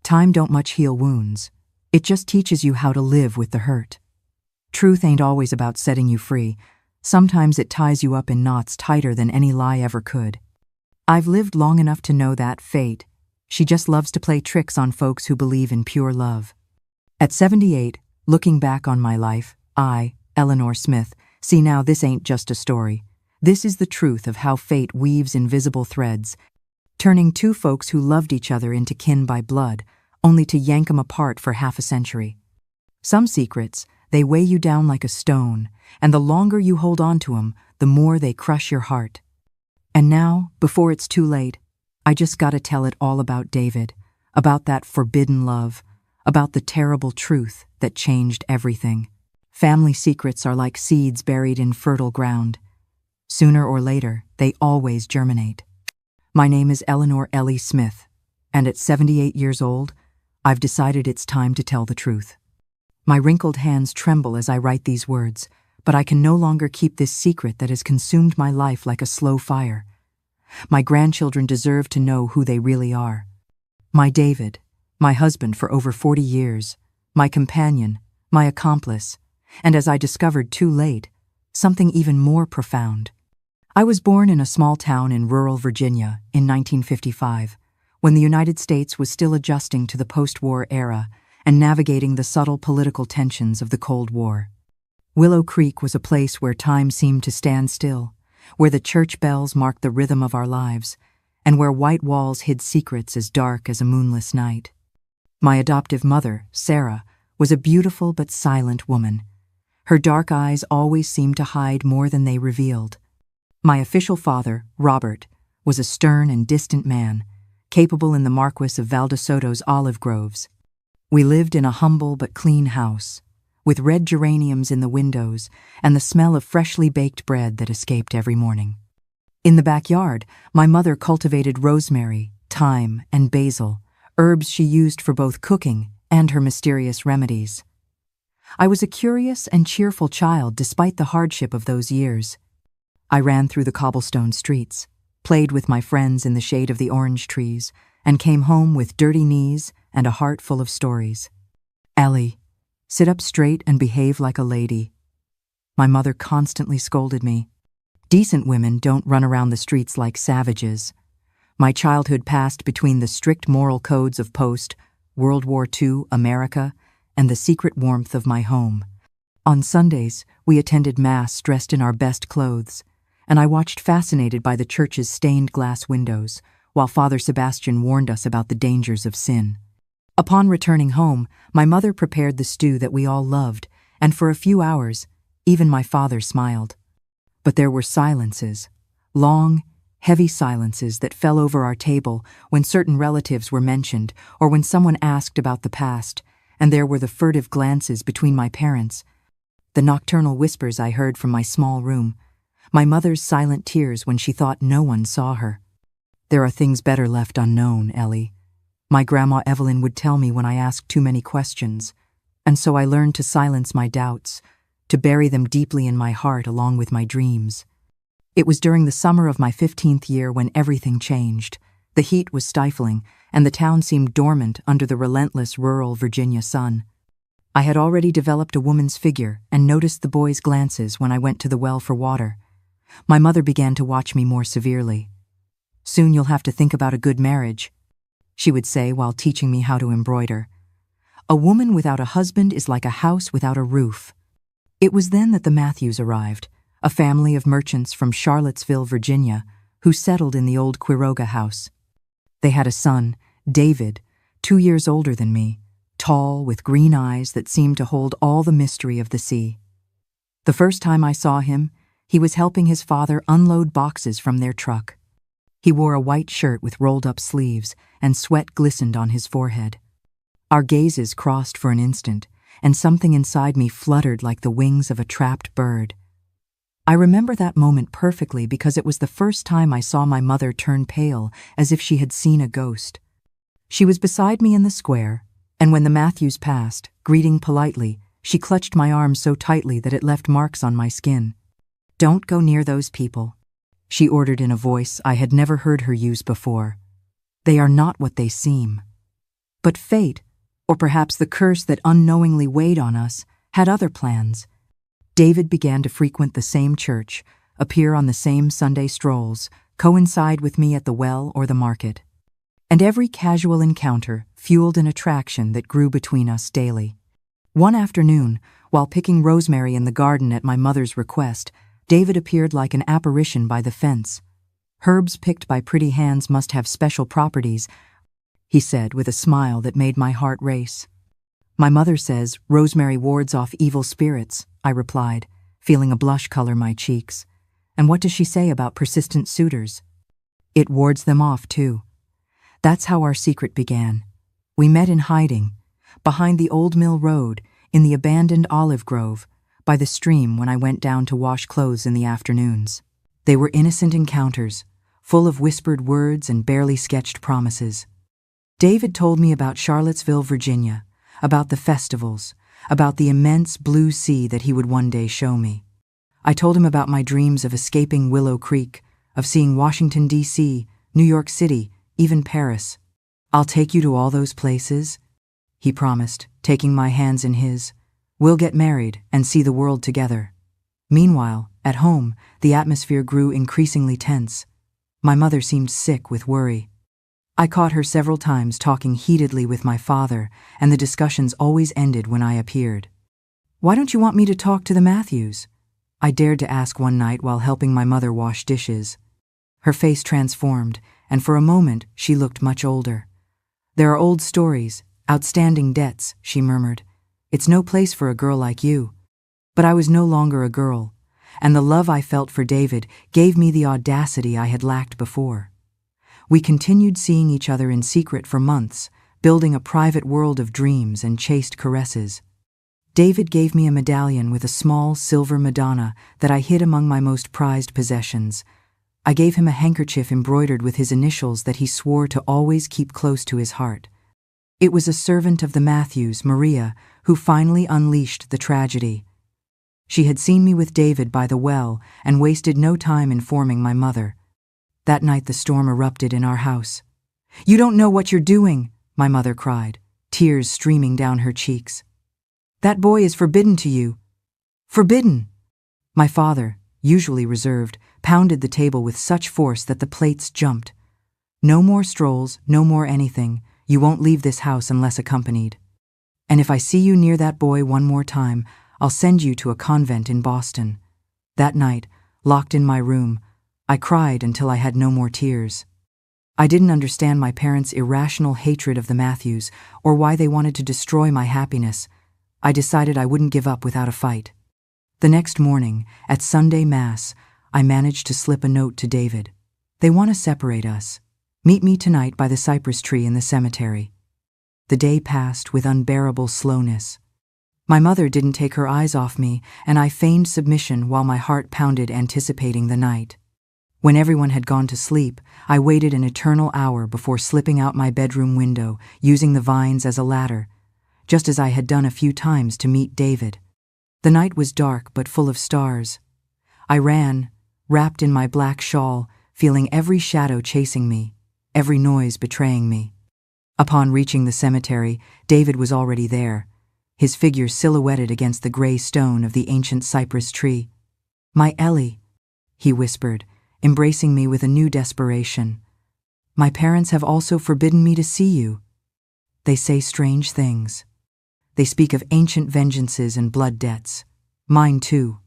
Time don't much heal wounds. It just teaches you how to live with the hurt. Truth ain't always about setting you free. Sometimes it ties you up in knots tighter than any lie ever could. I've lived long enough to know that fate, she just loves to play tricks on folks who believe in pure love. At 78, looking back on my life, I, Eleanor Smith, see now this ain't just a story. This is the truth of how fate weaves invisible threads, turning two folks who loved each other into kin by blood, only to yank 'em apart for half a century. Some secrets, they weigh you down like a stone, and the longer you hold on to 'em, the more they crush your heart. And now, before it's too late, I just gotta tell it all about David, about that forbidden love, about the terrible truth that changed everything. Family secrets are like seeds buried in fertile ground. Sooner or later, they always germinate. My name is Eleanor Ellie Smith, and at 78 years old, I've decided it's time to tell the truth. My wrinkled hands tremble as I write these words, but I can no longer keep this secret that has consumed my life like a slow fire. My grandchildren deserve to know who they really are. My David, my husband for over 40 years, my companion, my accomplice, and as I discovered too late, something even more profound. I was born in a small town in rural Virginia in 1955, when the United States was still adjusting to the post-war era and navigating the subtle political tensions of the Cold War. Willow Creek was a place where time seemed to stand still, where the church bells marked the rhythm of our lives, and where white walls hid secrets as dark as a moonless night. My adoptive mother, Sarah, was a beautiful but silent woman. Her dark eyes always seemed to hide more than they revealed. My official father, Robert, was a stern and distant man, capable in the Marquis of Valdesoto's olive groves. We lived in a humble but clean house, with red geraniums in the windows and the smell of freshly baked bread that escaped every morning. In the backyard, my mother cultivated rosemary, thyme, and basil, herbs she used for both cooking and her mysterious remedies. I was a curious and cheerful child despite the hardship of those years. I ran through the cobblestone streets, played with my friends in the shade of the orange trees, and came home with dirty knees and a heart full of stories. "Ellie, sit up straight and behave like a lady." My mother constantly scolded me. Decent women don't run around the streets like savages. My childhood passed between the strict moral codes of post-World War II America and the secret warmth of my home. On Sundays, we attended Mass dressed in our best clothes, and I watched fascinated by the church's stained glass windows, while Father Sebastian warned us about the dangers of sin. Upon returning home, my mother prepared the stew that we all loved, and for a few hours, even my father smiled. But there were silences, long, heavy silences that fell over our table when certain relatives were mentioned or when someone asked about the past, and there were the furtive glances between my parents, the nocturnal whispers I heard from my small room, my mother's silent tears when she thought no one saw her. "There are things better left unknown, Ellie," my Grandma Evelyn would tell me when I asked too many questions, and so I learned to silence my doubts, to bury them deeply in my heart along with my dreams. It was during the summer of my 15th year when everything changed. The heat was stifling, and the town seemed dormant under the relentless rural Virginia sun. I had already developed a woman's figure and noticed the boys' glances when I went to the well for water. My mother began to watch me more severely. "Soon you'll have to think about a good marriage," she would say while teaching me how to embroider. "A woman without a husband is like a house without a roof." It was then that the Matthews arrived, a family of merchants from Charlottesville, Virginia, who settled in the old Quiroga house. They had a son, David, 2 years older than me, tall, with green eyes that seemed to hold all the mystery of the sea. The first time I saw him, he was helping his father unload boxes from their truck. He wore a white shirt with rolled-up sleeves, and sweat glistened on his forehead. Our gazes crossed for an instant, and something inside me fluttered like the wings of a trapped bird. I remember that moment perfectly because it was the first time I saw my mother turn pale, as if she had seen a ghost. She was beside me in the square, and when the Matthews passed, greeting politely, she clutched my arm so tightly that it left marks on my skin. "Don't go near those people," she ordered in a voice I had never heard her use before. "They are not what they seem." But fate, or perhaps the curse that unknowingly weighed on us, had other plans. David began to frequent the same church, appear on the same Sunday strolls, coincide with me at the well or the market. And every casual encounter fueled an attraction that grew between us daily. One afternoon, while picking rosemary in the garden at my mother's request, David appeared like an apparition by the fence. "Herbs picked by pretty hands must have special properties," he said with a smile that made my heart race. "My mother says rosemary wards off evil spirits," I replied, feeling a blush color my cheeks. "And what does she say about persistent suitors?" "It wards them off, too." That's how our secret began. We met in hiding, behind the old mill road, in the abandoned olive grove, by the stream when I went down to wash clothes in the afternoons. They were innocent encounters, full of whispered words and barely sketched promises. David told me about Charlottesville, Virginia, about the festivals, about the immense blue sea that he would one day show me. I told him about my dreams of escaping Willow Creek, of seeing Washington, D.C., New York City, even Paris. "I'll take you to all those places," he promised, taking my hands in his. "We'll get married and see the world together." Meanwhile, at home, the atmosphere grew increasingly tense. My mother seemed sick with worry. I caught her several times talking heatedly with my father, and the discussions always ended when I appeared. "Why don't you want me to talk to the Matthews?" I dared to ask one night while helping my mother wash dishes. Her face transformed, and for a moment she looked much older. "There are old stories, outstanding debts," she murmured. "It's no place for a girl like you." But I was no longer a girl, and the love I felt for David gave me the audacity I had lacked before. We continued seeing each other in secret for months, building a private world of dreams and chaste caresses. David gave me a medallion with a small silver Madonna that I hid among my most prized possessions. I gave him a handkerchief embroidered with his initials that he swore to always keep close to his heart. It was a servant of the Matthews, Maria, who finally unleashed the tragedy. She had seen me with David by the well and wasted no time informing my mother. That night the storm erupted in our house. "You don't know what you're doing," my mother cried, tears streaming down her cheeks. "That boy is forbidden to you." "Forbidden!" My father, usually reserved, pounded the table with such force that the plates jumped. "No more strolls, no more anything. You won't leave this house unless accompanied. And if I see you near that boy one more time, I'll send you to a convent in Boston." That night, locked in my room, I cried until I had no more tears. I didn't understand my parents' irrational hatred of the Matthews or why they wanted to destroy my happiness. I decided I wouldn't give up without a fight. The next morning, at Sunday Mass, I managed to slip a note to David. "They want to separate us. Meet me tonight by the cypress tree in the cemetery." The day passed with unbearable slowness. My mother didn't take her eyes off me, and I feigned submission while my heart pounded anticipating the night. When everyone had gone to sleep, I waited an eternal hour before slipping out my bedroom window, using the vines as a ladder, just as I had done a few times to meet David. The night was dark but full of stars. I ran, wrapped in my black shawl, feeling every shadow chasing me, every noise betraying me. Upon reaching the cemetery, David was already there, his figure silhouetted against the gray stone of the ancient cypress tree. "My Ellie," he whispered, embracing me with a new desperation. "My parents have also forbidden me to see you. They say strange things. They speak of ancient vengeances and blood debts. Mine too."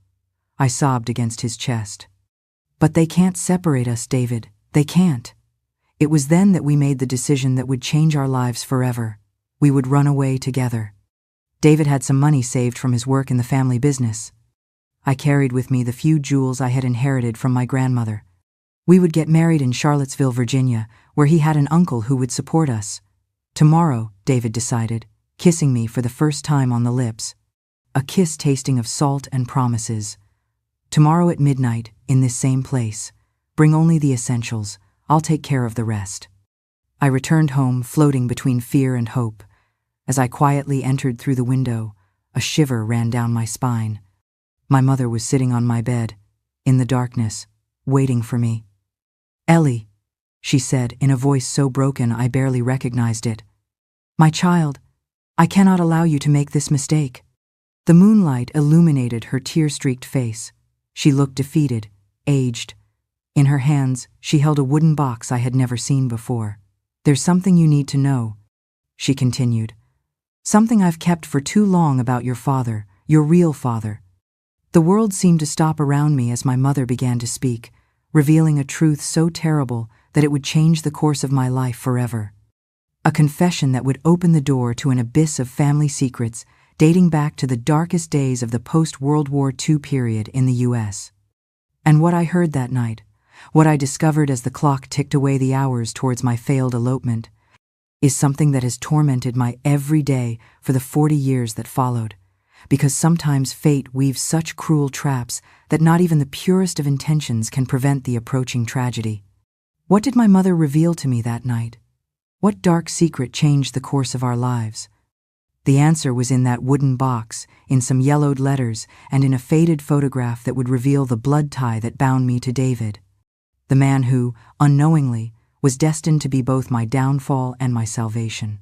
I sobbed against his chest. "But they can't separate us, David. They can't." It was then that we made the decision that would change our lives forever. We would run away together. David had some money saved from his work in the family business. I carried with me the few jewels I had inherited from my grandmother. We would get married in Charlottesville, Virginia, where he had an uncle who would support us. Tomorrow, David decided, kissing me for the first time on the lips. A kiss tasting of salt and promises. "Tomorrow at midnight, in this same place. Bring only the essentials. I'll take care of the rest." I returned home, floating between fear and hope. As I quietly entered through the window, a shiver ran down my spine. My mother was sitting on my bed, in the darkness, waiting for me. "Ellie," she said in a voice so broken I barely recognized it. My child, I cannot allow you to make this mistake. The moonlight illuminated her tear-streaked face. She looked defeated, aged. In her hands, she held a wooden box I had never seen before. There's something you need to know, she continued. Something I've kept for too long about your father, your real father. The world seemed to stop around me as my mother began to speak, revealing a truth so terrible that it would change the course of my life forever. A confession that would open the door to an abyss of family secrets dating back to the darkest days of the post-World War II period in the U.S. And what I heard that night, what I discovered as the clock ticked away the hours towards my failed elopement, is something that has tormented my every day for the 40 years that followed, because sometimes fate weaves such cruel traps that not even the purest of intentions can prevent the approaching tragedy. What did my mother reveal to me that night? What dark secret changed the course of our lives? The answer was in that wooden box, in some yellowed letters, and in a faded photograph that would reveal the blood tie that bound me to David, the man who, unknowingly, was destined to be both my downfall and my salvation.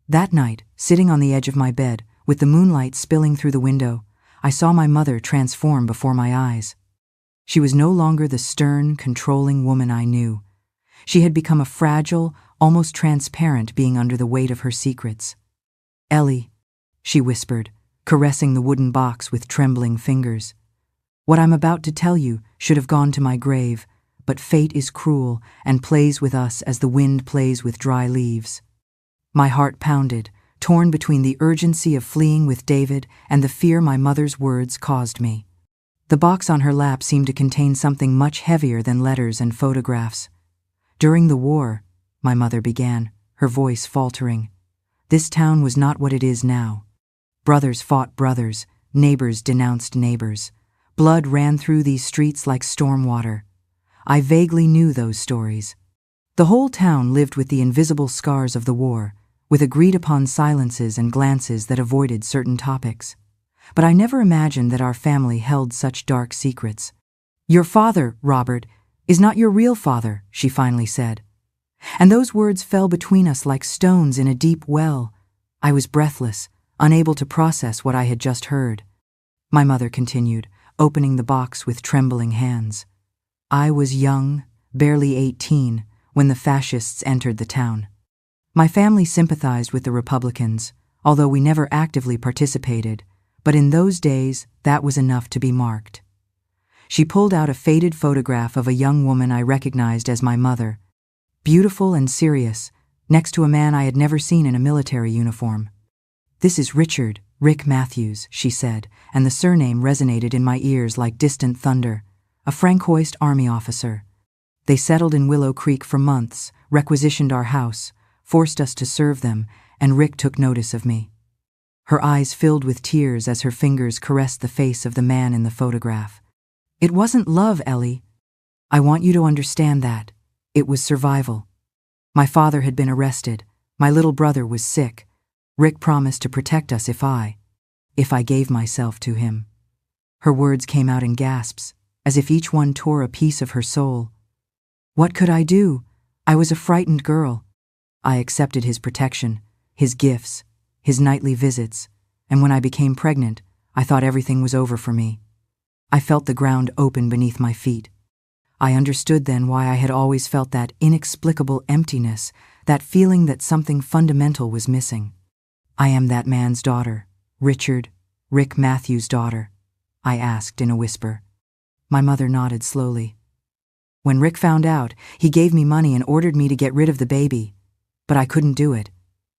That night, sitting on the edge of my bed, with the moonlight spilling through the window, I saw my mother transform before my eyes. She was no longer the stern, controlling woman I knew. She had become a fragile, almost transparent being under the weight of her secrets. "Ellie," she whispered, caressing the wooden box with trembling fingers. "What I'm about to tell you should have gone to my grave, but fate is cruel and plays with us as the wind plays with dry leaves." My heart pounded, torn between the urgency of fleeing with David and the fear my mother's words caused me. The box on her lap seemed to contain something much heavier than letters and photographs. "During the war," my mother began, her voice faltering, "this town was not what it is now. Brothers fought brothers, neighbors denounced neighbors. Blood ran through these streets like storm water. I vaguely knew those stories. The whole town lived with the invisible scars of the war, with agreed-upon silences and glances that avoided certain topics. But I never imagined that our family held such dark secrets. Your father, Robert, is not your real father," she finally said. And those words fell between us like stones in a deep well. I was breathless, unable to process what I had just heard. My mother continued, opening the box with trembling hands. "I was young, barely 18, when the fascists entered the town. My family sympathized with the Republicans, although we never actively participated, but in those days that was enough to be marked." She pulled out a faded photograph of a young woman I recognized as my mother, beautiful and serious, next to a man I had never seen in a military uniform. "This is Rick Matthews," she said, and the surname resonated in my ears like distant thunder. "A Francoist army officer. They settled in Willow Creek for months, requisitioned our house, forced us to serve them, and Rick took notice of me." Her eyes filled with tears as her fingers caressed the face of the man in the photograph. "It wasn't love, Ellie. I want you to understand that. It was survival. My father had been arrested. My little brother was sick. Rick promised to protect us if I gave myself to him." Her words came out in gasps, as if each one tore a piece of her soul. "What could I do? I was a frightened girl. I accepted his protection, his gifts, his nightly visits, and when I became pregnant, I thought everything was over for me. I felt the ground open beneath my feet. I understood then why I had always felt that inexplicable emptiness, that feeling that something fundamental was missing. I am that man's daughter, Rick Matthews' daughter," I asked in a whisper. My mother nodded slowly. "When Rick found out, he gave me money and ordered me to get rid of the baby. But I couldn't do it.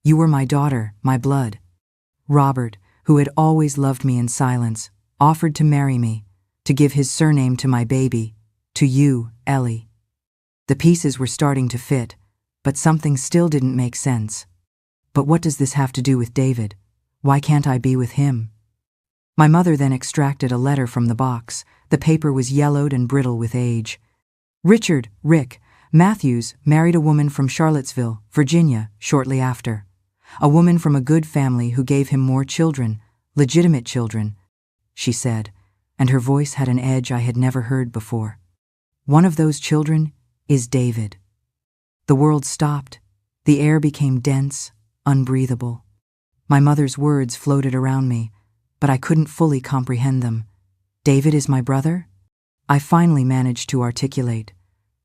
You were my daughter, my blood. Robert, who had always loved me in silence, offered to marry me, to give his surname to my baby, to you, Ellie." The pieces were starting to fit, but something still didn't make sense. "But what does this have to do with David? Why can't I be with him?" My mother then extracted a letter from the box. The paper was yellowed and brittle with age. Rick Matthews married a woman from Charlottesville, Virginia, shortly after. A woman from a good family who gave him more children, legitimate children," she said, and her voice had an edge I had never heard before. "One of those children is David." The world stopped. The air became dense, unbreathable. My mother's words floated around me, but I couldn't fully comprehend them. David is my brother? I finally managed to articulate.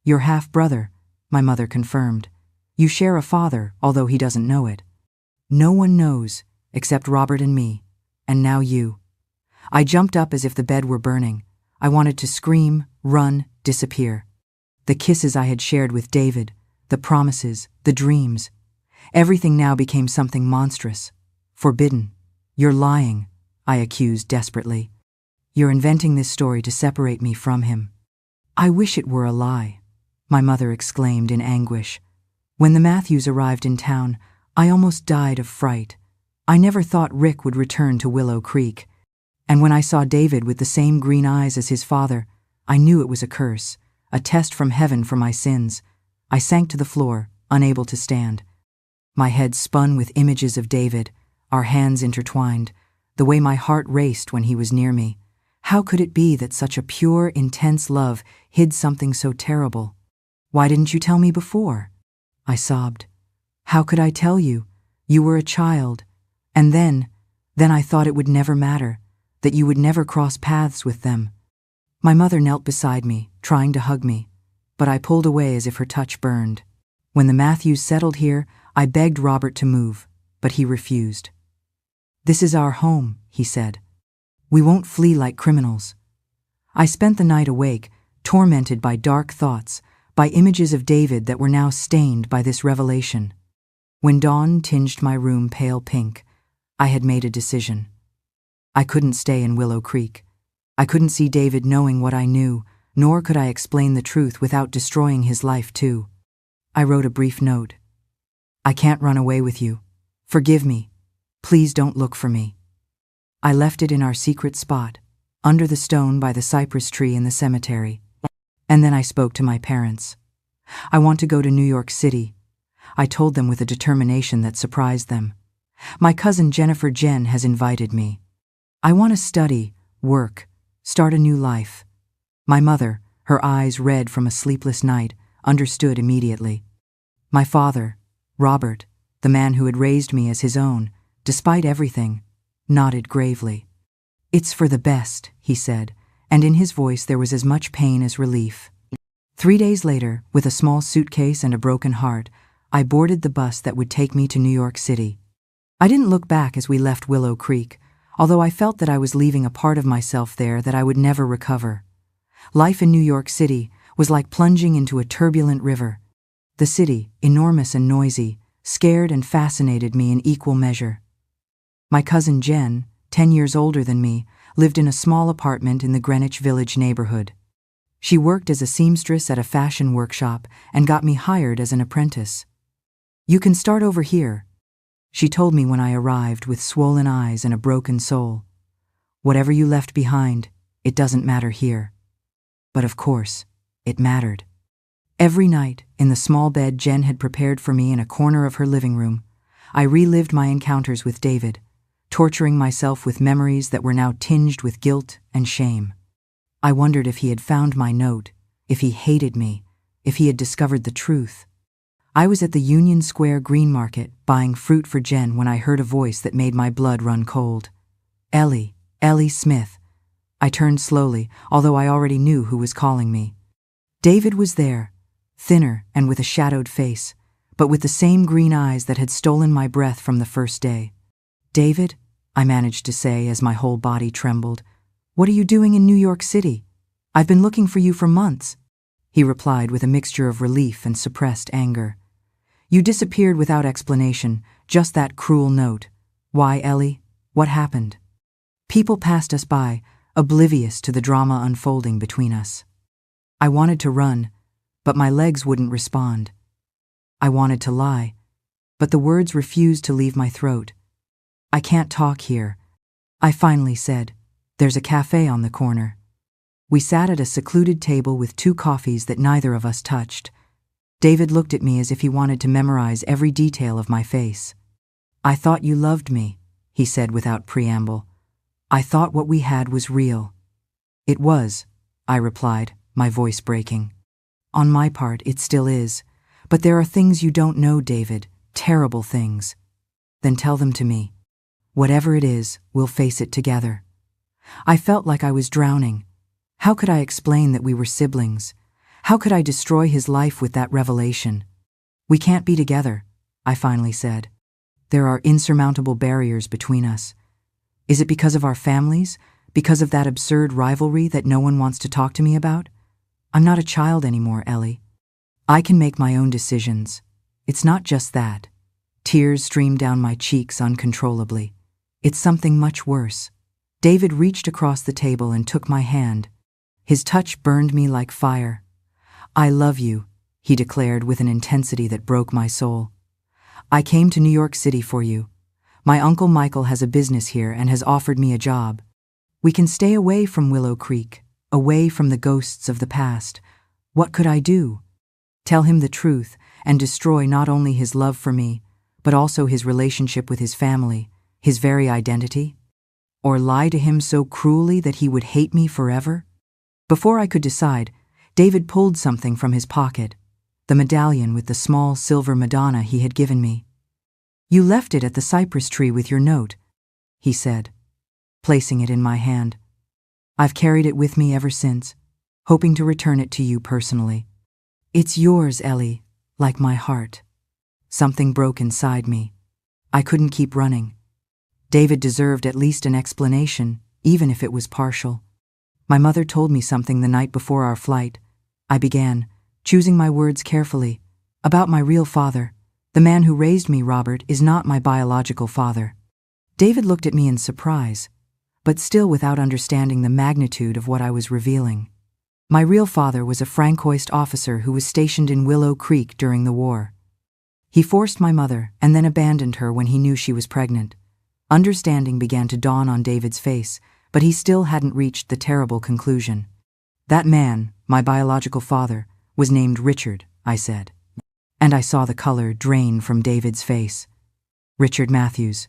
Your half-brother, my mother confirmed. You share a father, although he doesn't know it. No one knows, except Robert and me, and now you. I jumped up as if the bed were burning. I wanted to scream, run, disappear. The kisses I had shared with David, the promises, the dreams. Everything now became something monstrous, forbidden. You're lying, I accused desperately. You're inventing this story to separate me from him. I wish it were a lie, my mother exclaimed in anguish. When the Matthews arrived in town, I almost died of fright. I never thought Rick would return to Willow Creek. And when I saw David with the same green eyes as his father, I knew it was a curse, a test from heaven for my sins. I sank to the floor, unable to stand. My head spun with images of David, our hands intertwined, the way my heart raced when he was near me. How could it be that such a pure, intense love hid something so terrible? Why didn't you tell me before? I sobbed. How could I tell you? You were a child. And then I thought it would never matter, that you would never cross paths with them. My mother knelt beside me, trying to hug me, but I pulled away as if her touch burned. When the Matthews settled here, I begged Robert to move, but he refused. This is our home, he said. We won't flee like criminals. I spent the night awake, tormented by dark thoughts, by images of David that were now stained by this revelation. When dawn tinged my room pale pink, I had made a decision. I couldn't stay in Willow Creek. I couldn't see David knowing what I knew, nor could I explain the truth without destroying his life too. I wrote a brief note. I can't run away with you. Forgive me. Please don't look for me. I left it in our secret spot, under the stone by the cypress tree in the cemetery. And then I spoke to my parents. I want to go to New York City. I told them with a determination that surprised them. My cousin Jennifer Jen has invited me. I want to study, work, start a new life. My mother, her eyes red from a sleepless night, understood immediately. My father, Robert, the man who had raised me as his own, despite everything, nodded gravely. It's for the best, he said, and in his voice there was as much pain as relief. 3 days later, with a small suitcase and a broken heart, I boarded the bus that would take me to New York City. I didn't look back as we left Willow Creek, although I felt that I was leaving a part of myself there that I would never recover. Life in New York City was like plunging into a turbulent river. The city, enormous and noisy, scared and fascinated me in equal measure. My cousin Jen, 10 years older than me, lived in a small apartment in the Greenwich Village neighborhood. She worked as a seamstress at a fashion workshop and got me hired as an apprentice. You can start over here, she told me when I arrived with swollen eyes and a broken soul. Whatever you left behind, it doesn't matter here. But of course, it mattered. Every night, in the small bed Jen had prepared for me in a corner of her living room, I relived my encounters with David, torturing myself with memories that were now tinged with guilt and shame. I wondered if he had found my note, if he hated me, if he had discovered the truth. I was at the Union Square Green Market buying fruit for Jen when I heard a voice that made my blood run cold. Ellie Smith. I turned slowly, although I already knew who was calling me. David was there, thinner and with a shadowed face, but with the same green eyes that had stolen my breath from the first day. David, I managed to say as my whole body trembled, what are you doing in New York City? I've been looking for you for months. He replied with a mixture of relief and suppressed anger. You disappeared without explanation, just that cruel note. Why, Ellie? What happened? People passed us by, oblivious to the drama unfolding between us. I wanted to run, but my legs wouldn't respond. I wanted to lie, but the words refused to leave my throat. I can't talk here, I finally said. There's a cafe on the corner. We sat at a secluded table with 2 coffees that neither of us touched. David looked at me as if he wanted to memorize every detail of my face. I thought you loved me, he said without preamble. I thought what we had was real. It was, I replied, my voice breaking. On my part, it still is. But there are things you don't know, David, terrible things. Then tell them to me. Whatever it is, we'll face it together. I felt like I was drowning. How could I explain that we were siblings? How could I destroy his life with that revelation? We can't be together, I finally said. There are insurmountable barriers between us. Is it because of our families? Because of that absurd rivalry that no one wants to talk to me about? I'm not a child anymore, Ellie. I can make my own decisions. It's not just that. Tears streamed down my cheeks uncontrollably. It's something much worse. David reached across the table and took my hand. His touch burned me like fire. I love you, he declared with an intensity that broke my soul. I came to New York City for you. My Uncle Michael has a business here and has offered me a job. We can stay away from Willow Creek, away from the ghosts of the past. What could I do? Tell him the truth and destroy not only his love for me, but also his relationship with his family, his very identity? Or lie to him so cruelly that he would hate me forever? Before I could decide, David pulled something from his pocket, the medallion with the small silver Madonna he had given me. You left it at the cypress tree with your note, he said, placing it in my hand. I've carried it with me ever since, hoping to return it to you personally. It's yours, Ellie, like my heart. Something broke inside me. I couldn't keep running. David deserved at least an explanation, even if it was partial. My mother told me something the night before our flight. I began, choosing my words carefully, about my real father. The man who raised me, Robert, is not my biological father. David looked at me in surprise, but still without understanding the magnitude of what I was revealing. My real father was a Francoist officer who was stationed in Willow Creek during the war. He forced my mother and then abandoned her when he knew she was pregnant. Understanding began to dawn on David's face, but he still hadn't reached the terrible conclusion. That man, my biological father, was named Richard, I said. And I saw the color drain from David's face. Richard Matthews.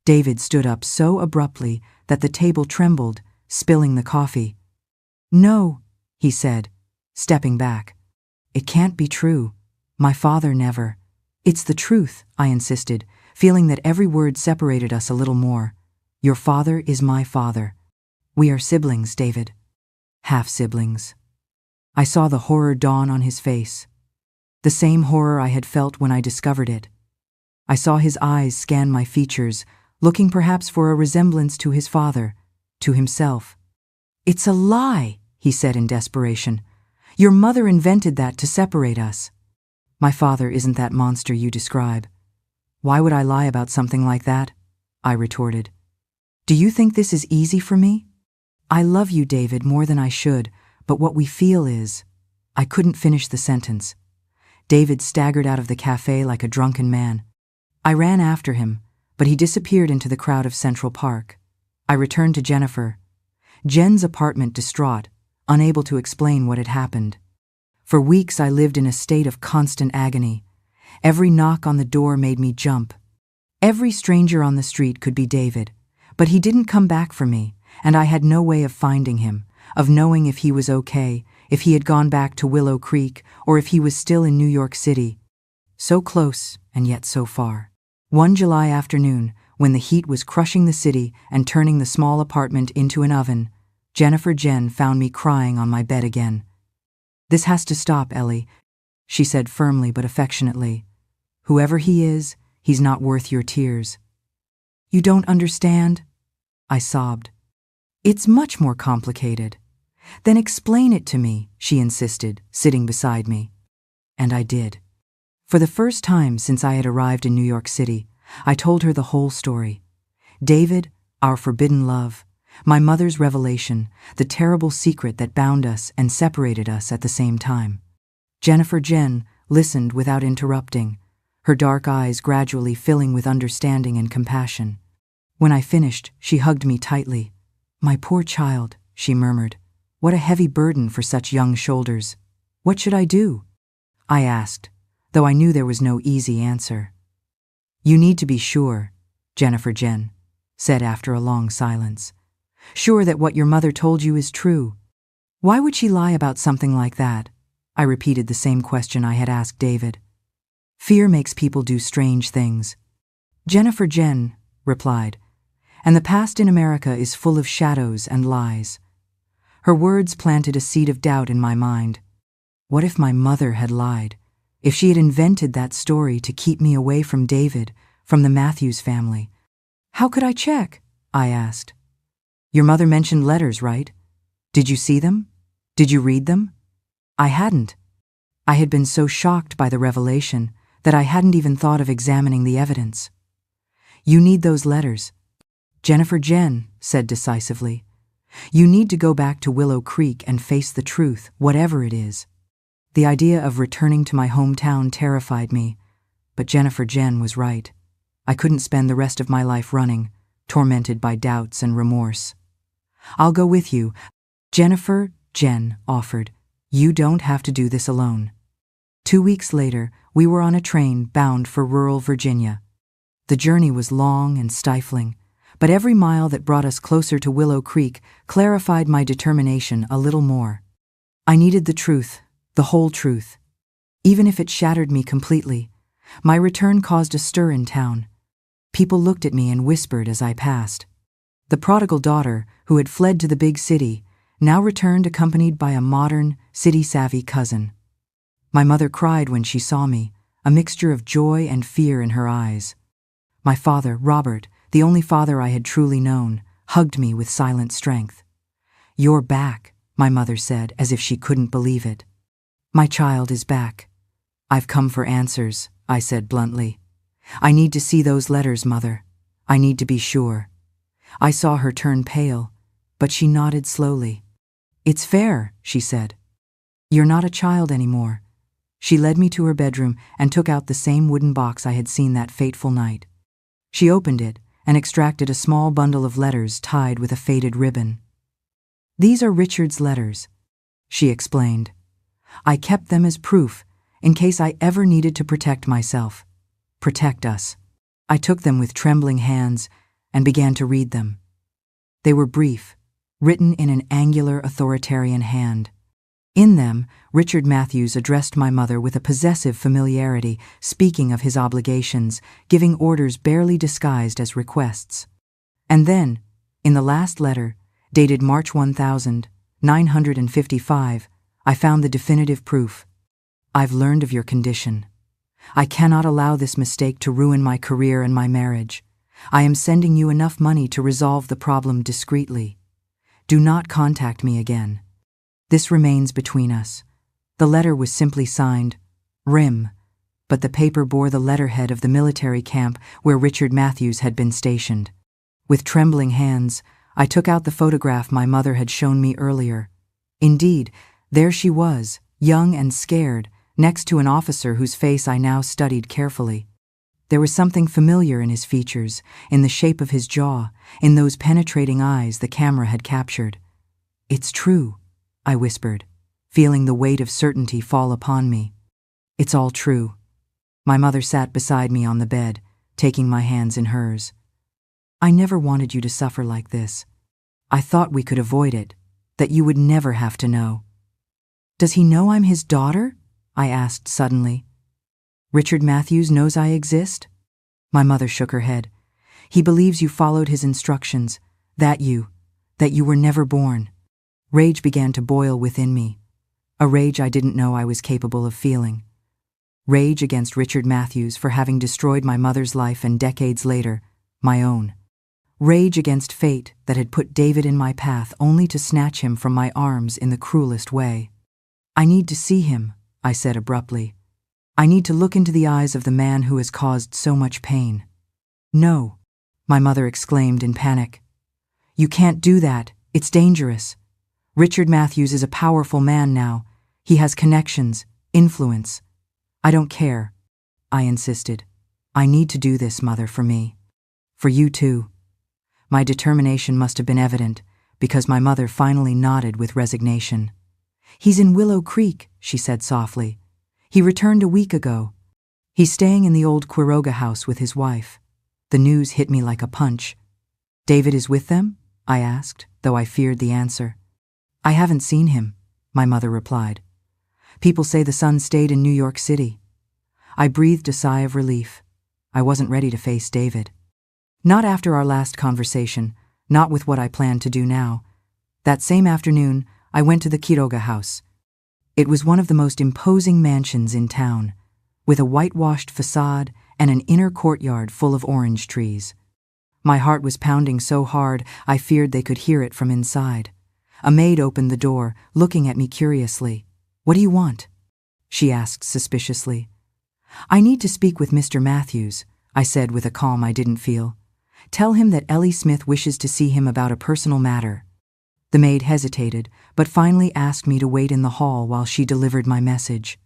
David stood up so abruptly that the table trembled, spilling the coffee. No, he said, stepping back. It can't be true. My father never. It's the truth, I insisted, feeling that every word separated us a little more. Your father is my father. We are siblings, David. Half-siblings. I saw the horror dawn on his face. The same horror I had felt when I discovered it. I saw his eyes scan my features, looking perhaps for a resemblance to his father, to himself. It's a lie, he said in desperation. Your mother invented that to separate us. My father isn't that monster you describe. Why would I lie about something like that? I retorted. Do you think this is easy for me? I love you, David, more than I should, but what we feel is... I couldn't finish the sentence. David staggered out of the cafe like a drunken man. I ran after him, but he disappeared into the crowd of Central Park. I returned to Jennifer. Jen's apartment distraught, unable to explain what had happened. For weeks I lived in a state of constant agony. Every knock on the door made me jump. Every stranger on the street could be David, but he didn't come back for me, and I had no way of finding him, of knowing if he was okay, if he had gone back to Willow Creek, or if he was still in New York City. So close, and yet so far. One July afternoon, when the heat was crushing the city and turning the small apartment into an oven, Jen found me crying on my bed again. This has to stop, Ellie, she said firmly but affectionately. Whoever he is, he's not worth your tears. You don't understand? I sobbed. It's much more complicated. Then explain it to me, she insisted, sitting beside me. And I did. For the first time since I had arrived in New York City, I told her the whole story. David, our forbidden love, my mother's revelation, the terrible secret that bound us and separated us at the same time. Jen listened without interrupting, her dark eyes gradually filling with understanding and compassion. When I finished, she hugged me tightly. My poor child, she murmured. What a heavy burden for such young shoulders. What should I do? I asked, though I knew there was no easy answer. You need to be sure, Jen said after a long silence. Sure that what your mother told you is true. Why would she lie about something like that? I repeated the same question I had asked David. Fear makes people do strange things. Jennifer Jen replied, and the past in America is full of shadows and lies. Her words planted a seed of doubt in my mind. What if my mother had lied? If she had invented that story to keep me away from David, from the Matthews family? How could I check? I asked. Your mother mentioned letters, right? Did you see them? Did you read them? I hadn't. I had been so shocked by the revelation that I hadn't even thought of examining the evidence. You need those letters, Jennifer Jen said decisively. You need to go back to Willow Creek and face the truth, whatever it is. The idea of returning to my hometown terrified me, but Jennifer Jen was right. I couldn't spend the rest of my life running, tormented by doubts and remorse. I'll go with you, Jennifer Jen offered. You don't have to do this alone. 2 weeks later, we were on a train bound for rural Virginia. The journey was long and stifling, but every mile that brought us closer to Willow Creek clarified my determination a little more. I needed the truth, the whole truth. Even if it shattered me completely, my return caused a stir in town. People looked at me and whispered as I passed. The prodigal daughter, who had fled to the big city, now returned accompanied by a modern, city-savvy cousin. My mother cried when she saw me, a mixture of joy and fear in her eyes. My father, Robert, the only father I had truly known, hugged me with silent strength. You're back, my mother said, as if she couldn't believe it. My child is back. I've come for answers, I said bluntly. I need to see those letters, Mother. I need to be sure. I saw her turn pale, but she nodded slowly. It's fair, she said. You're not a child anymore. She led me to her bedroom and took out the same wooden box I had seen that fateful night. She opened it and extracted a small bundle of letters tied with a faded ribbon. These are Richard's letters, she explained. I kept them as proof, in case I ever needed to protect myself. Protect us. I took them with trembling hands and began to read them. They were brief, written in an angular, authoritarian hand. In them, Richard Matthews addressed my mother with a possessive familiarity, speaking of his obligations, giving orders barely disguised as requests. And then, in the last letter, dated March 1955, I found the definitive proof. I've learned of your condition. I cannot allow this mistake to ruin my career and my marriage. I am sending you enough money to resolve the problem discreetly. Do not contact me again. This remains between us. The letter was simply signed, Rim, but the paper bore the letterhead of the military camp where Richard Matthews had been stationed. With trembling hands, I took out the photograph my mother had shown me earlier. Indeed, there she was, young and scared, next to an officer whose face I now studied carefully. There was something familiar in his features, in the shape of his jaw, in those penetrating eyes the camera had captured. It's true, I whispered, feeling the weight of certainty fall upon me. It's all true. My mother sat beside me on the bed, taking my hands in hers. I never wanted you to suffer like this. I thought we could avoid it, that you would never have to know. Does he know I'm his daughter? I asked suddenly. Richard Matthews knows I exist? My mother shook her head. He believes you followed his instructions, that you were never born. Rage began to boil within me, a rage I didn't know I was capable of feeling. Rage against Richard Matthews for having destroyed my mother's life and decades later, my own. Rage against fate that had put David in my path only to snatch him from my arms in the cruelest way. I need to see him, I said abruptly. I need to look into the eyes of the man who has caused so much pain. No, my mother exclaimed in panic. You can't do that. It's dangerous. Richard Matthews is a powerful man now. He has connections, influence. I don't care, I insisted. I need to do this, Mother, for me. For you too. My determination must have been evident, because my mother finally nodded with resignation. He's in Willow Creek, she said softly. He returned a week ago. He's staying in the old Quiroga house with his wife. The news hit me like a punch. David is with them? I asked, though I feared the answer. I haven't seen him, my mother replied. People say the son stayed in New York City. I breathed a sigh of relief. I wasn't ready to face David. Not after our last conversation, not with what I planned to do now. That same afternoon, I went to the Quiroga house. It was one of the most imposing mansions in town, with a whitewashed facade and an inner courtyard full of orange trees. My heart was pounding so hard I feared they could hear it from inside. A maid opened the door, looking at me curiously. "What do you want?" she asked suspiciously. "I need to speak with Mr. Matthews," I said with a calm I didn't feel. "Tell him that Ellie Smith wishes to see him about a personal matter." The maid hesitated, but finally asked me to wait in the hall while she delivered my message.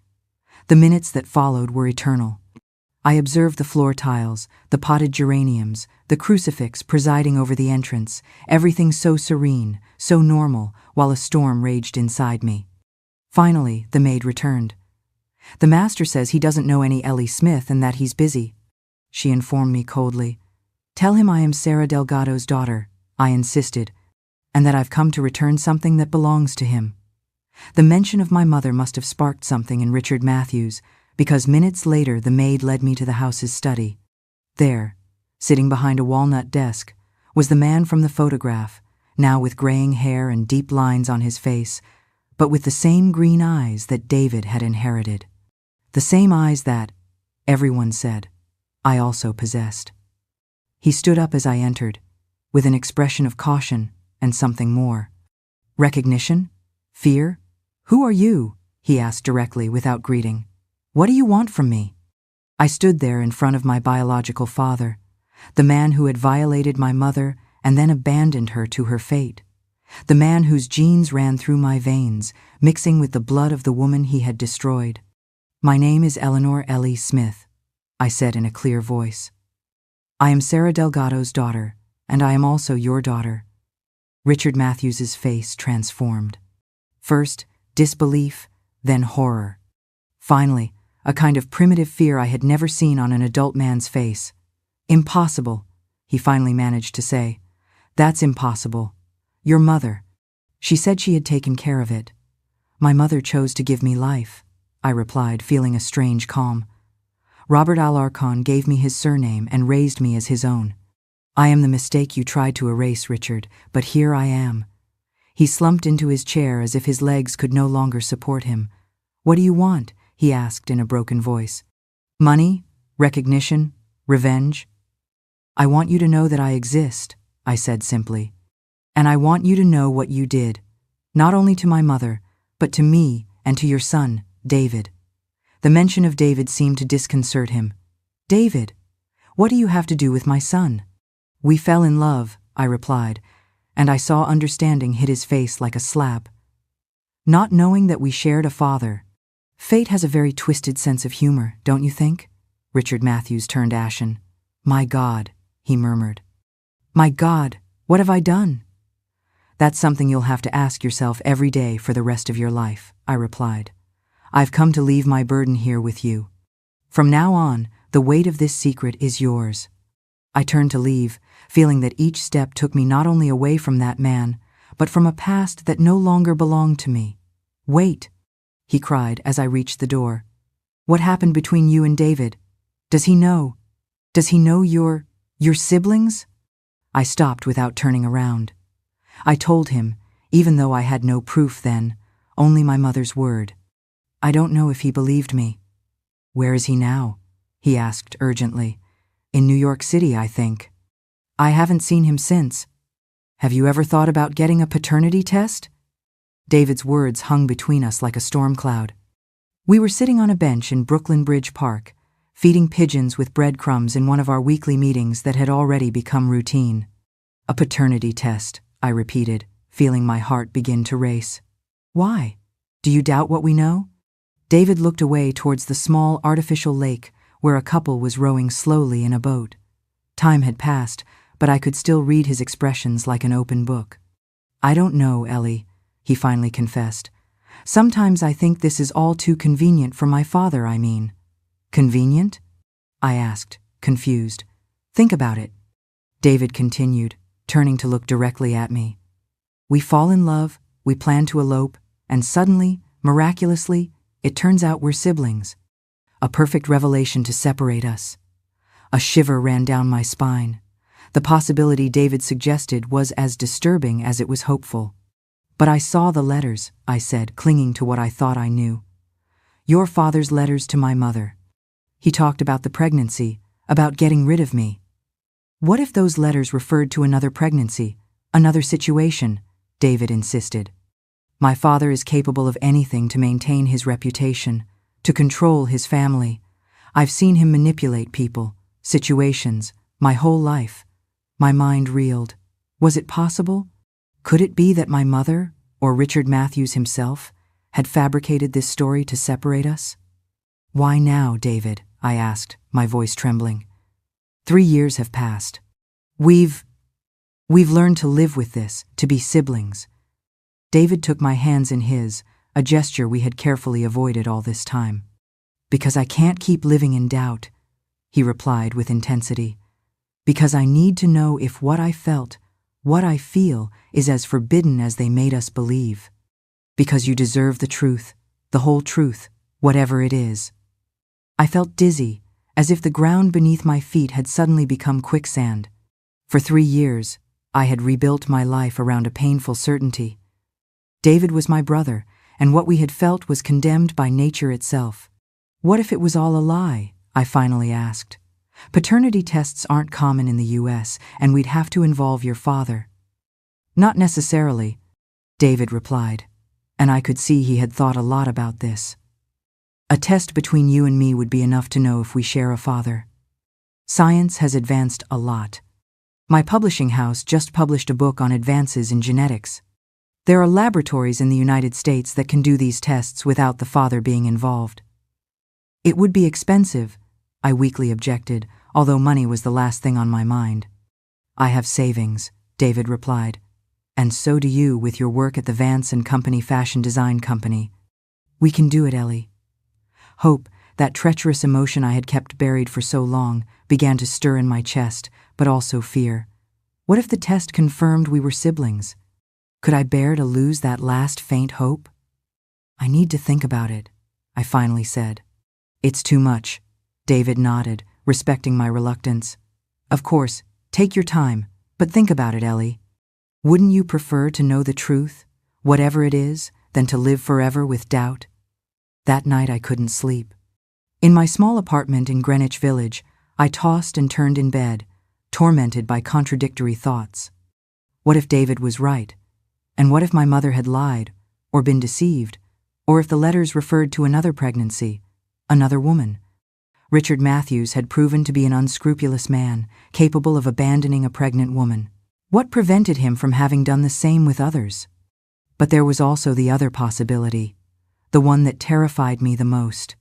The minutes that followed were eternal. I observed the floor tiles, the potted geraniums, the crucifix presiding over the entrance, everything so serene, so normal, while a storm raged inside me. Finally, the maid returned. "The master says he doesn't know any Ellie Smith and that he's busy," she informed me coldly. "Tell him I am Sarah Delgado's daughter," I insisted, "and that I've come to return something that belongs to him." The mention of my mother must have sparked something in Richard Matthews, because minutes later the maid led me to the house's study. There, sitting behind a walnut desk, was the man from the photograph, now with graying hair and deep lines on his face, but with the same green eyes that David had inherited. The same eyes that, everyone said, I also possessed. He stood up as I entered, with an expression of caution and something more. "Recognition? Fear? Who are you?" he asked directly without greeting. "What do you want from me?" I stood there in front of my biological father, the man who had violated my mother and then abandoned her to her fate, the man whose genes ran through my veins, mixing with the blood of the woman he had destroyed. "My name is Eleanor Ellie Smith," I said in a clear voice. "I am Sarah Delgado's daughter, and I am also your daughter." Richard Matthews's face transformed. First, disbelief, then horror. Finally, a kind of primitive fear I had never seen on an adult man's face. "Impossible," he finally managed to say. "That's impossible. Your mother. She said she had taken care of it." "My mother chose to give me life," I replied, feeling a strange calm. "Robert Alarcon gave me his surname and raised me as his own. I am the mistake you tried to erase, Richard, but here I am." He slumped into his chair as if his legs could no longer support him. "What do you want?" he asked in a broken voice. "Money? Recognition? Revenge?" "I want you to know that I exist," I said simply. "And I want you to know what you did, not only to my mother, but to me and to your son, David." The mention of David seemed to disconcert him. "David? What do you have to do with my son?" "We fell in love," I replied, and I saw understanding hit his face like a slap. "Not knowing that we shared a father. Fate has a very twisted sense of humor, don't you think?" Richard Matthews turned ashen. "My God," he murmured. "My God, what have I done?" "That's something you'll have to ask yourself every day for the rest of your life," I replied. "I've come to leave my burden here with you. From now on, the weight of this secret is yours." I turned to leave, feeling that each step took me not only away from that man, but from a past that no longer belonged to me. "Wait," he cried as I reached the door. "What happened between you and David? Does he know? Does he know your siblings?" I stopped without turning around. I told him, even though I had no proof then, only my mother's word. I don't know if he believed me. "Where is he now?" he asked urgently. "In New York City, I think." "I haven't seen him since." "Have you ever thought about getting a paternity test?" David's words hung between us like a storm cloud. We were sitting on a bench in Brooklyn Bridge Park, feeding pigeons with breadcrumbs in one of our weekly meetings that had already become routine. "A paternity test," I repeated, feeling my heart begin to race. "Why? Do you doubt what we know?" David looked away towards the small artificial lake where a couple was rowing slowly in a boat. Time had passed, but I could still read his expressions like an open book. "I don't know, Ellie," he finally confessed. "Sometimes I think this is all too convenient for my father, I mean." "Convenient?" I asked, confused. "Think about it," David continued, turning to look directly at me. "We fall in love, we plan to elope, and suddenly, miraculously, it turns out we're siblings. A perfect revelation to separate us. A shiver ran down my spine. The possibility David suggested was as disturbing as it was hopeful. "But I saw the letters," I said, clinging to what I thought I knew. "Your father's letters to my mother. He talked about the pregnancy, about getting rid of me." "What if those letters referred to another pregnancy, another situation?" David insisted. "My father is capable of anything to maintain his reputation, to control his family. I've seen him manipulate people, situations, my whole life." My mind reeled. Was it possible? Could it be that my mother, or Richard Matthews himself, had fabricated this story to separate us? "Why now, David?" I asked, my voice trembling. 3 years have passed. We've learned to live with this, to be siblings. David took my hands in his, a gesture we had carefully avoided all this time. "Because I can't keep living in doubt," he replied with intensity. "Because I need to know if what I felt, what I feel, is as forbidden as they made us believe. Because you deserve the truth, the whole truth, whatever it is." I felt dizzy, as if the ground beneath my feet had suddenly become quicksand. For 3 years, I had rebuilt my life around a painful certainty. David was my brother, and what we had felt was condemned by nature itself. What if it was all a lie? I finally asked. "Paternity tests aren't common in the US, and we'd have to involve your father." "Not necessarily," David replied, and I could see he had thought a lot about this. "A test between you and me would be enough to know if we share a father. Science has advanced a lot. My publishing house just published a book on advances in genetics. There are laboratories in the United States that can do these tests without the father being involved." "It would be expensive," I weakly objected, although money was the last thing on my mind. "I have savings," David replied. "And so do you with your work at the Vance & Company fashion design company. We can do it, Ellie." Hope, that treacherous emotion I had kept buried for so long, began to stir in my chest, but also fear. What if the test confirmed we were siblings? Could I bear to lose that last faint hope? "I need to think about it," I finally said. "It's too much," David nodded, respecting my reluctance. "Of course, take your time, but think about it, Ellie. Wouldn't you prefer to know the truth, whatever it is, than to live forever with doubt?" That night I couldn't sleep. In my small apartment in Greenwich Village, I tossed and turned in bed, tormented by contradictory thoughts. What if David was right? And what if my mother had lied, or been deceived, or if the letters referred to another pregnancy, another woman? Richard Matthews had proven to be an unscrupulous man, capable of abandoning a pregnant woman. What prevented him from having done the same with others? But there was also the other possibility, the one that terrified me the most,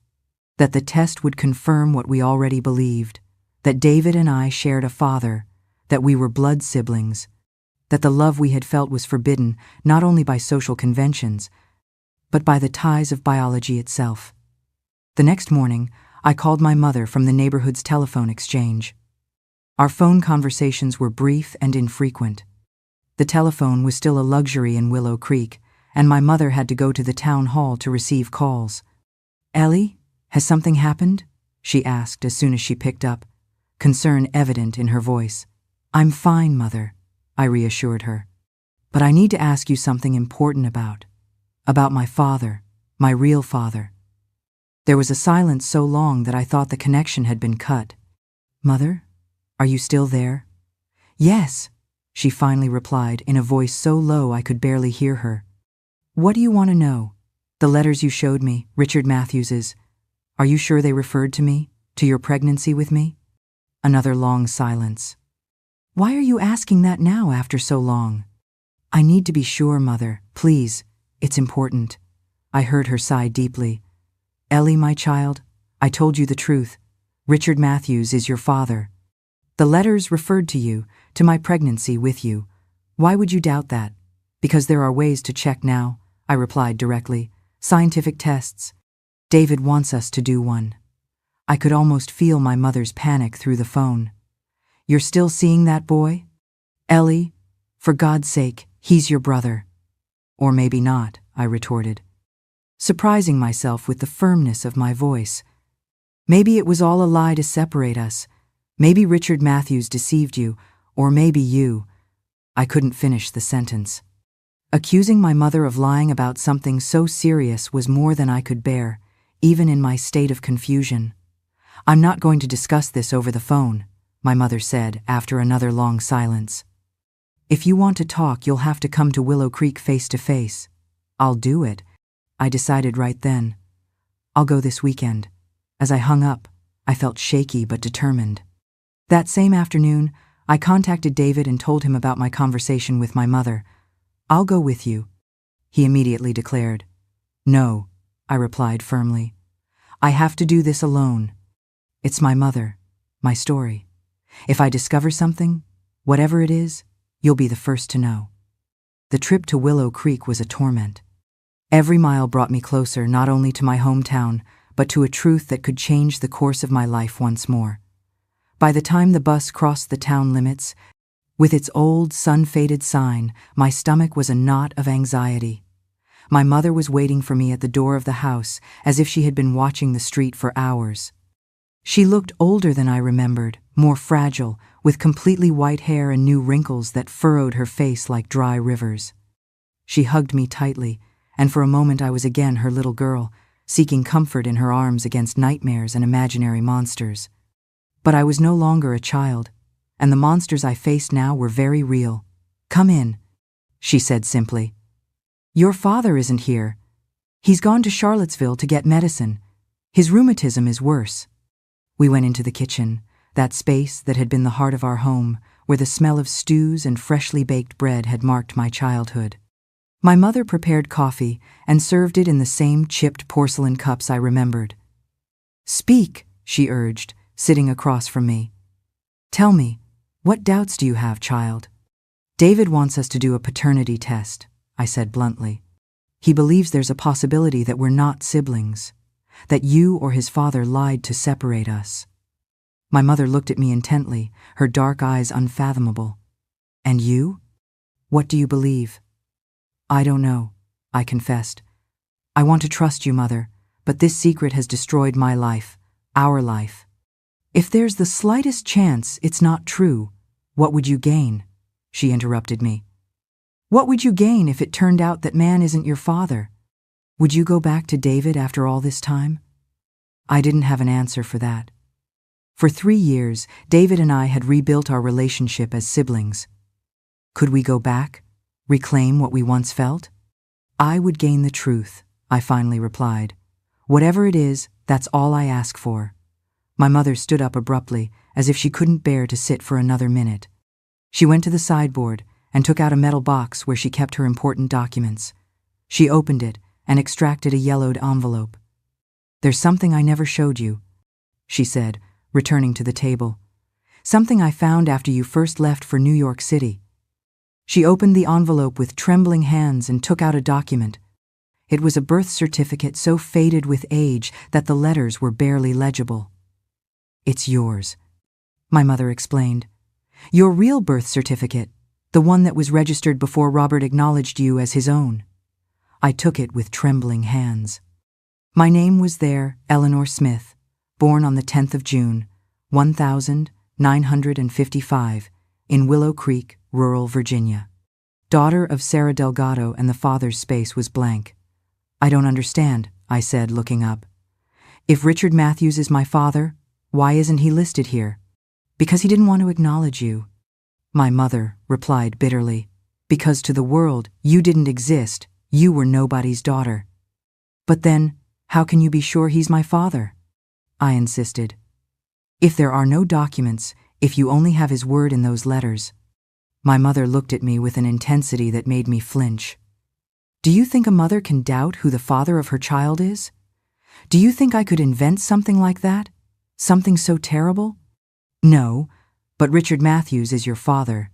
that the test would confirm what we already believed, that David and I shared a father, that we were blood siblings, that the love we had felt was forbidden not only by social conventions, but by the ties of biology itself. The next morning, I called my mother from the neighborhood's telephone exchange. Our phone conversations were brief and infrequent. The telephone was still a luxury in Willow Creek, and my mother had to go to the town hall to receive calls. "Ellie, has something happened?" she asked as soon as she picked up, concern evident in her voice. "I'm fine, Mother," I reassured her. "But I need to ask you something important about my father, my real father." There was a silence so long that I thought the connection had been cut. "Mother, are you still there?" "Yes," she finally replied in a voice so low I could barely hear her. "What do you want to know? The letters you showed me, Richard Matthews's. Are you sure they referred to me, to your pregnancy with me?" Another long silence. "Why are you asking that now after so long?" "I need to be sure, Mother. Please, it's important." I heard her sigh deeply. "Ellie, my child, I told you the truth. Richard Matthews is your father. The letters referred to you, to my pregnancy with you. Why would you doubt that?" "Because there are ways to check now," I replied directly. "Scientific tests. David wants us to do one." I could almost feel my mother's panic through the phone. "You're still seeing that boy? Ellie, for God's sake, he's your brother." "Or maybe not," I retorted, surprising myself with the firmness of my voice. Maybe it was all a lie to separate us. Maybe Richard Matthews deceived you, or maybe you. I couldn't finish the sentence. Accusing my mother of lying about something so serious was more than I could bear, even in my state of confusion. I'm not going to discuss this over the phone, my mother said after another long silence. If you want to talk, you'll have to come to Willow Creek face to face. I'll do it, I decided right then. I'll go this weekend. As I hung up, I felt shaky but determined. That same afternoon, I contacted David and told him about my conversation with my mother. I'll go with you, he immediately declared. No, I replied firmly. I have to do this alone. It's my mother, my story. If I discover something, whatever it is, you'll be the first to know. The trip to Willow Creek was a torment. Every mile brought me closer not only to my hometown, but to a truth that could change the course of my life once more. By the time the bus crossed the town limits, with its old, sun-faded sign, my stomach was a knot of anxiety. My mother was waiting for me at the door of the house, as if she had been watching the street for hours. She looked older than I remembered, more fragile, with completely white hair and new wrinkles that furrowed her face like dry rivers. She hugged me tightly, and for a moment I was again her little girl, seeking comfort in her arms against nightmares and imaginary monsters. But I was no longer a child, and the monsters I faced now were very real. Come in, she said simply. Your father isn't here. He's gone to Charlottesville to get medicine. His rheumatism is worse. We went into the kitchen, that space that had been the heart of our home, where the smell of stews and freshly baked bread had marked my childhood. My mother prepared coffee and served it in the same chipped porcelain cups I remembered. Speak, she urged, sitting across from me. Tell me, what doubts do you have, child? David wants us to do a paternity test, I said bluntly. He believes there's a possibility that we're not siblings, that you or his father lied to separate us. My mother looked at me intently, her dark eyes unfathomable. And you? What do you believe? I don't know, I confessed. I want to trust you, Mother, but this secret has destroyed my life, our life. If there's the slightest chance it's not true, what would you gain? She interrupted me. What would you gain if it turned out that man isn't your father? Would you go back to David after all this time? I didn't have an answer for that. For 3 years, David and I had rebuilt our relationship as siblings. Could we go back, reclaim what we once felt? I would gain the truth, I finally replied. Whatever it is, that's all I ask for. My mother stood up abruptly, as if she couldn't bear to sit for another minute. She went to the sideboard and took out a metal box where she kept her important documents. She opened it and extracted a yellowed envelope. There's something I never showed you, she said, returning to the table. Something I found after you first left for New York City. She opened the envelope with trembling hands and took out a document. It was a birth certificate so faded with age that the letters were barely legible. It's yours, my mother explained. Your real birth certificate, the one that was registered before Robert acknowledged you as his own. I took it with trembling hands. My name was there, Eleanor Smith, born on the 10th of June, 1955, in Willow Creek, rural Virginia. Daughter of Sarah Delgado, and the father's space was blank. I don't understand, I said, looking up. If Richard Matthews is my father, why isn't he listed here? Because he didn't want to acknowledge you. My mother replied bitterly. Because to the world, you didn't exist. You were nobody's daughter. But then, how can you be sure he's my father? I insisted. If there are no documents, if you only have his word in those letters. My mother looked at me with an intensity that made me flinch. Do you think a mother can doubt who the father of her child is? Do you think I could invent something like that? Something so terrible? No, but Richard Matthews is your father.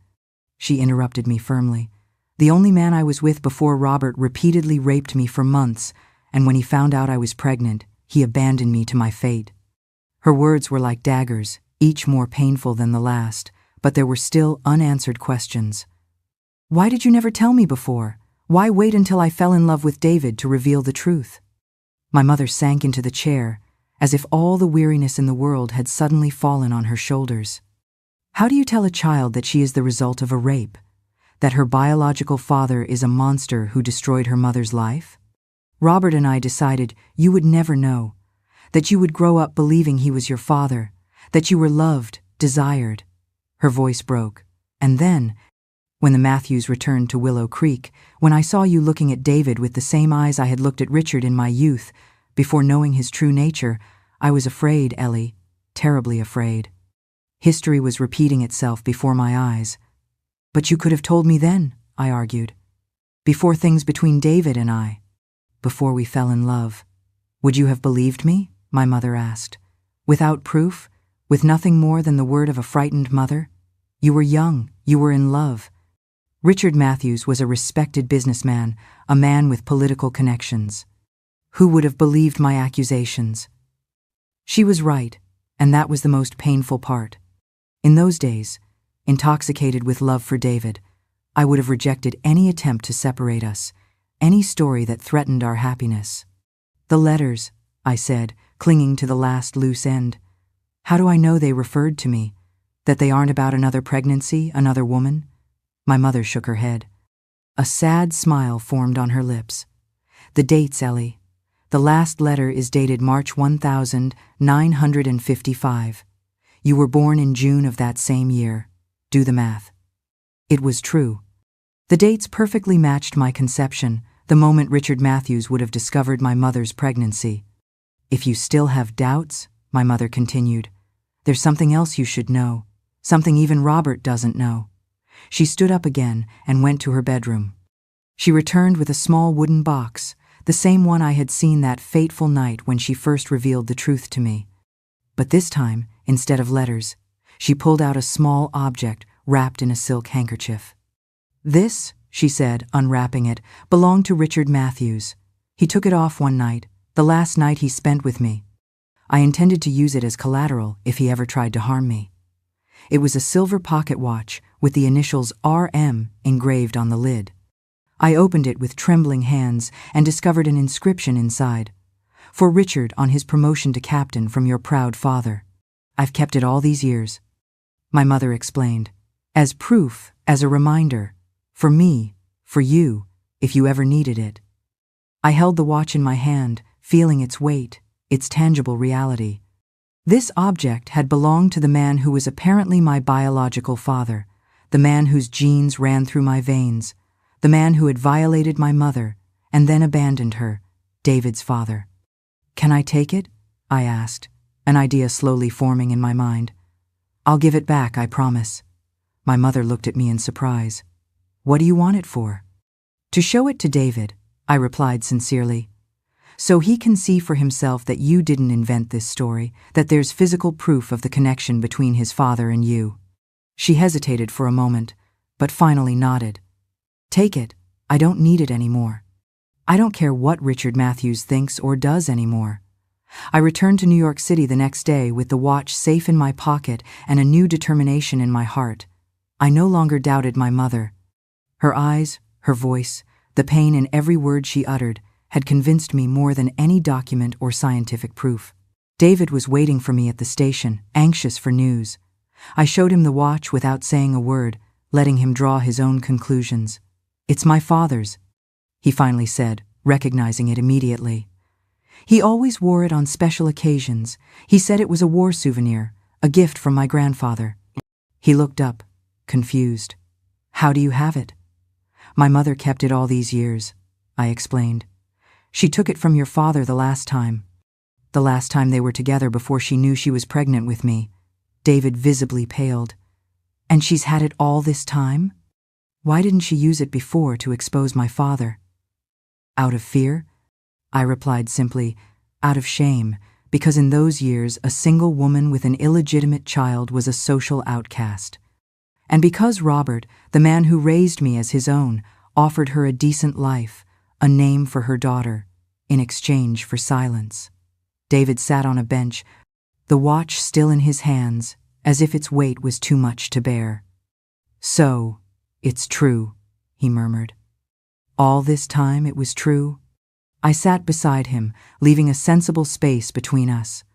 She interrupted me firmly. The only man I was with before Robert repeatedly raped me for months, and when he found out I was pregnant, he abandoned me to my fate. Her words were like daggers, each more painful than the last, but there were still unanswered questions. Why did you never tell me before? Why wait until I fell in love with David to reveal the truth? My mother sank into the chair, as if all the weariness in the world had suddenly fallen on her shoulders. How do you tell a child that she is the result of a rape? That her biological father is a monster who destroyed her mother's life? Robert and I decided you would never know, that you would grow up believing he was your father, that you were loved, desired. Her voice broke. And then, when the Matthews returned to Willow Creek, when I saw you looking at David with the same eyes I had looked at Richard in my youth, before knowing his true nature, I was afraid, Ellie, terribly afraid. History was repeating itself before my eyes. But you could have told me then, I argued. Before things between David and I. Before we fell in love. Would you have believed me? My mother asked. Without proof? With nothing more than the word of a frightened mother? You were young. You were in love. Richard Matthews was a respected businessman, a man with political connections. Who would have believed my accusations? She was right, and that was the most painful part. In those days, intoxicated with love for David, I would have rejected any attempt to separate us, any story that threatened our happiness. The letters, I said, clinging to the last loose end. How do I know they referred to me? That they aren't about another pregnancy, another woman? My mother shook her head. A sad smile formed on her lips. The dates, Ellie. The last letter is dated March 1955. You were born in June of that same year. Do the math. It was true. The dates perfectly matched my conception, the moment Richard Matthews would have discovered my mother's pregnancy. If you still have doubts, my mother continued, there's something else you should know, something even Robert doesn't know. She stood up again and went to her bedroom. She returned with a small wooden box, the same one I had seen that fateful night when she first revealed the truth to me. But this time, instead of letters, she pulled out a small object wrapped in a silk handkerchief. This, she said, unwrapping it, belonged to Richard Matthews. He took it off one night, the last night he spent with me. I intended to use it as collateral if he ever tried to harm me. It was a silver pocket watch with the initials RM engraved on the lid. I opened it with trembling hands and discovered an inscription inside. For Richard on his promotion to captain from your proud father. I've kept it all these years. My mother explained. As proof, as a reminder. For me, for you, if you ever needed it. I held the watch in my hand, feeling its weight, its tangible reality. This object had belonged to the man who was apparently my biological father, the man whose genes ran through my veins, the man who had violated my mother and then abandoned her, David's father. Can I take it? I asked, an idea slowly forming in my mind. I'll give it back, I promise. My mother looked at me in surprise. What do you want it for? To show it to David, I replied sincerely. So he can see for himself that you didn't invent this story, that there's physical proof of the connection between his father and you. She hesitated for a moment, but finally nodded. Take it. I don't need it anymore. I don't care what Richard Matthews thinks or does anymore. I returned to New York City the next day with the watch safe in my pocket and a new determination in my heart. I no longer doubted my mother. Her eyes, her voice, the pain in every word she uttered, had convinced me more than any document or scientific proof. David was waiting for me at the station, anxious for news. I showed him the watch without saying a word, letting him draw his own conclusions. It's my father's, he finally said, recognizing it immediately. He always wore it on special occasions. He said it was a war souvenir, a gift from my grandfather. He looked up, confused. How do you have it? My mother kept it all these years, I explained. She took it from your father the last time they were together before she knew she was pregnant with me. David visibly paled. And she's had it all this time? Why didn't she use it before to expose my father? Out of fear? I replied simply, out of shame, because in those years a single woman with an illegitimate child was a social outcast. And because Robert, the man who raised me as his own, offered her a decent life, a name for her daughter, in exchange for silence. David sat on a bench, the watch still in his hands, as if its weight was too much to bear. So, it's true, he murmured. All this time it was true? I sat beside him, leaving a sensible space between us.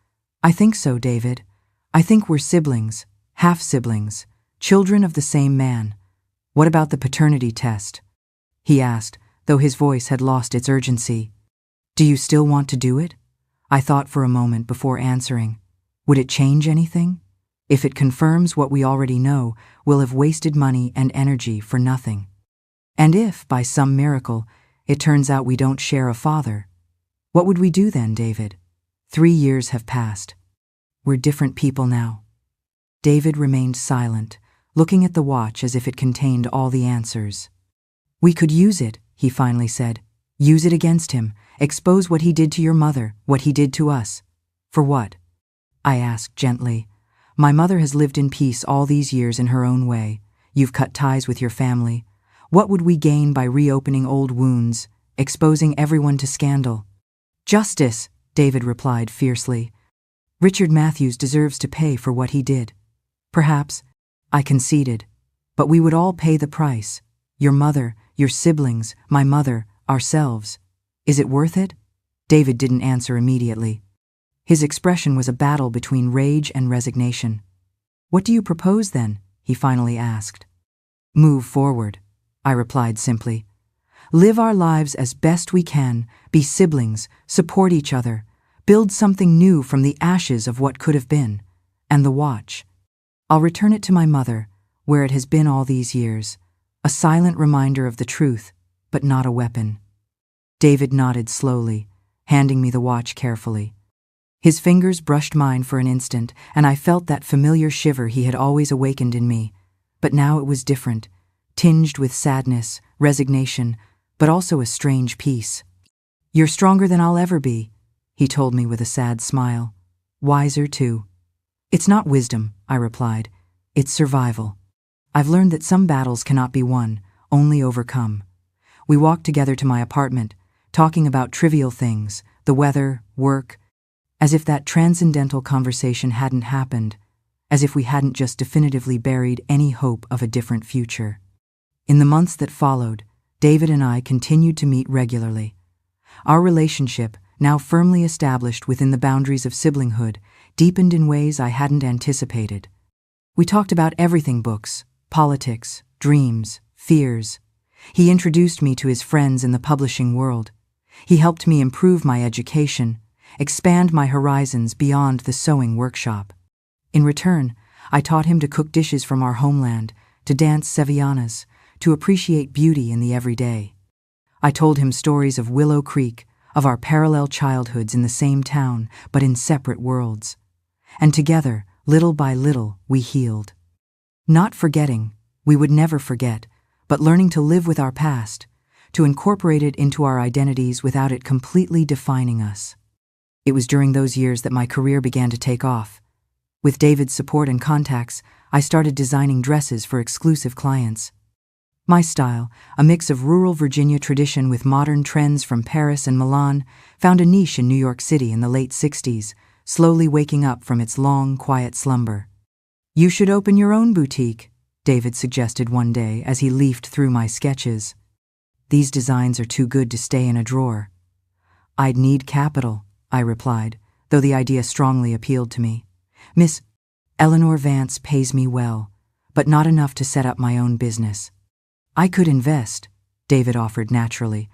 I think so, David. I think we're siblings, half-siblings, children of the same man. What about the paternity test? He asked, though his voice had lost its urgency. Do you still want to do it? I thought for a moment before answering. Would it change anything? If it confirms what we already know, we'll have wasted money and energy for nothing. And if, by some miracle, it turns out we don't share a father, what would we do then, David? 3 years have passed. We're different people now. David remained silent, looking at the watch as if it contained all the answers. We could use it, he finally said. Use it against him. Expose what he did to your mother, what he did to us. For what? I asked gently. My mother has lived in peace all these years in her own way. You've cut ties with your family. What would we gain by reopening old wounds, exposing everyone to scandal? Justice, David replied fiercely. Richard Matthews deserves to pay for what he did. Perhaps, I conceded, but we would all pay the price. Your mother, your siblings, my mother, ourselves. Is it worth it? David didn't answer immediately. His expression was a battle between rage and resignation. What do you propose then? He finally asked. Move forward, I replied simply. Live our lives as best we can, be siblings, support each other, build something new from the ashes of what could have been. And the watch. I'll return it to my mother, where it has been all these years, a silent reminder of the truth, but not a weapon. David nodded slowly, handing me the watch carefully. His fingers brushed mine for an instant, and I felt that familiar shiver he had always awakened in me. But now it was different, tinged with sadness, resignation, but also a strange peace. You're stronger than I'll ever be, he told me with a sad smile. Wiser, too. It's not wisdom, I replied. It's survival. I've learned that some battles cannot be won, only overcome. We walked together to my apartment, talking about trivial things, the weather, work, as if that transcendental conversation hadn't happened, as if we hadn't just definitively buried any hope of a different future. In the months that followed, David and I continued to meet regularly. Our relationship, now firmly established within the boundaries of siblinghood, deepened in ways I hadn't anticipated. We talked about everything: books, politics, dreams, fears. He introduced me to his friends in the publishing world. He helped me improve my education, expand my horizons beyond the sewing workshop. In return, I taught him to cook dishes from our homeland, to dance sevillanas, to appreciate beauty in the everyday. I told him stories of Willow Creek, of our parallel childhoods in the same town, but in separate worlds. And together, little by little, we healed. Not forgetting, we would never forget, but learning to live with our past, to incorporate it into our identities without it completely defining us. It was during those years that my career began to take off. With David's support and contacts, I started designing dresses for exclusive clients. My style, a mix of rural Virginia tradition with modern trends from Paris and Milan, found a niche in New York City in the late 60s, slowly waking up from its long, quiet slumber. You should open your own boutique, David suggested one day as he leafed through my sketches. These designs are too good to stay in a drawer. I'd need capital, I replied, though the idea strongly appealed to me. Miss Eleanor Vance pays me well, but not enough to set up my own business. I could invest, David offered naturally.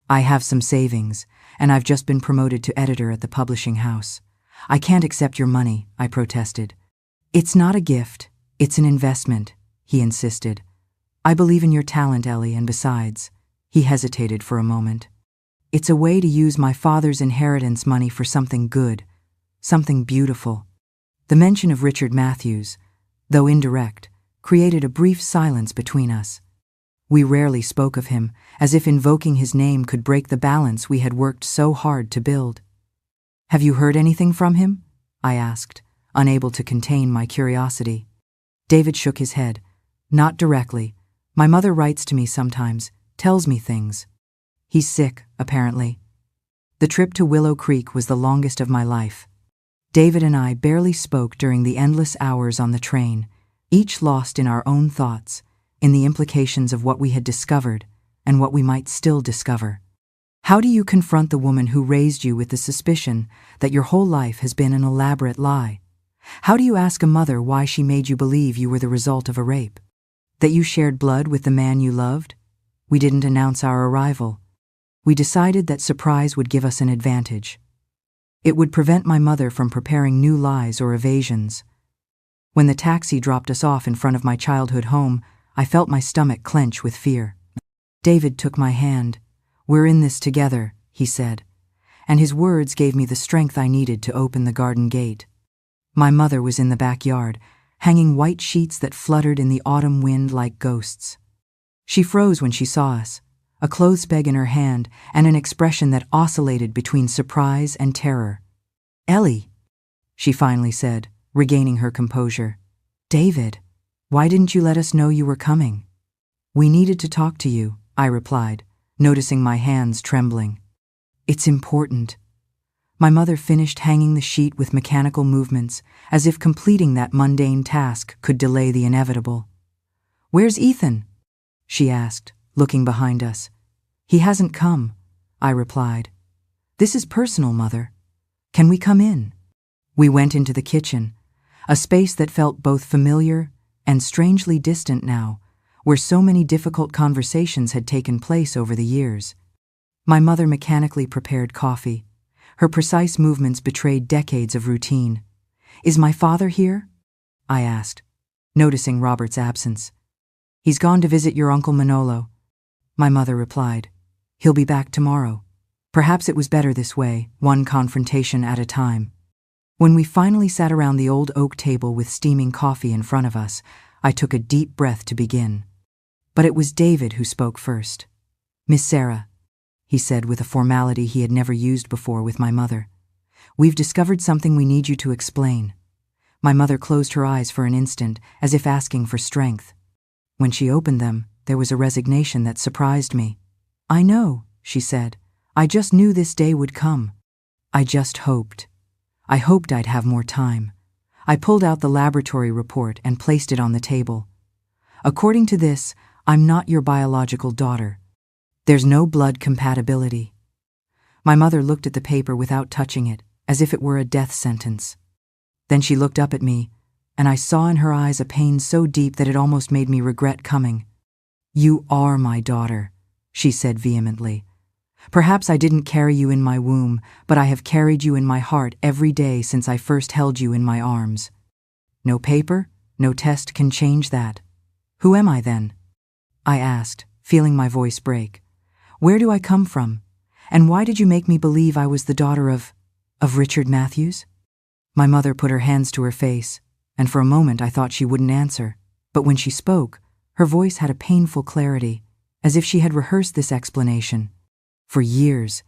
I have some savings, and I've just been promoted to editor at the publishing house. I can't accept your money, I protested. It's not a gift, it's an investment, he insisted. I believe in your talent, Ellie, and besides, he hesitated for a moment. It's a way to use my father's inheritance money for something good, something beautiful. The mention of Richard Matthews, though indirect, created a brief silence between us. We rarely spoke of him, as if invoking his name could break the balance we had worked so hard to build. Have you heard anything from him? I asked, unable to contain my curiosity. David shook his head. Not directly. My mother writes to me sometimes, tells me things. He's sick, apparently. The trip to Willow Creek was the longest of my life. David and I barely spoke during the endless hours on the train, each lost in our own thoughts, in the implications of what we had discovered and what we might still discover. How do you confront the woman who raised you with the suspicion that your whole life has been an elaborate lie? How do you ask a mother why she made you believe you were the result of a rape? That you shared blood with the man you loved? We didn't announce our arrival. We decided that surprise would give us an advantage. It would prevent my mother from preparing new lies or evasions. When the taxi dropped us off in front of my childhood home, I felt my stomach clench with fear. David took my hand. "We're in this together," he said, and his words gave me the strength I needed to open the garden gate. My mother was in the backyard, hanging white sheets that fluttered in the autumn wind like ghosts. She froze when she saw us, a clothes peg in her hand and an expression that oscillated between surprise and terror. "Ellie," she finally said, regaining her composure. "David, why didn't you let us know you were coming?" "We needed to talk to you," I replied, noticing my hands trembling. "It's important." My mother finished hanging the sheet with mechanical movements, as if completing that mundane task could delay the inevitable. "Where's Ethan?" she asked, looking behind us. "He hasn't come," I replied. "This is personal, Mother. Can we come in?" We went into the kitchen, a space that felt both familiar and strangely distant now, where so many difficult conversations had taken place over the years. My mother mechanically prepared coffee. Her precise movements betrayed decades of routine. "Is my father here?" I asked, noticing Robert's absence. "He's gone to visit your Uncle Manolo," my mother replied. "He'll be back tomorrow." Perhaps it was better this way, one confrontation at a time. When we finally sat around the old oak table with steaming coffee in front of us, I took a deep breath to begin. But it was David who spoke first. "Miss Sarah," he said with a formality he had never used before with my mother, "we've discovered something we need you to explain." My mother closed her eyes for an instant, as if asking for strength. When she opened them, there was a resignation that surprised me. "I know," she said. "I just knew this day would come. I just hoped. I hoped I'd have more time." I pulled out the laboratory report and placed it on the table. "According to this, I'm not your biological daughter. There's no blood compatibility." My mother looked at the paper without touching it, as if it were a death sentence. Then she looked up at me, and I saw in her eyes a pain so deep that it almost made me regret coming. "You are my daughter," she said vehemently. "Perhaps I didn't carry you in my womb, but I have carried you in my heart every day since I first held you in my arms. No paper, no test can change that. Who am I then?" I asked, feeling my voice break. "Where do I come from? And why did you make me believe I was the daughter of Richard Matthews?" My mother put her hands to her face, and for a moment I thought she wouldn't answer. But when she spoke, her voice had a painful clarity, as if she had rehearsed this explanation. For years.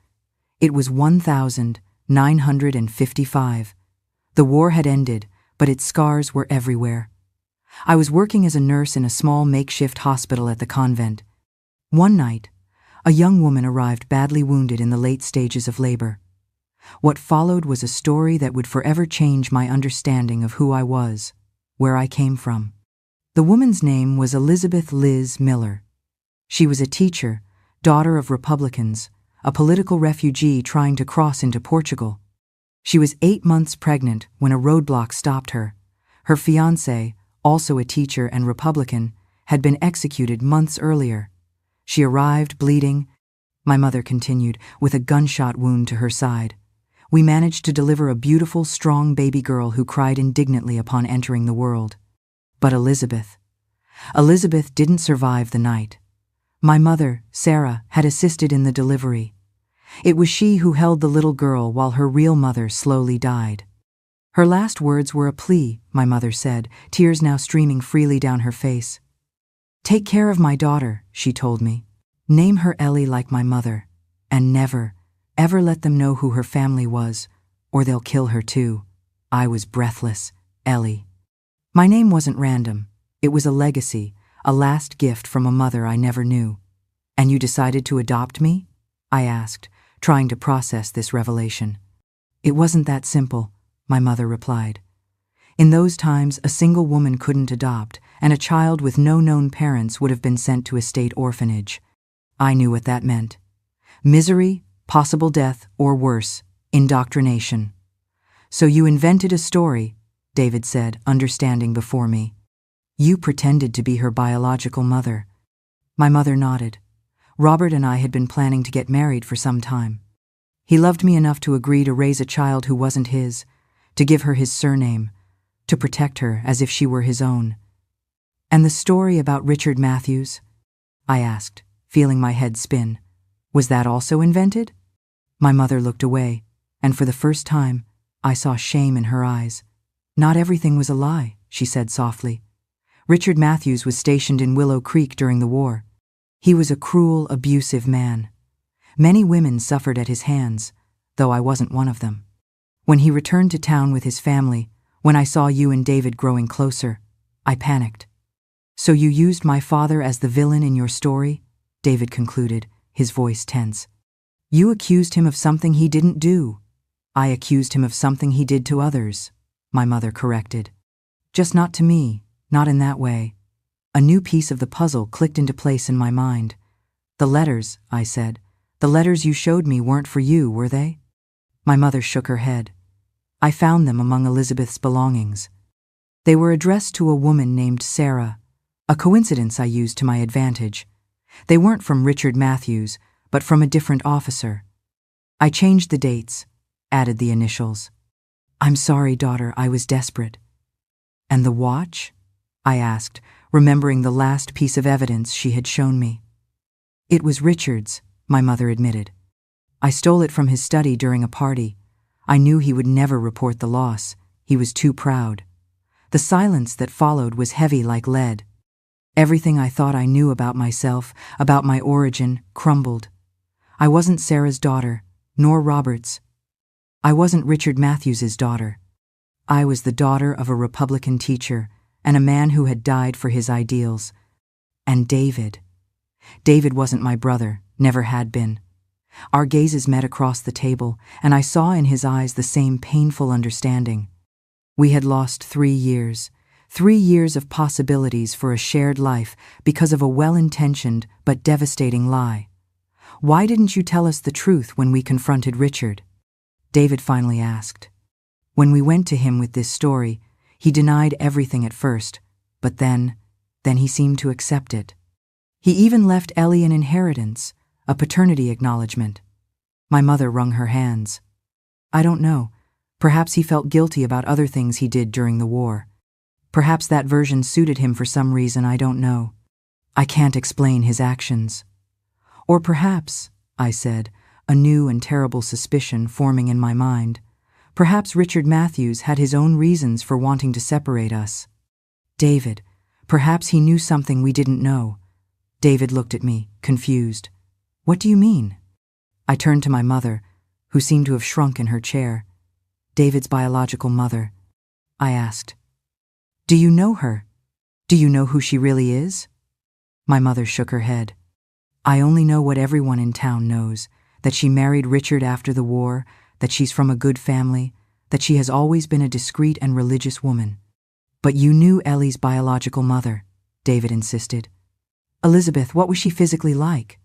It was 1955. The war had ended, but its scars were everywhere. I was working as a nurse in a small makeshift hospital at the convent. One night, a young woman arrived badly wounded in the late stages of labor. What followed was a story that would forever change my understanding of who I was, where I came from. The woman's name was Elizabeth Liz Miller. She was a teacher, daughter of Republicans, a political refugee trying to cross into Portugal. She was 8 months pregnant when a roadblock stopped her. Her fiancé, also a teacher and Republican, had been executed months earlier. She arrived bleeding, my mother continued, with a gunshot wound to her side. We managed to deliver a beautiful, strong baby girl who cried indignantly upon entering the world. But Elizabeth didn't survive the night. My mother, Sarah, had assisted in the delivery. It was she who held the little girl while her real mother slowly died. Her last words were a plea, my mother said, tears now streaming freely down her face. "Take care of my daughter," she told me. "Name her Ellie like my mother, and never, ever let them know who her family was, or they'll kill her too." I was breathless. Ellie. My name wasn't random. It was a legacy, a last gift from a mother I never knew. "And you decided to adopt me?" I asked, trying to process this revelation. "It wasn't that simple," my mother replied. "In those times, a single woman couldn't adopt, and a child with no known parents would have been sent to a state orphanage. I knew what that meant. Misery, possible death, or worse, indoctrination. So you invented a story, David said, understanding before me. You pretended to be her biological mother. My mother nodded. Robert and I had been planning to get married for some time. He loved me enough to agree to raise a child who wasn't his, to give her his surname, to protect her as if she were his own. And the story about Richard Matthews? I asked, feeling my head spin. Was that also invented? My mother looked away, and for the first time, I saw shame in her eyes. Not everything was a lie, she said softly. Richard Matthews was stationed in Willow Creek during the war. He was a cruel, abusive man. Many women suffered at his hands, though I wasn't one of them. When he returned to town with his family, when I saw you and David growing closer, I panicked. So you used my father as the villain in your story? David concluded, his voice tense. You accused him of something he didn't do. I accused him of something he did to others, my mother corrected. Just not to me, not in that way. A new piece of the puzzle clicked into place in my mind. The letters, I said, the letters you showed me weren't for you, were they? My mother shook her head. I found them among Elizabeth's belongings. They were addressed to a woman named Sarah, a coincidence I used to my advantage. They weren't from Richard Matthews, but from a different officer. I changed the dates, added the initials. I'm sorry, daughter, I was desperate. And the watch? I asked, remembering the last piece of evidence she had shown me. It was Richard's, my mother admitted. I stole it from his study during a party. I knew he would never report the loss. He was too proud. The silence that followed was heavy like lead. Everything I thought I knew about myself, about my origin, crumbled. I wasn't Sarah's daughter, nor Robert's. I wasn't Richard Matthews's daughter. I was the daughter of a Republican teacher and a man who had died for his ideals. And David. David wasn't my brother, never had been. Our gazes met across the table, and I saw in his eyes the same painful understanding. We had lost 3 years. 3 years of possibilities for a shared life because of a well-intentioned but devastating lie. Why didn't you tell us the truth when we confronted Richard? David finally asked. When we went to him with this story, he denied everything at first, but then he seemed to accept it. He even left Ellie an inheritance, a paternity acknowledgement. My mother wrung her hands. I don't know. Perhaps he felt guilty about other things he did during the war. Perhaps that version suited him for some reason I don't know. I can't explain his actions. Or perhaps, I said, a new and terrible suspicion forming in my mind, perhaps Richard Matthews had his own reasons for wanting to separate us. David, perhaps he knew something we didn't know. David looked at me, confused. What do you mean? I turned to my mother, who seemed to have shrunk in her chair. David's biological mother. I asked. Do you know her? Do you know who she really is? My mother shook her head. I only know what everyone in town knows, that she married Richard after the war, that she's from a good family, that she has always been a discreet and religious woman. But you knew Ellie's biological mother, David insisted. Elizabeth, what was she physically like?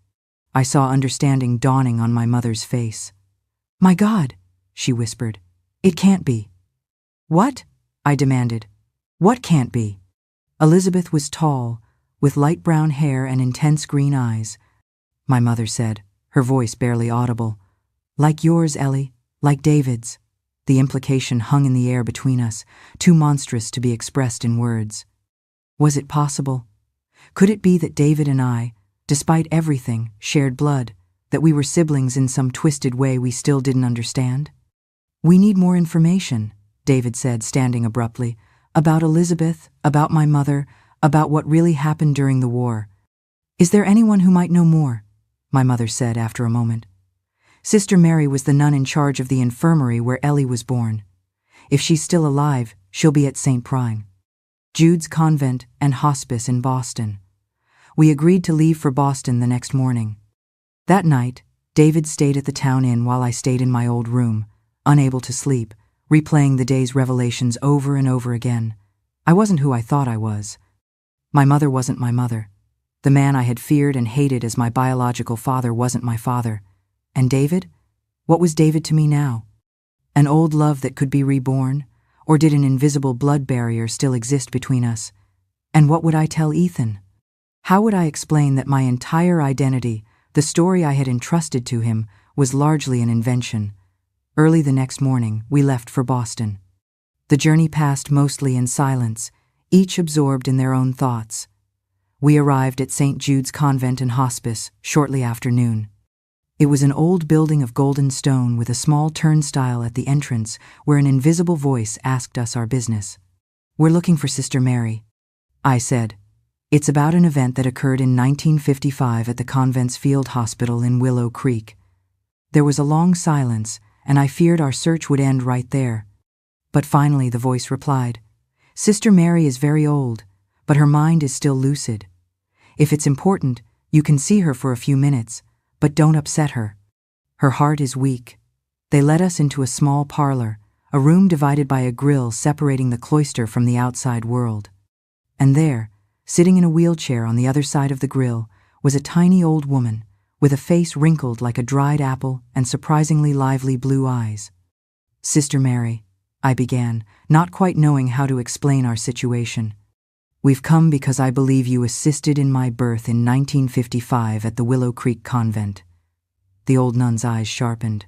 I saw understanding dawning on my mother's face. My God, she whispered. It can't be. What? I demanded. What can't be? Elizabeth was tall, with light brown hair and intense green eyes. My mother said, her voice barely audible. Like yours, Ellie, like David's. The implication hung in the air between us, too monstrous to be expressed in words. Was it possible? Could it be that David and I, despite everything, shared blood, that we were siblings in some twisted way we still didn't understand? We need more information, David said, standing abruptly, about Elizabeth, about my mother, about what really happened during the war. Is there anyone who might know more? My mother said after a moment. Sister Mary was the nun in charge of the infirmary where Ellie was born. If she's still alive, she'll be at St. Prime, Jude's convent and hospice in Boston. We agreed to leave for Boston the next morning. That night, David stayed at the town inn while I stayed in my old room, unable to sleep, replaying the day's revelations over and over again. I wasn't who I thought I was. My mother wasn't my mother. The man I had feared and hated as my biological father wasn't my father. And David? What was David to me now? An old love that could be reborn? Or did an invisible blood barrier still exist between us? And what would I tell Ethan? How would I explain that my entire identity, the story I had entrusted to him, was largely an invention? Early the next morning, we left for Boston. The journey passed mostly in silence, each absorbed in their own thoughts. We arrived at St. Jude's Convent and Hospice shortly after noon. It was an old building of golden stone with a small turnstile at the entrance where an invisible voice asked us our business. "We're looking for Sister Mary," I said. "It's about an event that occurred in 1955 at the convent's field hospital in Willow Creek." There was a long silence, and I feared our search would end right there. But finally the voice replied, "Sister Mary is very old, but her mind is still lucid. If it's important, you can see her for a few minutes, but don't upset her. Her heart is weak." They led us into a small parlor, a room divided by a grill separating the cloister from the outside world. And there, sitting in a wheelchair on the other side of the grill, was a tiny old woman, with a face wrinkled like a dried apple and surprisingly lively blue eyes. "Sister Mary," I began, not quite knowing how to explain our situation. "We've come because I believe you assisted in my birth in 1955 at the Willow Creek Convent." The old nun's eyes sharpened.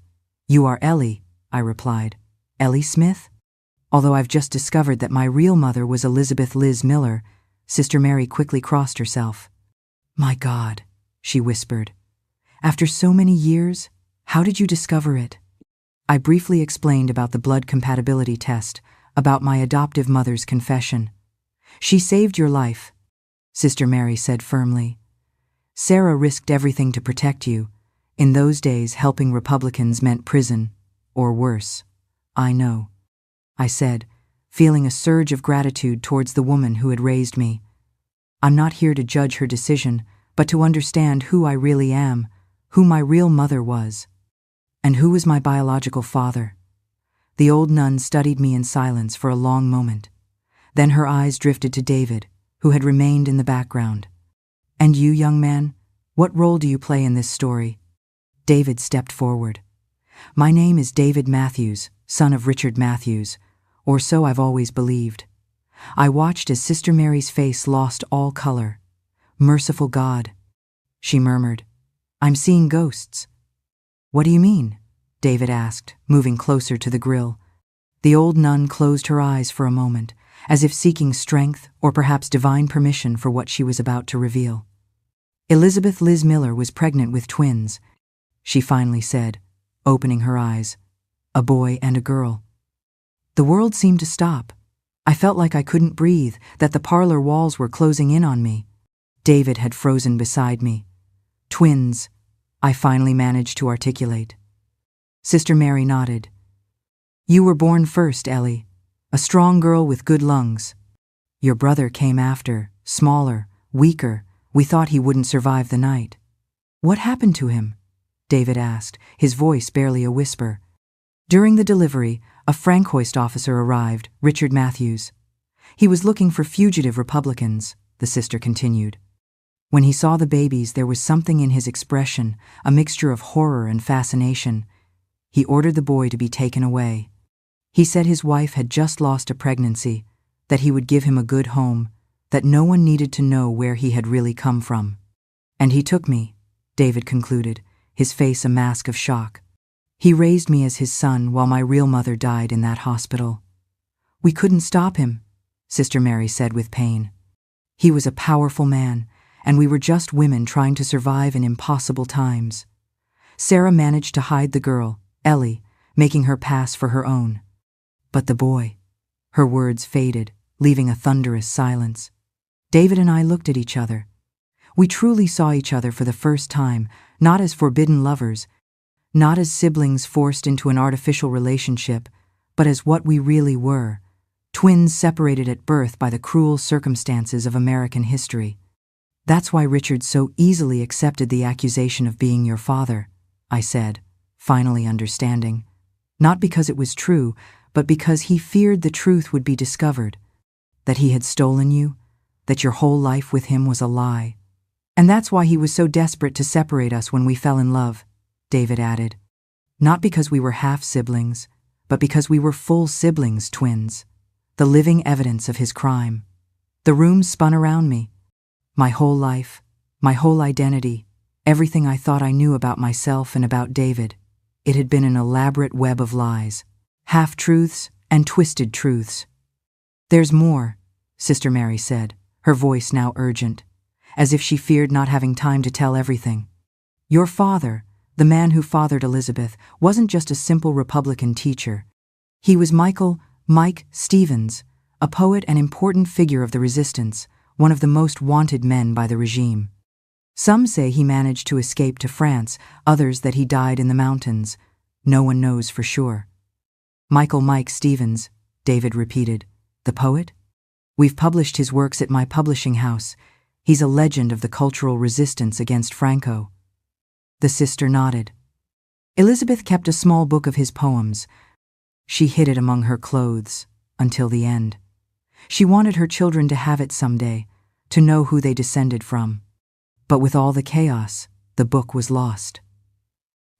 "You are Ellie," I replied. "Ellie Smith?" Although I've just discovered that my real mother was Elizabeth Liz Miller, Sister Mary quickly crossed herself. "My God," she whispered. "After so many years, how did you discover it?" I briefly explained about the blood compatibility test, about my adoptive mother's confession. "She saved your life," Sister Mary said firmly. "Sarah risked everything to protect you. In those days, helping Republicans meant prison, or worse." "I know," I said, feeling a surge of gratitude towards the woman who had raised me. "I'm not here to judge her decision, but to understand who I really am, who my real mother was. And who was my biological father?" The old nun studied me in silence for a long moment. Then her eyes drifted to David, who had remained in the background. "And you, young man, what role do you play in this story?" David stepped forward. "My name is David Matthews, son of Richard Matthews, or so I've always believed." I watched as Sister Mary's face lost all color. "Merciful God," she murmured. "I'm seeing ghosts." "What do you mean?" David asked, moving closer to the grill. The old nun closed her eyes for a moment, as if seeking strength or perhaps divine permission for what she was about to reveal. "Elizabeth Liz Miller was pregnant with twins," she finally said, opening her eyes. "A boy and a girl." The world seemed to stop. I felt like I couldn't breathe, that the parlor walls were closing in on me. David had frozen beside me. "Twins," I finally managed to articulate. Sister Mary nodded. "You were born first, Ellie. A strong girl with good lungs. Your brother came after, smaller, weaker. We thought he wouldn't survive the night." "What happened to him?" David asked, his voice barely a whisper. "During the delivery, a Francoist officer arrived, Richard Matthews. He was looking for fugitive Republicans," the sister continued. "When he saw the babies, there was something in his expression, a mixture of horror and fascination. He ordered the boy to be taken away. He said his wife had just lost a pregnancy, that he would give him a good home, that no one needed to know where he had really come from. And he took me," David concluded, his face a mask of shock. "He raised me as his son while my real mother died in that hospital." "We couldn't stop him," Sister Mary said with pain. "He was a powerful man, and we were just women trying to survive in impossible times. Sarah managed to hide the girl, Ellie, making her pass for her own. But the boy—" Her words faded, leaving a thunderous silence. David and I looked at each other. We truly saw each other for the first time, not as forbidden lovers, not as siblings forced into an artificial relationship, but as what we really were, twins separated at birth by the cruel circumstances of American history. "That's why Richard so easily accepted the accusation of being your father," I said, finally understanding. "Not because it was true, but because he feared the truth would be discovered, that he had stolen you, that your whole life with him was a lie. And that's why he was so desperate to separate us when we fell in love." David added. Not because we were half-siblings, but because we were full siblings, twins. The living evidence of his crime. The room spun around me. My whole life, my whole identity, everything I thought I knew about myself and about David. It had been an elaborate web of lies, half-truths and twisted truths. There's more, Sister Mary said, her voice now urgent, as if she feared not having time to tell everything. Your father, the man who fathered Elizabeth, wasn't just a simple Republican teacher. He was Mike Stevens, a poet and important figure of the resistance, one of the most wanted men by the regime. Some say he managed to escape to France, others that he died in the mountains. No one knows for sure. Mike Stevens, David repeated. The poet? We've published his works at my publishing house. He's a legend of the cultural resistance against Franco. The sister nodded. Elizabeth kept a small book of his poems. She hid it among her clothes, until the end. She wanted her children to have it someday, to know who they descended from. But with all the chaos, the book was lost.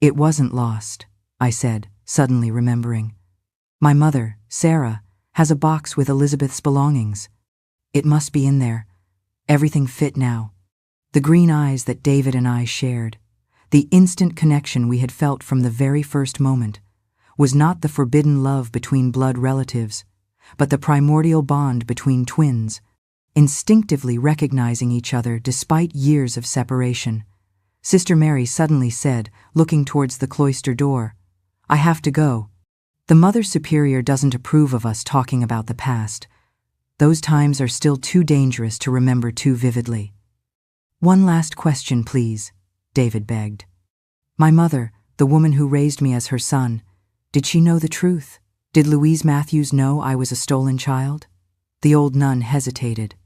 It wasn't lost, I said, suddenly remembering. My mother, Sarah, has a box with Elizabeth's belongings. It must be in there. Everything fit now. The green eyes that David and I shared, the instant connection we had felt from the very first moment, was not the forbidden love between blood relatives, but the primordial bond between twins, instinctively recognizing each other despite years of separation. Sister Mary suddenly said, looking towards the cloister door, I have to go. The Mother Superior doesn't approve of us talking about the past. Those times are still too dangerous to remember too vividly. One last question, please, David begged. My mother, the woman who raised me as her son, did she know the truth? Did Louise Matthews know I was a stolen child? The old nun hesitated.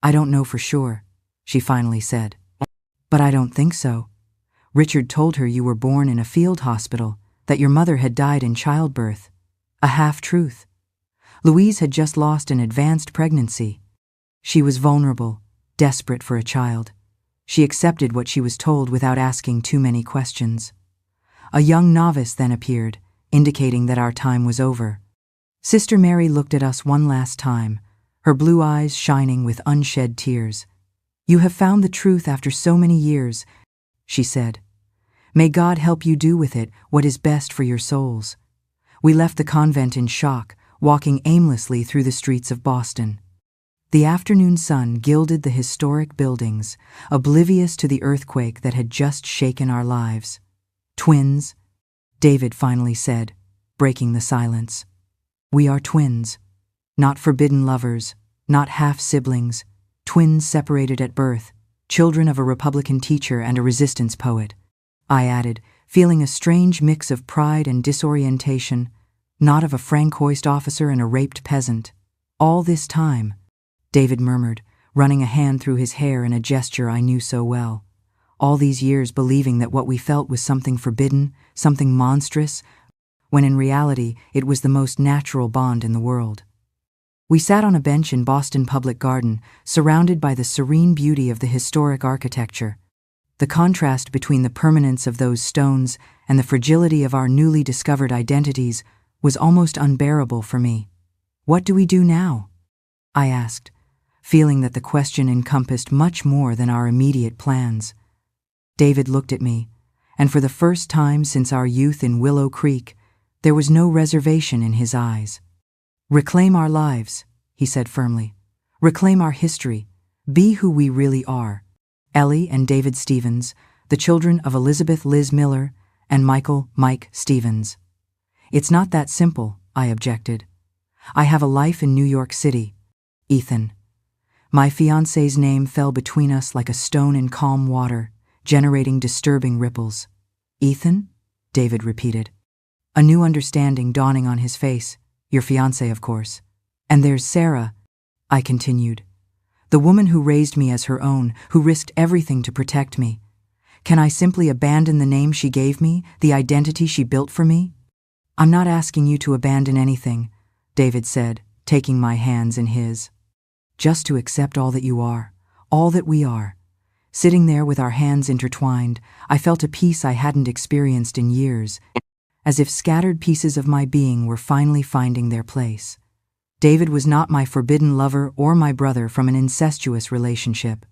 I don't know for sure, she finally said. But I don't think so. Richard told her you were born in a field hospital, that your mother had died in childbirth. A half-truth. Louise had just lost an advanced pregnancy. She was vulnerable, desperate for a child. She accepted what she was told without asking too many questions. A young novice then appeared, indicating that our time was over. Sister Mary looked at us one last time, her blue eyes shining with unshed tears. You have found the truth after so many years, she said. May God help you do with it what is best for your souls. We left the convent in shock, walking aimlessly through the streets of Boston. The afternoon sun gilded the historic buildings, oblivious to the earthquake that had just shaken our lives. Twins, David finally said, breaking the silence. We are twins. Not forbidden lovers, not half-siblings, twins separated at birth, children of a Republican teacher and a resistance poet. I added, feeling a strange mix of pride and disorientation, not of a Francoist officer and a raped peasant. All this time, David murmured, running a hand through his hair in a gesture I knew so well. All these years believing that what we felt was something forbidden, something monstrous, when in reality it was the most natural bond in the world. We sat on a bench in Boston Public Garden, surrounded by the serene beauty of the historic architecture. The contrast between the permanence of those stones and the fragility of our newly discovered identities was almost unbearable for me. What do we do now? I asked, feeling that the question encompassed much more than our immediate plans. David looked at me, and for the first time since our youth in Willow Creek, there was no reservation in his eyes. Reclaim our lives, he said firmly. Reclaim our history. Be who we really are. Ellie and David Stevens, the children of Elizabeth Liz Miller and Mike Stevens. It's not that simple, I objected. I have a life in New York City. Ethan. My fiancé's name fell between us like a stone in calm water, generating disturbing ripples. Ethan? David repeated. A new understanding dawning on his face. Your fiancé, of course. And there's Sarah, I continued. The woman who raised me as her own, who risked everything to protect me. Can I simply abandon the name she gave me, the identity she built for me? I'm not asking you to abandon anything, David said, taking my hands in his. Just to accept all that you are, all that we are. Sitting there with our hands intertwined, I felt a peace I hadn't experienced in years, as if scattered pieces of my being were finally finding their place. David was not my forbidden lover or my brother from an incestuous relationship.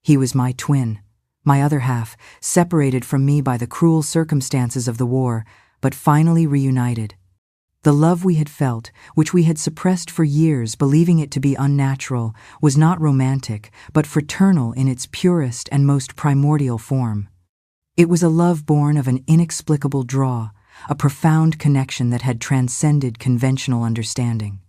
He was my twin, my other half, separated from me by the cruel circumstances of the war, but finally reunited. The love we had felt, which we had suppressed for years, believing it to be unnatural, was not romantic, but fraternal in its purest and most primordial form. It was a love born of an inexplicable draw, a profound connection that had transcended conventional understanding.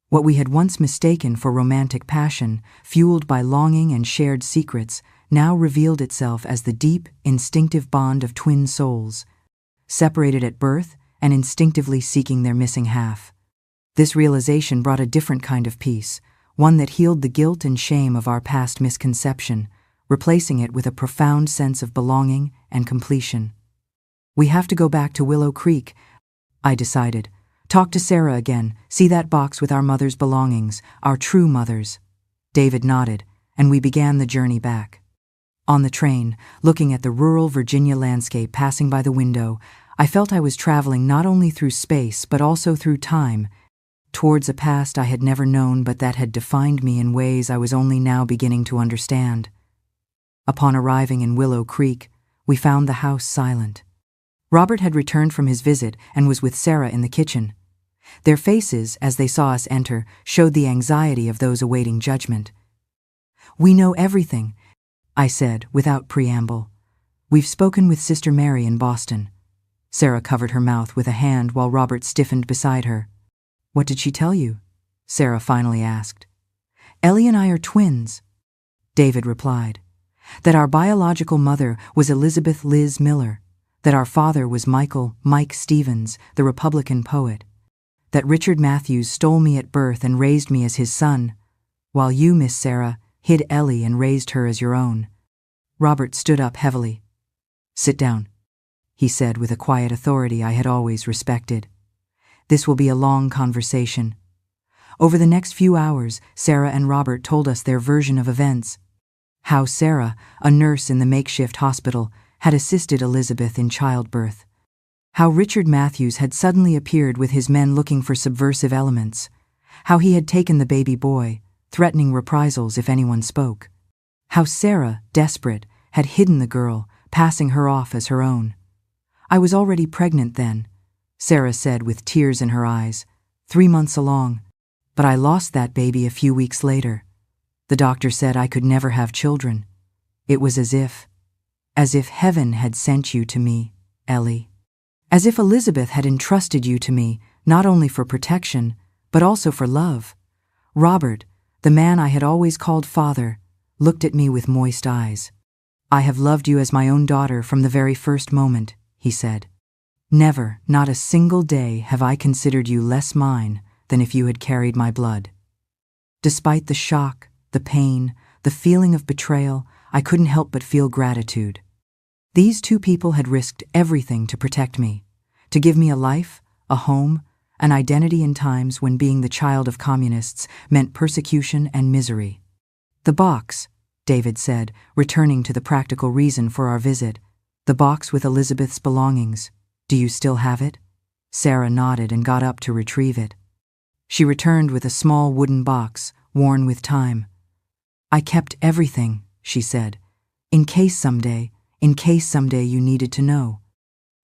What we had once mistaken for romantic passion, fueled by longing and shared secrets, now revealed itself as the deep, instinctive bond of twin souls, separated at birth and instinctively seeking their missing half. This realization brought a different kind of peace, one that healed the guilt and shame of our past misconception, replacing it with a profound sense of belonging and completion. We have to go back to Willow Creek, I decided. Talk to Sarah again, see that box with our mother's belongings, our true mothers. David nodded, and we began the journey back. On the train, looking at the rural Virginia landscape passing by the window, I felt I was traveling not only through space but also through time, towards a past I had never known but that had defined me in ways I was only now beginning to understand. Upon arriving in Willow Creek, we found the house silent. Robert had returned from his visit and was with Sarah in the kitchen. Their faces, as they saw us enter, showed the anxiety of those awaiting judgment. "We know everything," I said, without preamble. "We've spoken with Sister Mary in Boston." Sarah covered her mouth with a hand while Robert stiffened beside her. "What did she tell you?" Sarah finally asked. "Ellie and I are twins," David replied. "That our biological mother was Elizabeth Liz Miller. That our father was Michael Mike Stevens, the Republican poet. That Richard Matthews stole me at birth and raised me as his son, while you, Miss Sarah, hid Ellie and raised her as your own." Robert stood up heavily. "Sit down," he said with a quiet authority I had always respected. "This will be a long conversation." Over the next few hours, Sarah and Robert told us their version of events. How Sarah, a nurse in the makeshift hospital, had assisted Elizabeth in childbirth. How Richard Matthews had suddenly appeared with his men looking for subversive elements. How he had taken the baby boy, threatening reprisals if anyone spoke. How Sarah, desperate, had hidden the girl, passing her off as her own. "I was already pregnant then," Sarah said with tears in her eyes, 3 months along, "but I lost that baby a few weeks later. The doctor said I could never have children. It was as if heaven had sent you to me, Ellie. As if Elizabeth had entrusted you to me, not only for protection, but also for love." Robert, the man I had always called father, looked at me with moist eyes. "I have loved you as my own daughter from the very first moment," he said. "Never, not a single day, have I considered you less mine than if you had carried my blood." Despite the shock, the pain, the feeling of betrayal, I couldn't help but feel gratitude. These two people had risked everything to protect me, to give me a life, a home, an identity in times when being the child of communists meant persecution and misery. "The box," David said, returning to the practical reason for our visit. "The box with Elizabeth's belongings. Do you still have it?" Sarah nodded and got up to retrieve it. She returned with a small wooden box, worn with time. "I kept everything," she said, in case someday you needed to know."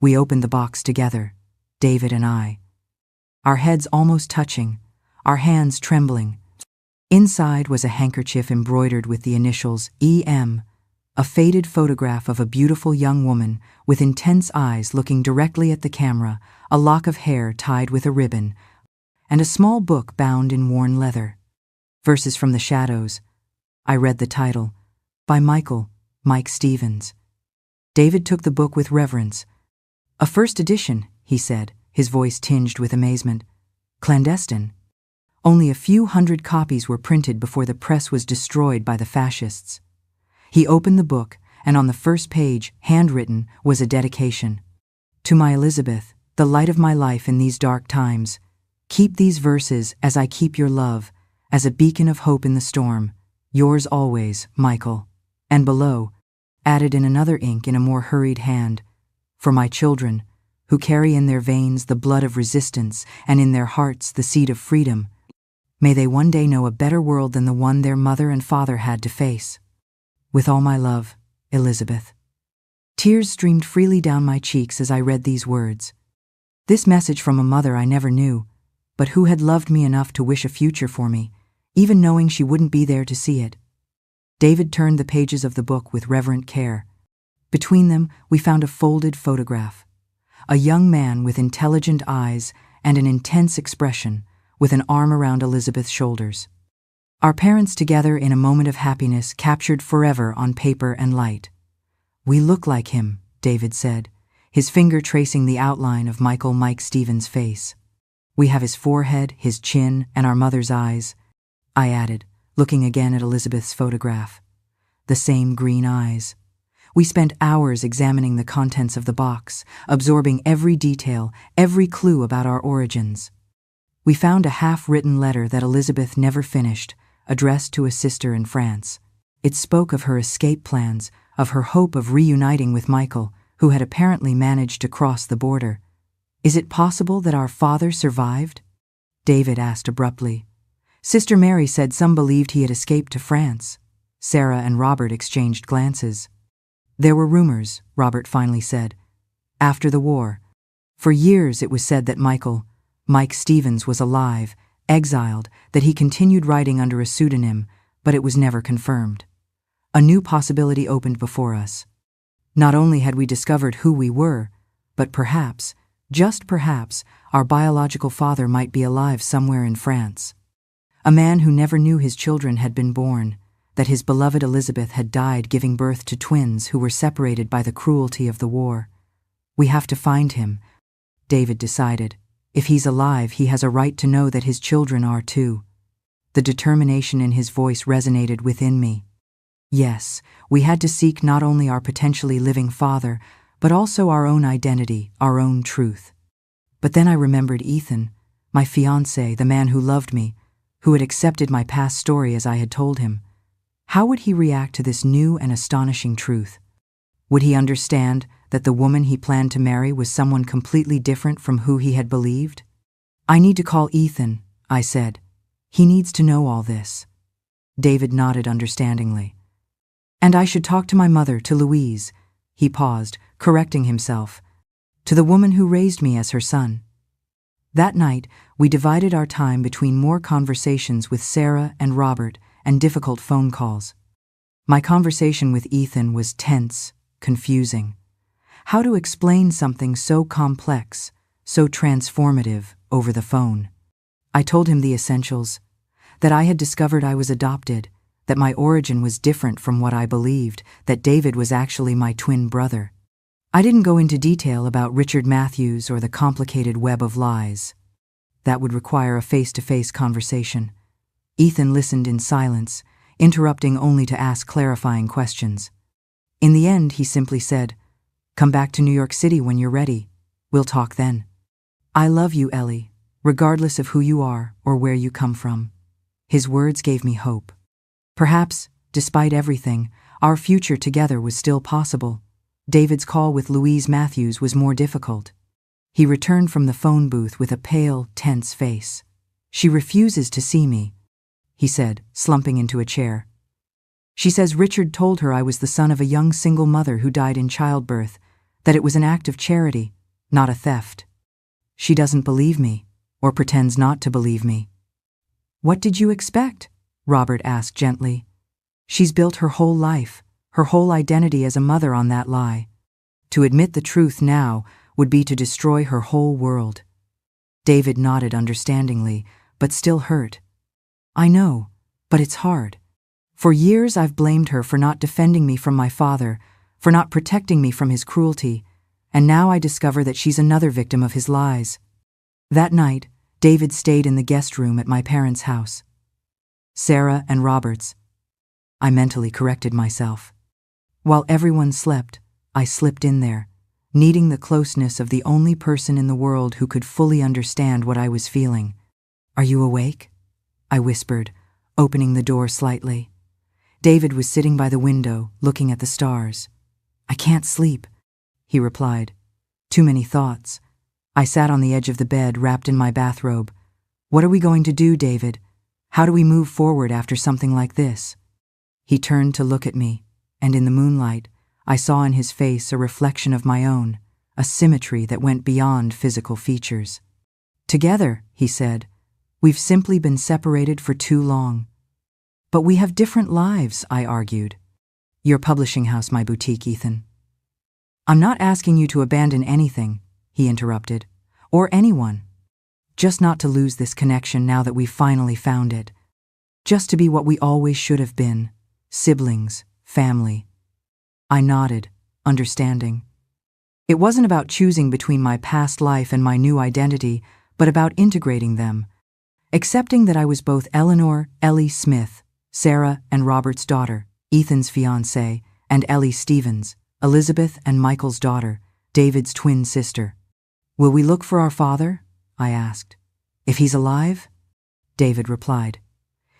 We opened the box together, David and I, our heads almost touching, our hands trembling. Inside was a handkerchief embroidered with the initials E.M., a faded photograph of a beautiful young woman with intense eyes looking directly at the camera, a lock of hair tied with a ribbon, and a small book bound in worn leather. "Verses from the Shadows." I read the title, by Mike Stevens. David took the book with reverence. "A first edition," he said, his voice tinged with amazement. "Clandestine. Only a few hundred copies were printed before the press was destroyed by the fascists." He opened the book, and on the first page, handwritten, was a dedication. "To my Elizabeth, the light of my life in these dark times. Keep these verses as I keep your love, as a beacon of hope in the storm. Yours always, Michael." And below, added in another ink in a more hurried hand, "For my children, who carry in their veins the blood of resistance and in their hearts the seed of freedom, may they one day know a better world than the one their mother and father had to face. With all my love, Elizabeth." Tears streamed freely down my cheeks as I read these words. This message from a mother I never knew, but who had loved me enough to wish a future for me, even knowing she wouldn't be there to see it. David turned the pages of the book with reverent care. Between them, we found a folded photograph. A young man with intelligent eyes and an intense expression, with an arm around Elizabeth's shoulders. Our parents together in a moment of happiness captured forever on paper and light. "We look like him," David said, his finger tracing the outline of Mike Stevens' face. "We have his forehead, his chin, and our mother's eyes," I added, looking again at Elizabeth's photograph. "The same green eyes." We spent hours examining the contents of the box, absorbing every detail, every clue about our origins. We found a half-written letter that Elizabeth never finished, addressed to a sister in France. It spoke of her escape plans, of her hope of reuniting with Michael, who had apparently managed to cross the border. "Is it possible that our father survived?" David asked abruptly. Sister Mary said some believed he had escaped to France. Sarah and Robert exchanged glances. "There were rumors," Robert finally said. "After the war. For years it was said that Mike Stevens was alive, exiled, that he continued writing under a pseudonym, but it was never confirmed. A new possibility opened before us. Not only had we discovered who we were, but perhaps, just perhaps, our biological father might be alive somewhere in France. A man who never knew his children had been born, that his beloved Elizabeth had died giving birth to twins who were separated by the cruelty of the war. We have to find him," David decided. "If he's alive, he has a right to know that his children are too." The determination in his voice resonated within me. Yes, we had to seek not only our potentially living father, but also our own identity, our own truth. But then I remembered Ethan, my fiancé, the man who loved me, who had accepted my past story as I had told him. How would he react to this new and astonishing truth? Would he understand that the woman he planned to marry was someone completely different from who he had believed? "I need to call Ethan," I said. "He needs to know all this." David nodded understandingly. "And I should talk to my mother, to Louise," he paused, correcting himself, "to the woman who raised me as her son." That night, we divided our time between more conversations with Sarah and Robert and difficult phone calls. My conversation with Ethan was tense, confusing. How to explain something so complex, so transformative, over the phone? I told him the essentials, that I had discovered I was adopted, that my origin was different from what I believed, that David was actually my twin brother. I didn't go into detail about Richard Matthews or the complicated web of lies. That would require a face-to-face conversation. Ethan listened in silence, interrupting only to ask clarifying questions. In the end, he simply said, "Come back to New York City when you're ready. We'll talk then. I love you, Ellie, regardless of who you are or where you come from." His words gave me hope. Perhaps, despite everything, our future together was still possible. David's call with Louise Matthews was more difficult. He returned from the phone booth with a pale, tense face. "She refuses to see me," he said, slumping into a chair. "She says Richard told her I was the son of a young single mother who died in childbirth, that it was an act of charity, not a theft. She doesn't believe me, or pretends not to believe me." "What did you expect?" Robert asked gently. "She's built her whole life, her whole identity as a mother on that lie. To admit the truth now would be to destroy her whole world." David nodded understandingly, but still hurt. "I know, but it's hard. For years I've blamed her for not defending me from my father, for not protecting me from his cruelty, and now I discover that she's another victim of his lies." That night, David stayed in the guest room at my parents' house. Sarah and Robert's. I mentally corrected myself. While everyone slept, I slipped in there, needing the closeness of the only person in the world who could fully understand what I was feeling. "Are you awake?" I whispered, opening the door slightly. David was sitting by the window, looking at the stars. "I can't sleep," he replied. "Too many thoughts." I sat on the edge of the bed, wrapped in my bathrobe. "What are we going to do, David? How do we move forward after something like this?" He turned to look at me, and in the moonlight, I saw in his face a reflection of my own, a symmetry that went beyond physical features. "Together," he said, "we've simply been separated for too long." "But we have different lives," I argued. "Your publishing house, my boutique, Ethan." "I'm not asking you to abandon anything," he interrupted, "or anyone. Just not to lose this connection now that we've finally found it. Just to be what we always should have been, siblings, family." I nodded, understanding. It wasn't about choosing between my past life and my new identity, but about integrating them, accepting that I was both Eleanor, Ellie Smith, Sarah and Robert's daughter, Ethan's fiancée, and Ellie Stevens, Elizabeth and Michael's daughter, David's twin sister. "Will we look for our father?" I asked. "If he's alive?" David replied.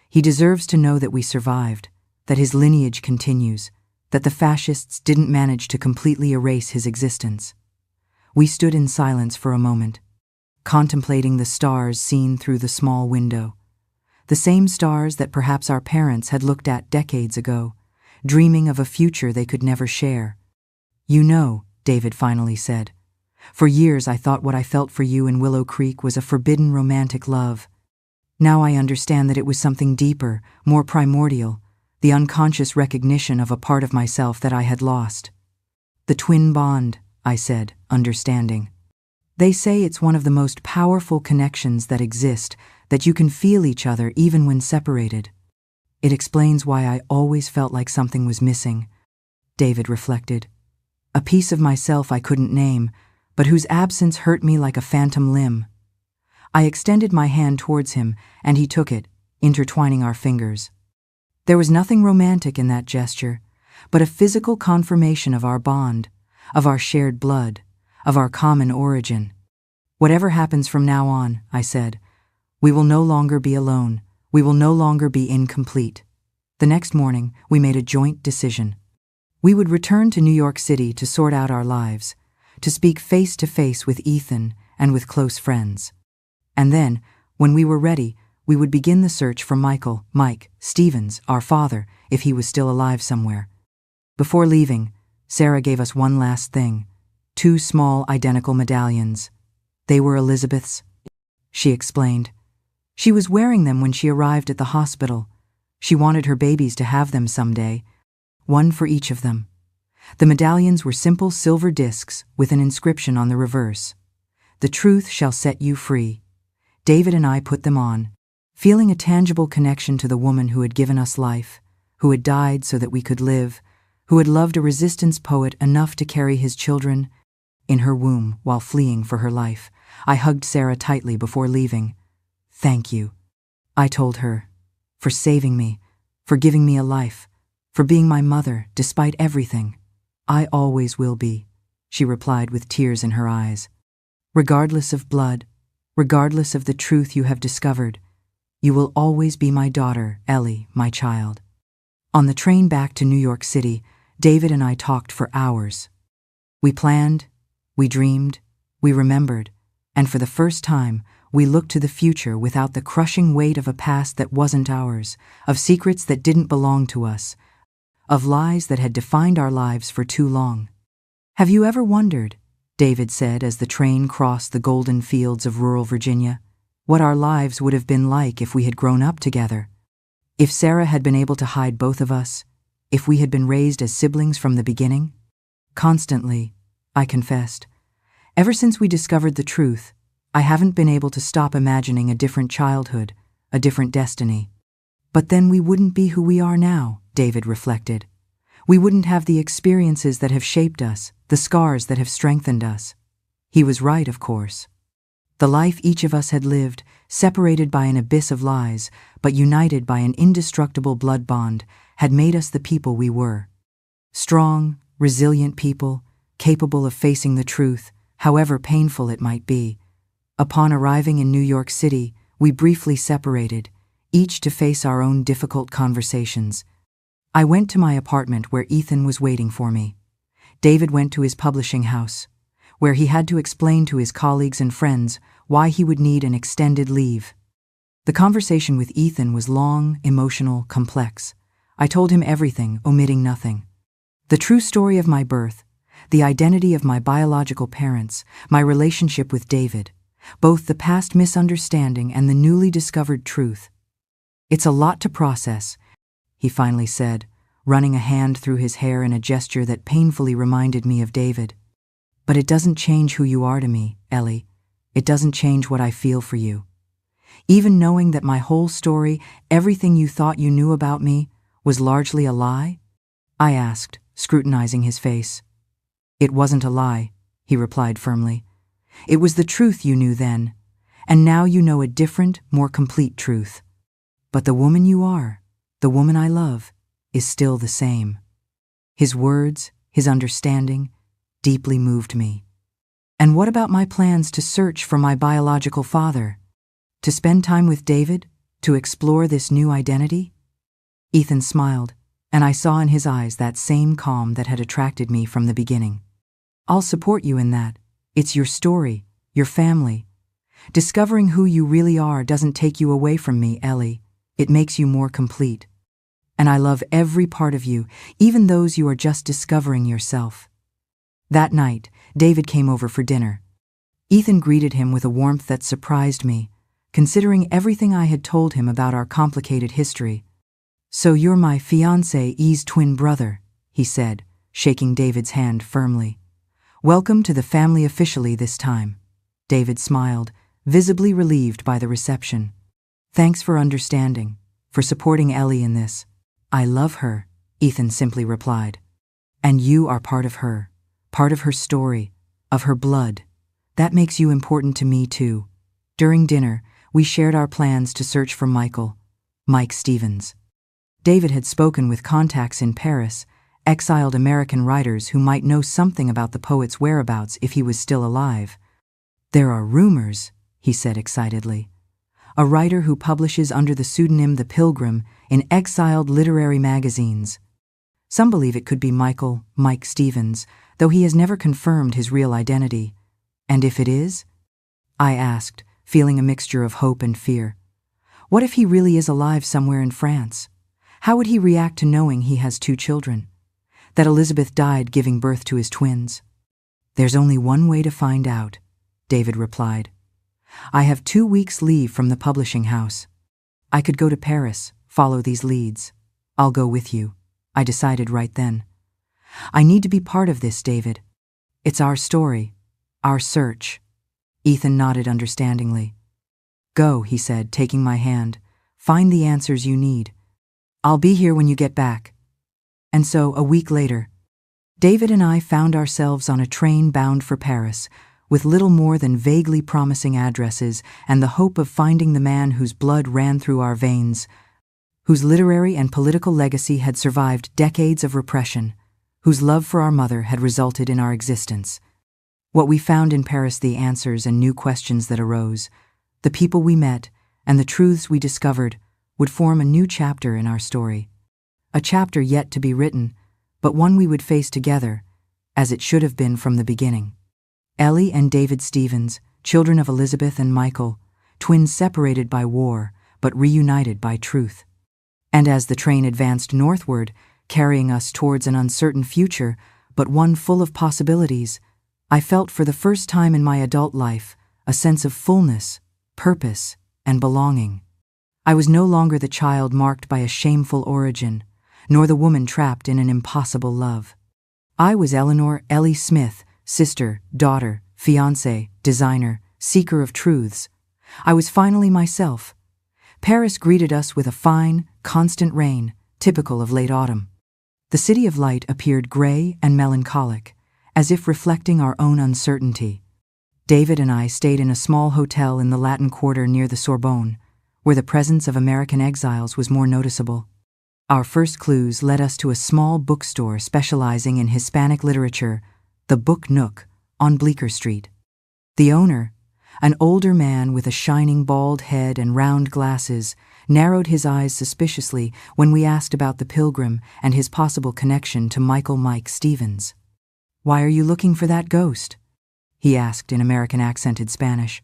"He deserves to know that we survived, that his lineage continues, that the fascists didn't manage to completely erase his existence." We stood in silence for a moment, contemplating the stars seen through the small window. The same stars that perhaps our parents had looked at decades ago, dreaming of a future they could never share. "You know," David finally said, "for years I thought what I felt for you in Willow Creek was a forbidden romantic love. Now I understand that it was something deeper, more primordial, the unconscious recognition of a part of myself that I had lost." "The twin bond," I said, understanding. "They say it's one of the most powerful connections that exist, that you can feel each other even when separated. It explains why I always felt like something was missing," David reflected. "A piece of myself I couldn't name, but whose absence hurt me like a phantom limb." I extended my hand towards him, and he took it, intertwining our fingers. There was nothing romantic in that gesture, but a physical confirmation of our bond, of our shared blood, of our common origin. "Whatever happens from now on," I said, "we will no longer be alone. We will no longer be incomplete." The next morning, we made a joint decision. We would return to New York City to sort out our lives, to speak face to face with Ethan and with close friends. And then, when we were ready, we would begin the search for Mike Stevens, our father, if he was still alive somewhere. Before leaving, Sarah gave us one last thing: 2 small, identical medallions. They were Elizabeth's, she explained. She was wearing them when she arrived at the hospital. She wanted her babies to have them someday, one for each of them. The medallions were simple silver discs with an inscription on the reverse: "The truth shall set you free." David and I put them on, feeling a tangible connection to the woman who had given us life, who had died so that we could live, who had loved a resistance poet enough to carry his children in her womb while fleeing for her life. I hugged Sarah tightly before leaving. "Thank you," I told her, "for saving me, for giving me a life, for being my mother despite everything." "I always will be," she replied with tears in her eyes. "Regardless of blood, regardless of the truth you have discovered, you will always be my daughter, Ellie, my child." On the train back to New York City, David and I talked for hours. We planned, we dreamed, we remembered, and for the first time, we looked to the future without the crushing weight of a past that wasn't ours, of secrets that didn't belong to us, of lies that had defined our lives for too long. "Have you ever wondered," David said as the train crossed the golden fields of rural Virginia, "what our lives would have been like if we had grown up together? If Sarah had been able to hide both of us, if we had been raised as siblings from the beginning?" "Constantly," I confessed. "Ever since we discovered the truth, I haven't been able to stop imagining a different childhood, a different destiny." "But then we wouldn't be who we are now," David reflected. "We wouldn't have the experiences that have shaped us, the scars that have strengthened us." He was right, of course. The life each of us had lived, separated by an abyss of lies, but united by an indestructible blood bond, had made us the people we were. Strong, resilient people, capable of facing the truth, however painful it might be. Upon arriving in New York City, we briefly separated, each to face our own difficult conversations. I went to my apartment where Ethan was waiting for me. David went to his publishing house, where he had to explain to his colleagues and friends why he would need an extended leave. The conversation with Ethan was long, emotional, complex. I told him everything, omitting nothing. The true story of my birth, the identity of my biological parents, my relationship with David, both the past misunderstanding and the newly discovered truth. "It's a lot to process," he finally said, running a hand through his hair in a gesture that painfully reminded me of David. "But it doesn't change who you are to me, Ellie. It doesn't change what I feel for you. Even knowing that my whole story, everything you thought you knew about me, was largely a lie?" I asked, scrutinizing his face. "It wasn't a lie," he replied firmly. "It was the truth you knew then, and now you know a different, more complete truth. But the woman you are, the woman I love, is still the same." His words, his understanding, deeply moved me. And what about my plans to search for my biological father? To spend time with David? To explore this new identity? Ethan smiled, and I saw in his eyes that same calm that had attracted me from the beginning. "I'll support you in that. It's your story, your family. Discovering who you really are doesn't take you away from me, Ellie. It makes you more complete. And I love every part of you, even those you are just discovering yourself." That night, David came over for dinner. Ethan greeted him with a warmth that surprised me, considering everything I had told him about our complicated history. "So you're my fiancé's twin brother," he said, shaking David's hand firmly. "Welcome to the family officially this time." David smiled, visibly relieved by the reception. "Thanks for understanding, for supporting Ellie in this." "I love her," Ethan simply replied. "And you are part of her story, of her blood. That makes you important to me too." During dinner, we shared our plans to search for Mike Stevens. David had spoken with contacts in Paris, exiled American writers who might know something about the poet's whereabouts if he was still alive. "There are rumors," he said excitedly. "A writer who publishes under the pseudonym The Pilgrim in exiled literary magazines. Some believe it could be Mike Stevens, though he has never confirmed his real identity. And if it is?" I asked, feeling a mixture of hope and fear. What if he really is alive somewhere in France? How would he react to knowing he has 2 children? That Elizabeth died giving birth to his twins? "There's only one way to find out," David replied. "I have 2 weeks' leave from the publishing house. I could go to Paris, follow these leads. I'll go with you," I decided right then. "I need to be part of this, David. It's our story, our search." Ethan nodded understandingly. "Go," he said, taking my hand. "Find the answers you need. I'll be here when you get back." And so, a week later, David and I found ourselves on a train bound for Paris, with little more than vaguely promising addresses and the hope of finding the man whose blood ran through our veins, whose literary and political legacy had survived decades of repression, whose love for our mother had resulted in our existence. What we found in Paris, the answers and new questions that arose, the people we met, and the truths we discovered, would form a new chapter in our story. A chapter yet to be written, but one we would face together, as it should have been from the beginning. Ellie and David Stevens, children of Elizabeth and Michael, twins separated by war, but reunited by truth. And as the train advanced northward, carrying us towards an uncertain future, but one full of possibilities, I felt for the first time in my adult life a sense of fullness, purpose, and belonging. I was no longer the child marked by a shameful origin, nor the woman trapped in an impossible love. I was Eleanor Ellie Smith, sister, daughter, fiancée, designer, seeker of truths. I was finally myself. Paris greeted us with a fine, constant rain, typical of late autumn. The city of light appeared gray and melancholic, as if reflecting our own uncertainty. David and I stayed in a small hotel in the Latin Quarter near the Sorbonne, where the presence of American exiles was more noticeable. Our first clues led us to a small bookstore specializing in Hispanic literature, the Book Nook, on Bleecker Street. The owner, an older man with a shining bald head and round glasses, narrowed his eyes suspiciously when we asked about the pilgrim and his possible connection to Michael Mike Stevens. "Why are you looking for that ghost?" he asked in American-accented Spanish.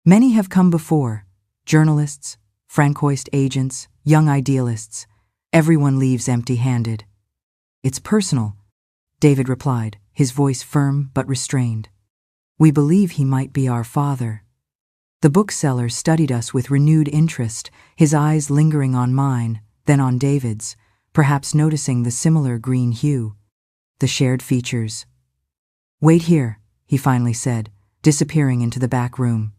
"Many have come before. Journalists, Francoist agents, young idealists. Everyone leaves empty-handed." "It's personal," David replied, his voice firm but restrained. "We believe he might be our father." The bookseller studied us with renewed interest, his eyes lingering on mine, then on David's, perhaps noticing the similar green hue. The shared features. "Wait here," he finally said, disappearing into the back room.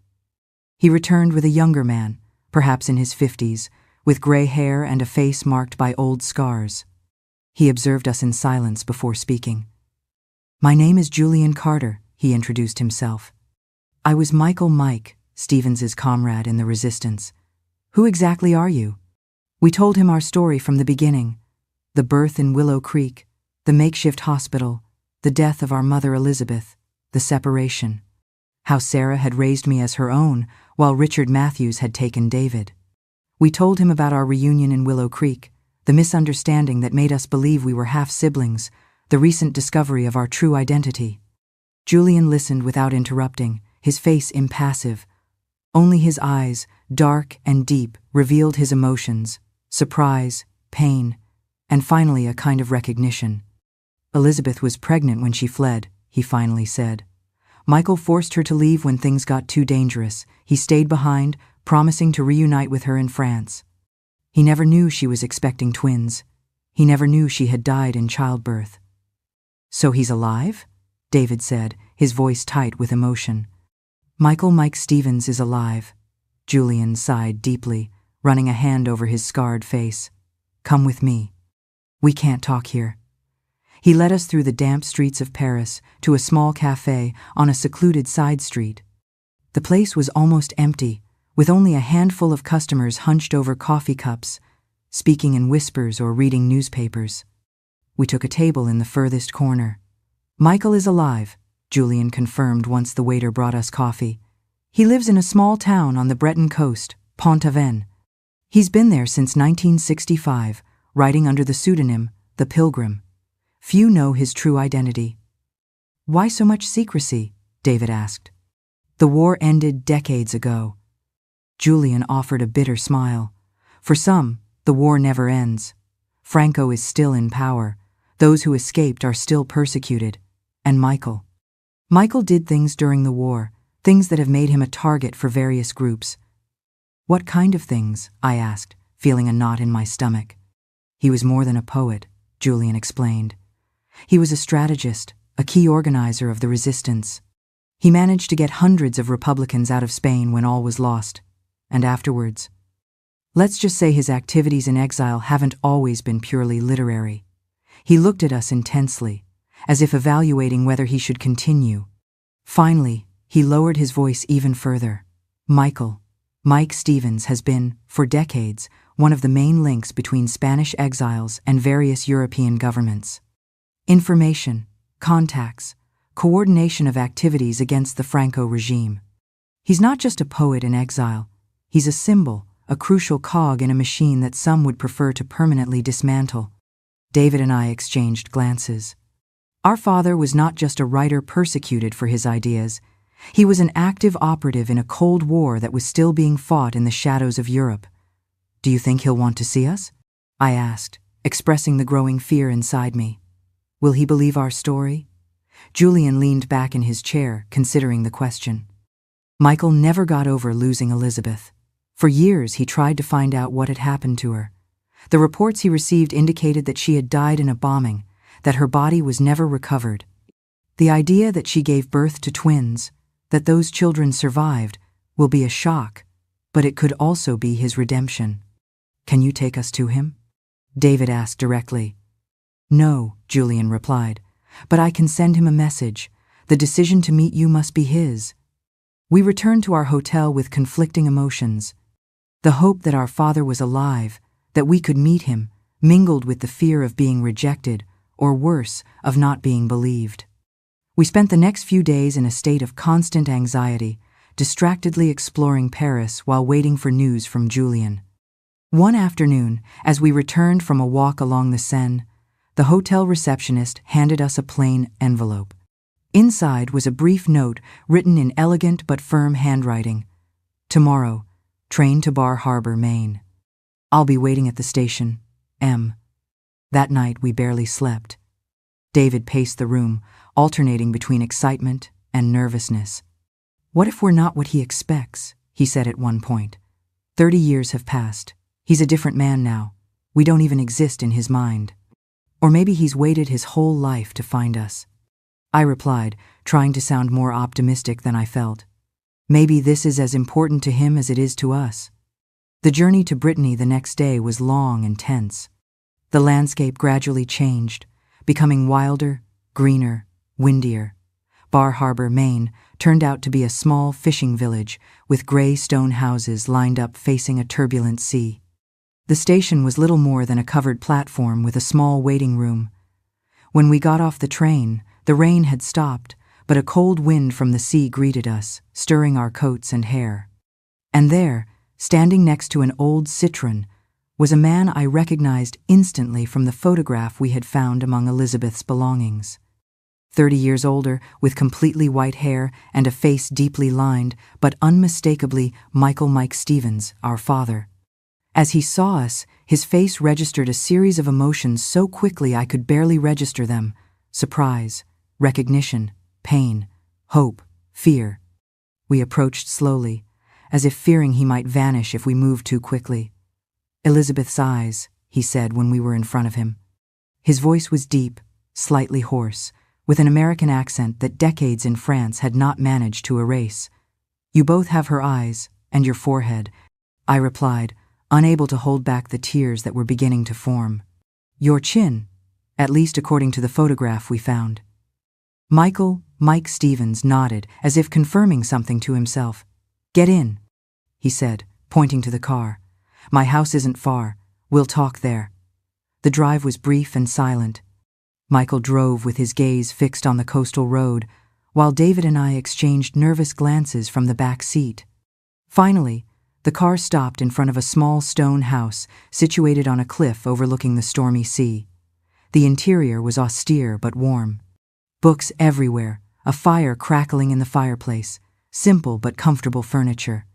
He returned with a younger man, perhaps in his 50s, with gray hair and a face marked by old scars. He observed us in silence before speaking. "My name is Julian Carter," he introduced himself. "I was Michael Mike, Stevens's comrade in the resistance. Who exactly are you?" We told him our story from the beginning: the birth in Willow Creek, the makeshift hospital, the death of our mother Elizabeth, the separation. How Sarah had raised me as her own, while Richard Matthews had taken David. We told him about our reunion in Willow Creek, the misunderstanding that made us believe we were half-siblings, the recent discovery of our true identity. Julian listened without interrupting, his face impassive. Only his eyes, dark and deep, revealed his emotions: surprise, pain, and finally a kind of recognition. "Elizabeth was pregnant when she fled," he finally said. "Michael forced her to leave when things got too dangerous. He stayed behind, promising to reunite with her in France. He never knew she was expecting twins. He never knew she had died in childbirth." "So he's alive?" David said, his voice tight with emotion. "Michael Mike Stevens is alive." Julian sighed deeply, running a hand over his scarred face. "Come with me. We can't talk here." He led us through the damp streets of Paris to a small cafe on a secluded side street. The place was almost empty, with only a handful of customers hunched over coffee cups, speaking in whispers or reading newspapers. We took a table in the furthest corner. "Michael is alive," Julian confirmed once the waiter brought us coffee. "He lives in a small town on the Breton coast, Pont-Aven. He's been there since 1965, writing under the pseudonym The Pilgrim. Few know his true identity." "Why so much secrecy?" David asked. "The war ended decades ago." Julian offered a bitter smile. "For some, the war never ends. Franco is still in power. Those who escaped are still persecuted. And Michael did things during the war, things that have made him a target for various groups." "What kind of things?" I asked, feeling a knot in my stomach. "He was more than a poet," Julian explained. "He was a strategist, a key organizer of the resistance. He managed to get hundreds of Republicans out of Spain when all was lost. And afterwards, let's just say his activities in exile haven't always been purely literary." He looked at us intensely, as if evaluating whether he should continue. Finally, he lowered his voice even further. Mike Stevens has been, for decades, one of the main links between Spanish exiles and various European governments. Information, contacts, coordination of activities against the Franco regime. He's not just a poet in exile. He's a symbol, a crucial cog in a machine that some would prefer to permanently dismantle. David and I exchanged glances. Our father was not just a writer persecuted for his ideas. He was an active operative in a Cold War that was still being fought in the shadows of Europe. "Do you think he'll want to see us?" I asked, expressing the growing fear inside me. "Will he believe our story?" Julian leaned back in his chair, considering the question. Michael never got over losing Elizabeth. For years, he tried to find out what had happened to her. The reports he received indicated that she had died in a bombing, that her body was never recovered. The idea that she gave birth to twins, that those children survived, will be a shock, but it could also be his redemption. "Can you take us to him?" David asked directly. "No," Julian replied, "but I can send him a message. The decision to meet you must be his." We returned to our hotel with conflicting emotions. The hope that our father was alive, that we could meet him, mingled with the fear of being rejected, or worse, of not being believed. We spent the next few days in a state of constant anxiety, distractedly exploring Paris while waiting for news from Julian. One afternoon, as we returned from a walk along the Seine, the hotel receptionist handed us a plain envelope. Inside was a brief note written in elegant but firm handwriting. "Tomorrow, train to Bar Harbor, Maine. I'll be waiting at the station. M." That night we barely slept. David paced the room, alternating between excitement and nervousness. "What if we're not what he expects?" he said at one point. 30 years have passed. He's a different man now. We don't even exist in his mind. Or maybe he's waited his whole life to find us. I replied, trying to sound more optimistic than I felt. Maybe this is as important to him as it is to us. The journey to Brittany the next day was long and tense. The landscape gradually changed, becoming wilder, greener, windier. Bar Harbor, Maine, turned out to be a small fishing village with gray stone houses lined up facing a turbulent sea. The station was little more than a covered platform with a small waiting room. When we got off the train, the rain had stopped, but a cold wind from the sea greeted us, stirring our coats and hair. And there, standing next to an old citron, was a man I recognized instantly from the photograph we had found among Elizabeth's belongings. 30 years older, with completely white hair and a face deeply lined, but unmistakably Mike Stevens, our father. As he saw us, his face registered a series of emotions so quickly I could barely register them: surprise, recognition, pain, hope, fear. We approached slowly, as if fearing he might vanish if we moved too quickly. "Elizabeth's eyes," he said when we were in front of him. His voice was deep, slightly hoarse, with an American accent that decades in France had not managed to erase. "You both have her eyes, and your forehead," I replied, unable to hold back the tears that were beginning to form. "Your chin, at least according to the photograph we found." Mike Stevens nodded, as if confirming something to himself. "Get in," he said, pointing to the car. "My house isn't far. We'll talk there." The drive was brief and silent. Michael drove with his gaze fixed on the coastal road, while David and I exchanged nervous glances from the back seat. Finally, the car stopped in front of a small stone house situated on a cliff overlooking the stormy sea. The interior was austere but warm. Books everywhere, a fire crackling in the fireplace, simple but comfortable furniture.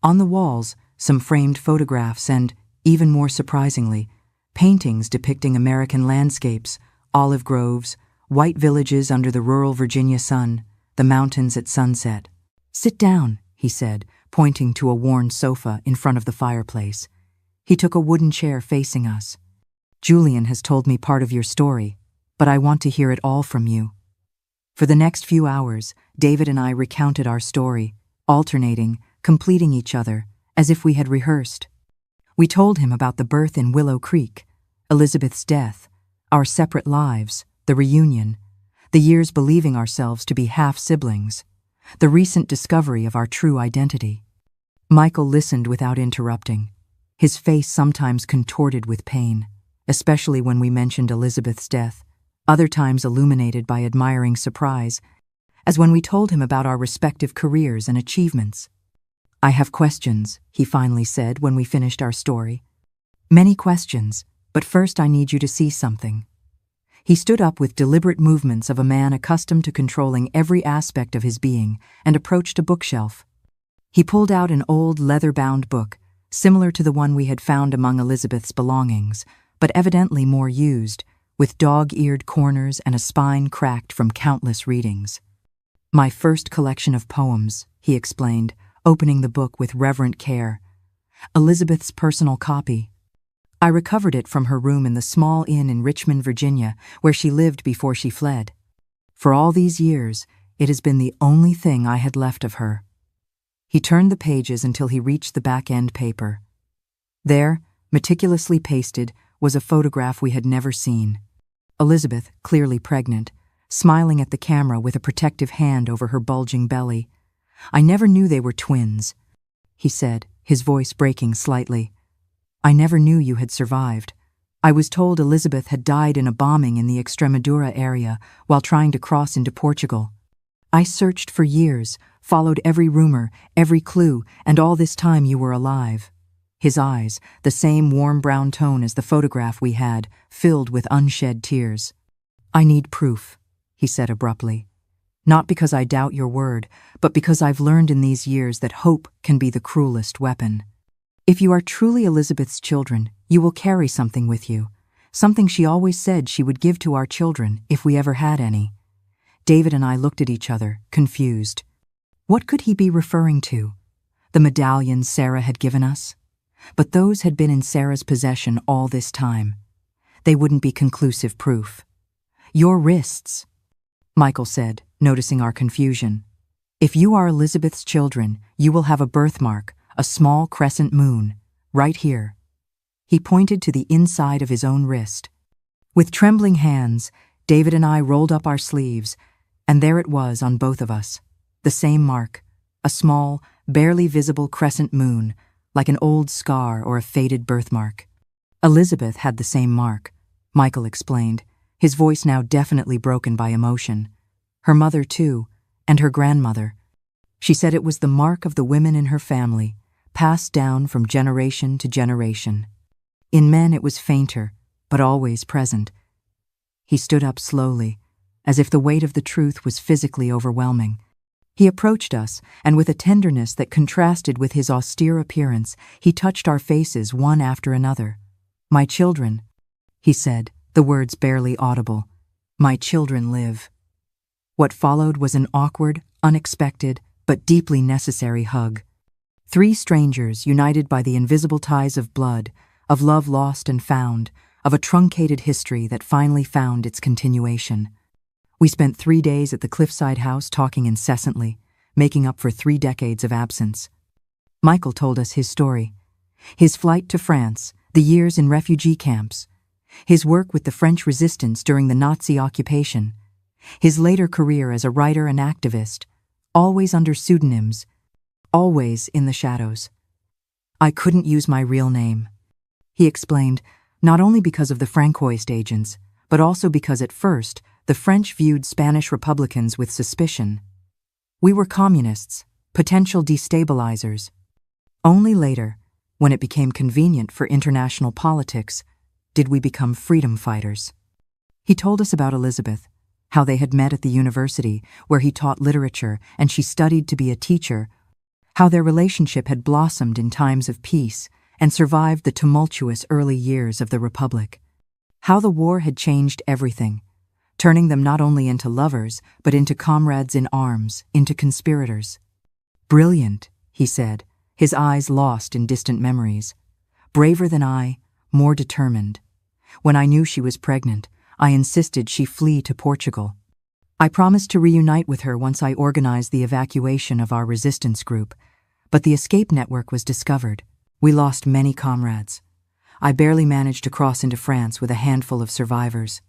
On the walls, some framed photographs and, even more surprisingly, paintings depicting American landscapes, olive groves, white villages under the rural Virginia sun, the mountains at sunset. "Sit down," he said, pointing to a worn sofa in front of the fireplace. He took a wooden chair facing us. "Julian has told me part of your story, but I want to hear it all from you." For the next few hours, David and I recounted our story, alternating, completing each other, as if we had rehearsed. We told him about the birth in Willow Creek, Elizabeth's death, our separate lives, the reunion, the years believing ourselves to be half-siblings, the recent discovery of our true identity. Michael listened without interrupting, his face sometimes contorted with pain, especially when we mentioned Elizabeth's death, other times illuminated by admiring surprise, as when we told him about our respective careers and achievements. "I have questions," he finally said when we finished our story. "Many questions, but first I need you to see something." He stood up with deliberate movements of a man accustomed to controlling every aspect of his being and approached a bookshelf. He pulled out an old leather-bound book, similar to the one we had found among Elizabeth's belongings, but evidently more used, with dog-eared corners and a spine cracked from countless readings. "My first collection of poems," he explained, opening the book with reverent care. "Elizabeth's personal copy. I recovered it from her room in the small inn in Richmond, Virginia, where she lived before she fled. For all these years, it has been the only thing I had left of her." He turned the pages until he reached the back-end paper. There, meticulously pasted, was a photograph we had never seen. Elizabeth, clearly pregnant, smiling at the camera with a protective hand over her bulging belly. "I never knew they were twins," he said, his voice breaking slightly. "I never knew you had survived. I was told Elizabeth had died in a bombing in the Extremadura area while trying to cross into Portugal. I searched for years, followed every rumor, every clue, and all this time you were alive." His eyes, the same warm brown tone as the photograph we had, filled with unshed tears. "I need proof," he said abruptly. "Not because I doubt your word, but because I've learned in these years that hope can be the cruelest weapon. If you are truly Elizabeth's children, you will carry something with you, something she always said she would give to our children if we ever had any." David and I looked at each other, confused. What could he be referring to? The medallions Sarah had given us? But those had been in Sarah's possession all this time. They wouldn't be conclusive proof. "Your wrists," Michael said, noticing our confusion. "If you are Elizabeth's children, you will have a birthmark, a small crescent moon, right here." He pointed to the inside of his own wrist. With trembling hands, David and I rolled up our sleeves, and there it was on both of us, the same mark, a small, barely visible crescent moon, like an old scar or a faded birthmark. Elizabeth had the same mark, Michael explained, his voice now definitely broken by emotion. Her mother, too, and her grandmother. She said it was the mark of the women in her family, passed down from generation to generation. In men it was fainter, but always present. He stood up slowly, as if the weight of the truth was physically overwhelming. He approached us, and with a tenderness that contrasted with his austere appearance, he touched our faces one after another. "My children," he said, the words barely audible. "My children live." What followed was an awkward, unexpected, but deeply necessary hug. Three strangers united by the invisible ties of blood, of love lost and found, of a truncated history that finally found its continuation. We spent 3 days at the cliffside house talking incessantly, making up for 3 decades of absence. Michael told us his story. His flight to France, the years in refugee camps, his work with the French resistance during the Nazi occupation, his later career as a writer and activist, always under pseudonyms, always in the shadows. "I couldn't use my real name," he explained, not only because of the Francoist agents, but also because at first, the French viewed Spanish Republicans with suspicion. We were communists, potential destabilizers. Only later, when it became convenient for international politics, did we become freedom fighters. He told us about Elizabeth, how they had met at the university where he taught literature and she studied to be a teacher, how their relationship had blossomed in times of peace and survived the tumultuous early years of the Republic, how the war had changed everything, turning them not only into lovers, but into comrades in arms, into conspirators. "Brilliant," he said, his eyes lost in distant memories. "Braver than I, more determined. When I knew she was pregnant, I insisted she flee to Portugal. I promised to reunite with her once I organized the evacuation of our resistance group, but the escape network was discovered. We lost many comrades. I barely managed to cross into France with a handful of survivors.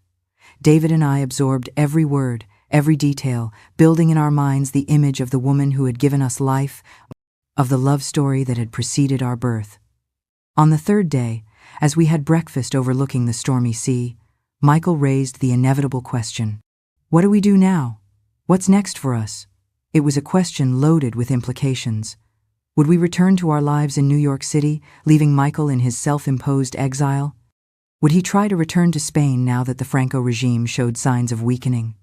David and I absorbed every word, every detail, building in our minds the image of the woman who had given us life, of the love story that had preceded our birth. On the 3rd day, as we had breakfast overlooking the stormy sea, Michael raised the inevitable question. What do we do now? What's next for us? It was a question loaded with implications. Would we return to our lives in New York City, leaving Michael in his self-imposed exile? Would he try to return to Spain now that the Franco regime showed signs of weakening?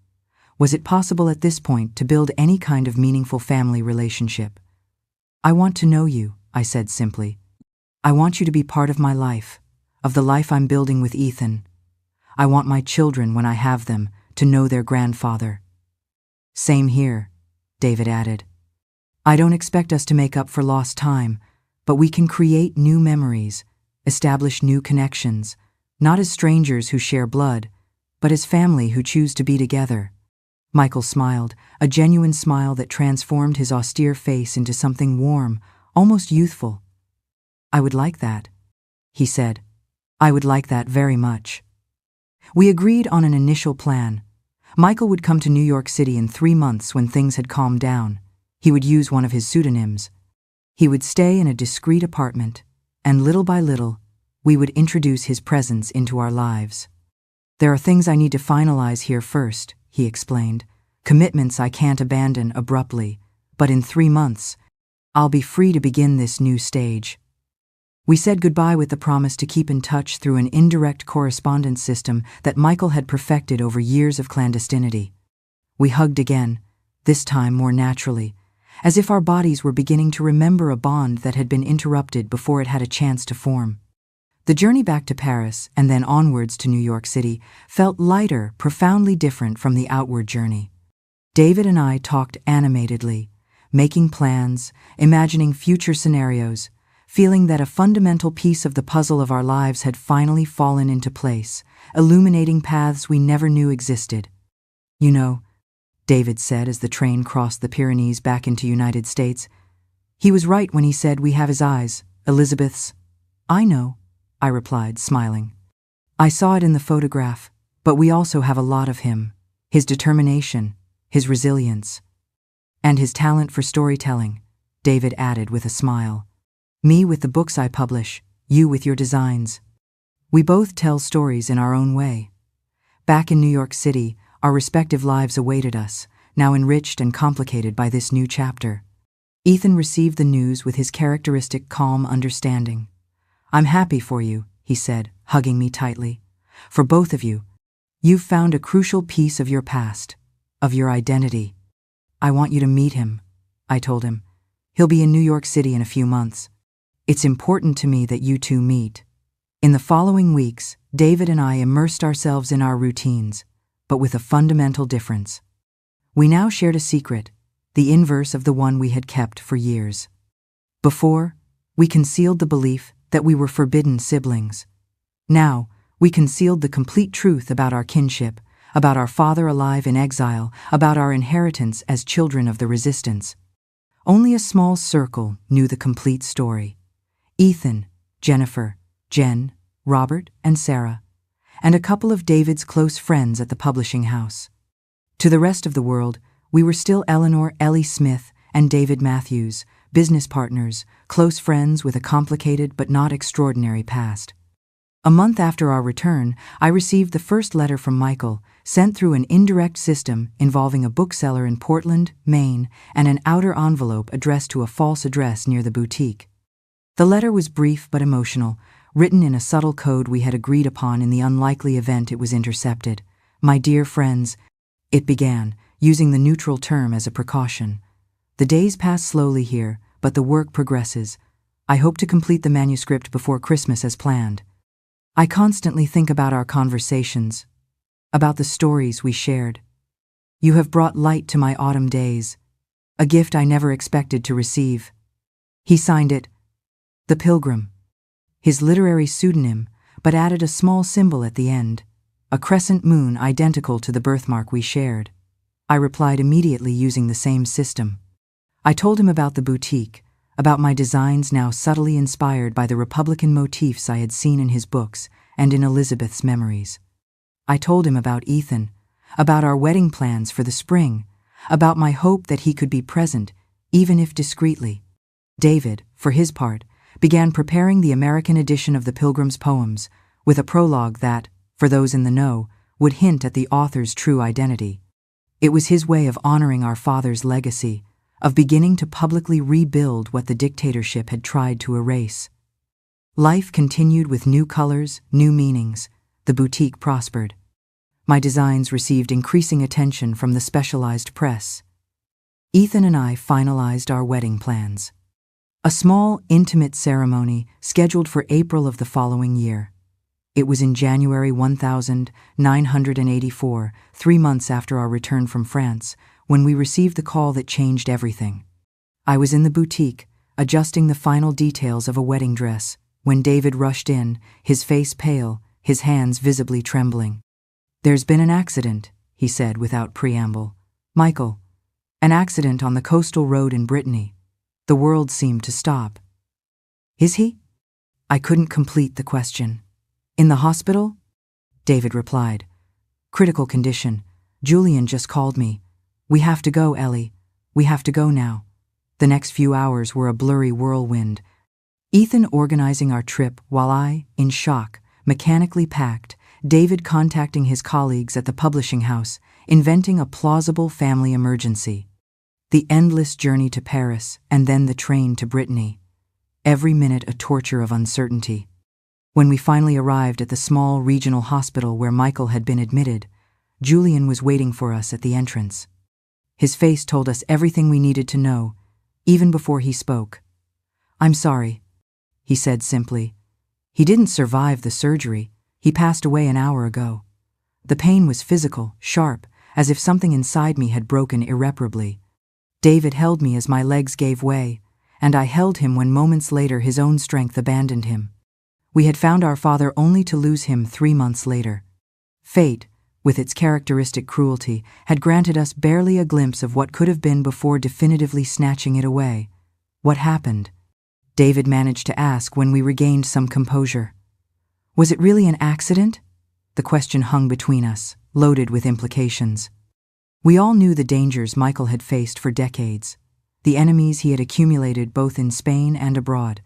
Was it possible at this point to build any kind of meaningful family relationship? "I want to know you," I said simply. "I want you to be part of my life, of the life I'm building with Ethan. I want my children, when I have them, to know their grandfather." "Same here," David added. "I don't expect us to make up for lost time, but we can create new memories, establish new connections, not as strangers who share blood, but as family who choose to be together." Michael smiled, a genuine smile that transformed his austere face into something warm, almost youthful. "I would like that," he said. "I would like that very much." We agreed on an initial plan. Michael would come to New York City in 3 months when things had calmed down. He would use one of his pseudonyms. He would stay in a discreet apartment, and little by little, we would introduce his presence into our lives. "There are things I need to finalize here first," he explained. "Commitments I can't abandon abruptly, but in 3 months, I'll be free to begin this new stage." We said goodbye with the promise to keep in touch through an indirect correspondence system that Michael had perfected over years of clandestinity. We hugged again, this time more naturally, as if our bodies were beginning to remember a bond that had been interrupted before it had a chance to form. The journey back to Paris, and then onwards to New York City, felt lighter, profoundly different from the outward journey. David and I talked animatedly, making plans, imagining future scenarios, feeling that a fundamental piece of the puzzle of our lives had finally fallen into place, illuminating paths we never knew existed. "You know," David said as the train crossed the Pyrenees back into United States, "he was right when he said we have his eyes, Elizabeth's." "I know," I replied, smiling. "I saw it in the photograph, but we also have a lot of him, his determination, his resilience. And his talent for storytelling," David added with a smile. "Me with the books I publish, you with your designs. We both tell stories in our own way." Back in New York City, our respective lives awaited us, now enriched and complicated by this new chapter. Ethan received the news with his characteristic calm understanding. "I'm happy for you," he said, hugging me tightly. "For both of you. You've found a crucial piece of your past, of your identity. I want you to meet him," I told him. "He'll be in New York City in a few months. It's important to me that you two meet." In the following weeks, David and I immersed ourselves in our routines, but with a fundamental difference. We now shared a secret, the inverse of the one we had kept for years. Before, we concealed the belief that we were forbidden siblings. Now, we concealed the complete truth about our kinship, about our father alive in exile, about our inheritance as children of the resistance. Only a small circle knew the complete story. Ethan, Jennifer, Jen, Robert, and Sarah, and a couple of David's close friends at the publishing house. To the rest of the world, we were still Eleanor Ellie Smith and David Matthews, business partners, close friends with a complicated but not extraordinary past. A month after our return, I received the first letter from Michael, sent through an indirect system involving a bookseller in Portland, Maine, and an outer envelope addressed to a false address near the boutique. The letter was brief but emotional, written in a subtle code we had agreed upon in the unlikely event it was intercepted. "My dear friends," it began, using the neutral term as a precaution. "The days pass slowly here, but the work progresses. I hope to complete the manuscript before Christmas as planned. I constantly think about our conversations, about the stories we shared. You have brought light to my autumn days, a gift I never expected to receive." He signed it, "The Pilgrim," his literary pseudonym, but added a small symbol at the end, a crescent moon identical to the birthmark we shared. I replied immediately using the same system. I told him about the boutique, about my designs now subtly inspired by the Republican motifs I had seen in his books and in Elizabeth's memories. I told him about Ethan, about our wedding plans for the spring, about my hope that he could be present, even if discreetly. David, for his part, began preparing the American edition of the Pilgrim's poems, with a prologue that, for those in the know, would hint at the author's true identity. It was his way of honoring our father's legacy, of beginning to publicly rebuild what the dictatorship had tried to erase. Life continued with new colors, new meanings. The boutique prospered. My designs received increasing attention from the specialized press. Ethan and I finalized our wedding plans. A small, intimate ceremony scheduled for April of the following year. It was in January 1984, 3 months after our return from France, when we received the call that changed everything. I was in the boutique, adjusting the final details of a wedding dress, when David rushed in, his face pale, his hands visibly trembling. "There's been an accident," he said without preamble. "Michael, an accident on the coastal road in Brittany." The world seemed to stop. "Is he?" I couldn't complete the question. "In the hospital?" David replied. "Critical condition. Julian just called me. We have to go, Ellie. We have to go now." The next few hours were a blurry whirlwind. Ethan organizing our trip while I, in shock, mechanically packed, David contacting his colleagues at the publishing house, inventing a plausible family emergency. The endless journey to Paris and then the train to Brittany. every minute a torture of uncertainty. When we finally arrived at the small regional hospital where Michael had been admitted, Julian was waiting for us at the entrance. His face told us everything we needed to know, even before he spoke. "I'm sorry," he said simply. "He didn't survive the surgery. He passed away an hour ago." The pain was physical, sharp, as if something inside me had broken irreparably. David held me as my legs gave way, and I held him when moments later his own strength abandoned him. We had found our father only to lose him 3 months later. Fate, with its characteristic cruelty, had granted us barely a glimpse of what could have been before definitively snatching it away. "What happened?" David managed to ask when we regained some composure. "Was it really an accident?" The question hung between us, loaded with implications. We all knew the dangers Michael had faced for decades, the enemies he had accumulated both in Spain and abroad.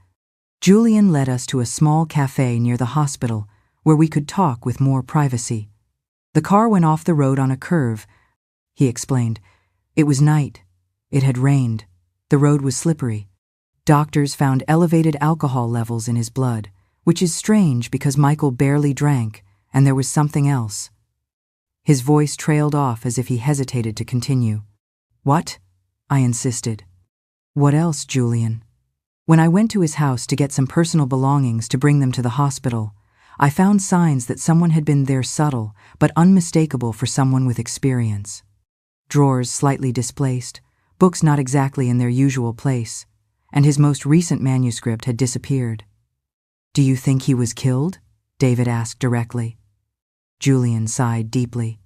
Julian led us to a small cafe near the hospital where we could talk with more privacy. "The car went off the road on a curve," he explained. "It was night. It had rained. The road was slippery. Doctors found elevated alcohol levels in his blood, which is strange because Michael barely drank, and there was something else." His voice trailed off as if he hesitated to continue. "What?" I insisted. "What else, Julian?" "When I went to his house to get some personal belongings to bring them to the hospital, I found signs that someone had been there, subtle but unmistakable for someone with experience. Drawers slightly displaced, books not exactly in their usual place, and his most recent manuscript had disappeared." "Do you think he was killed?" David asked directly. Julian sighed deeply.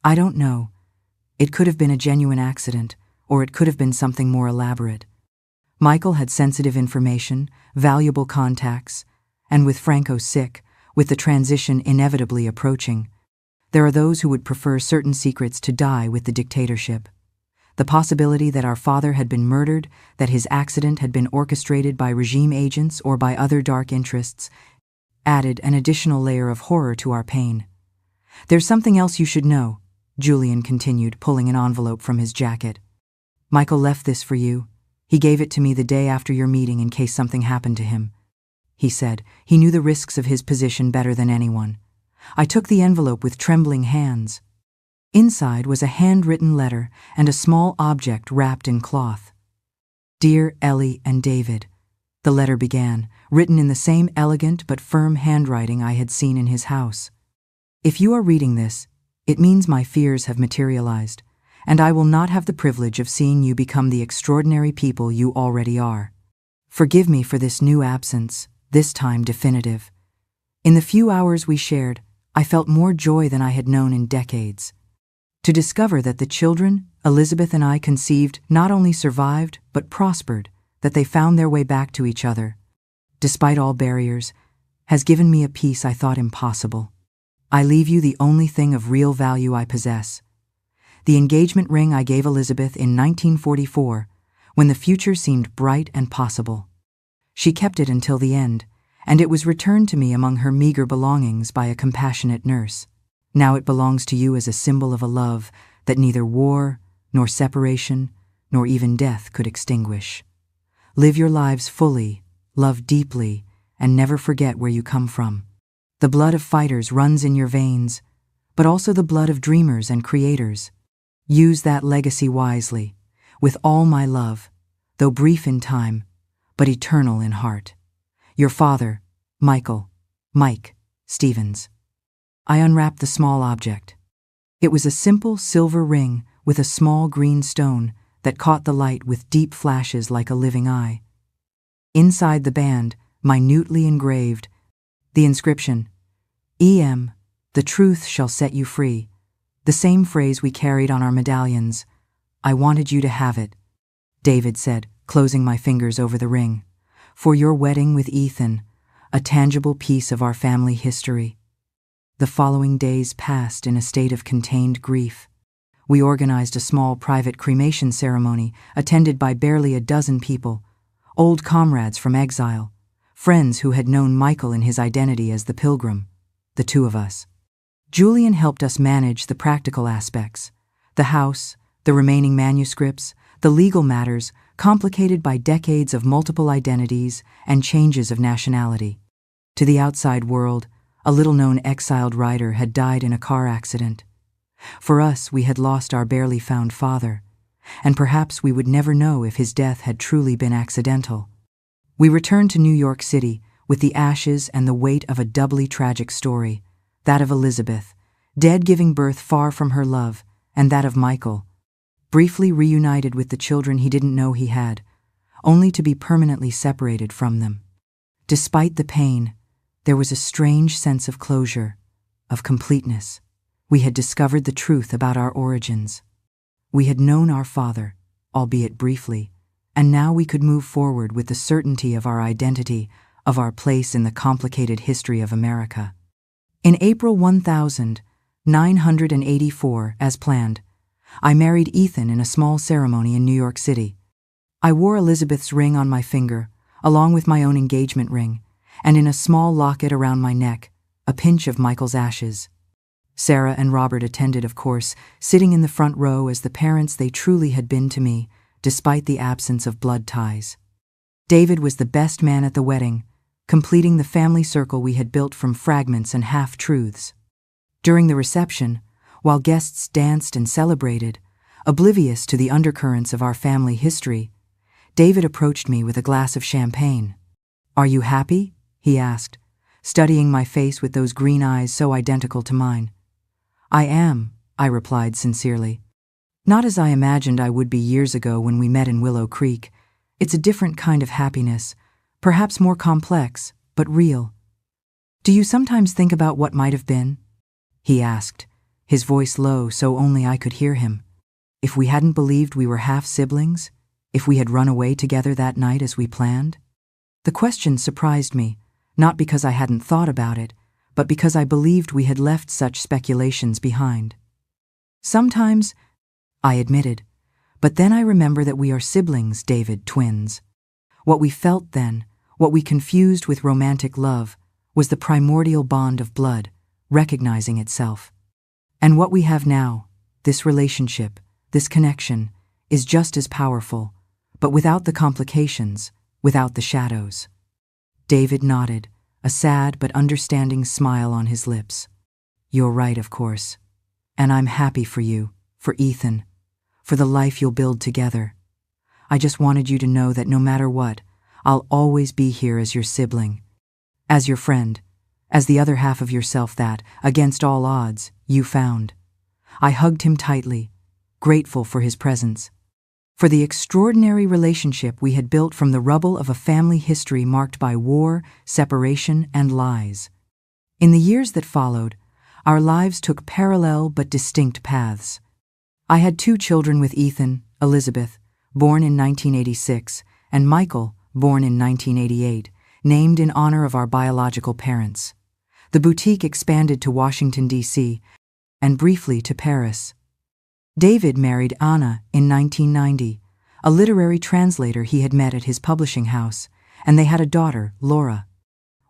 "I don't know. It could have been a genuine accident, or it could have been something more elaborate. Michael had sensitive information, valuable contacts, and with Franco sick, with the transition inevitably approaching, there are those who would prefer certain secrets to die with the dictatorship. The possibility that our father had been murdered, that his accident had been orchestrated by regime agents or by other dark interests, added an additional layer of horror to our pain. There's something else you should know," Julian continued, pulling an envelope from his jacket. "Michael left this for you. He gave it to me the day after your meeting in case something happened to him. He said he knew the risks of his position better than anyone." I took the envelope with trembling hands. Inside was a handwritten letter and a small object wrapped in cloth. "Dear Ellie and David," the letter began, written in the same elegant but firm handwriting I had seen in his house. "If you are reading this, it means my fears have materialized, and I will not have the privilege of seeing you become the extraordinary people you already are. Forgive me for this new absence, this time definitive. In the few hours we shared, I felt more joy than I had known in decades. To discover that the children Elizabeth and I conceived not only survived but prospered, that they found their way back to each other, despite all barriers, has given me a peace I thought impossible. I leave you the only thing of real value I possess. The engagement ring I gave Elizabeth in 1944, when the future seemed bright and possible. She kept it until the end, and it was returned to me among her meager belongings by a compassionate nurse. Now it belongs to you as a symbol of a love that neither war, nor separation, nor even death could extinguish. Live your lives fully, love deeply, and never forget where you come from. The blood of fighters runs in your veins, but also the blood of dreamers and creators. Use that legacy wisely, with all my love, though brief in time, but eternal in heart. Your father, Mike Stevens." I unwrapped the small object. It was a simple silver ring with a small green stone that caught the light with deep flashes like a living eye. Inside the band, minutely engraved, the inscription, "E.M., the truth shall set you free," the same phrase we carried on our medallions. "I wanted you to have it," David said, closing my fingers over the ring, "for your wedding with Ethan, a tangible piece of our family history." The following days passed in a state of contained grief. We organized a small private cremation ceremony attended by barely a dozen people, old comrades from exile, friends who had known Michael in his identity as the Pilgrim, the two of us. Julian helped us manage the practical aspects, the house, the remaining manuscripts, The legal matters, complicated by decades of multiple identities and changes of nationality. To the outside world, a little-known exiled writer had died in a car accident. For us, we had lost our barely found father, and perhaps we would never know if his death had truly been accidental. We returned to New York City with the ashes and the weight of a doubly tragic story, that of Elizabeth, dead giving birth far from her love, and that of Michael, briefly reunited with the children he didn't know he had, only to be permanently separated from them. Despite the pain, there was a strange sense of closure, of completeness. We had discovered the truth about our origins. We had known our father, albeit briefly, and now we could move forward with the certainty of our identity, of our place in the complicated history of America. In April 1984, as planned, I married Ethan in a small ceremony in New York City. I wore Elizabeth's ring on my finger, along with my own engagement ring, and in a small locket around my neck, a pinch of Michael's ashes. Sarah and Robert attended, of course, sitting in the front row as the parents they truly had been to me, despite the absence of blood ties. David was the best man at the wedding, completing the family circle we had built from fragments and half-truths. During the reception, while guests danced and celebrated, oblivious to the undercurrents of our family history, David approached me with a glass of champagne. "Are you happy?" he asked, studying my face with those green eyes so identical to mine. "I am," I replied sincerely. "Not as I imagined I would be years ago when we met in Willow Creek. It's a different kind of happiness, perhaps more complex, but real." "Do you sometimes think about what might have been?" he asked, his voice low so only I could hear him. "If we hadn't believed we were half-siblings? If we had run away together that night as we planned?" The question surprised me, not because I hadn't thought about it, but because I believed we had left such speculations behind. "Sometimes," I admitted, "but then I remember that we are siblings, David, twins. What we felt then, what we confused with romantic love, was the primordial bond of blood, recognizing itself. And what we have now, this relationship, this connection, is just as powerful, but without the complications, without the shadows." David nodded, a sad but understanding smile on his lips. "You're right, of course. And I'm happy for you, for Ethan, for the life you'll build together. I just wanted you to know that no matter what, I'll always be here as your sibling, as your friend, as the other half of yourself that, against all odds, you found." I hugged him tightly, grateful for his presence, for the extraordinary relationship we had built from the rubble of a family history marked by war, separation, and lies. In the years that followed, our lives took parallel but distinct paths. I had 2 children with Ethan, Elizabeth, born in 1986, and Michael, born in 1988, named in honor of our biological parents. The boutique expanded to Washington, D.C., and briefly to Paris. David married Anna in 1990, a literary translator he had met at his publishing house, and they had a daughter, Laura.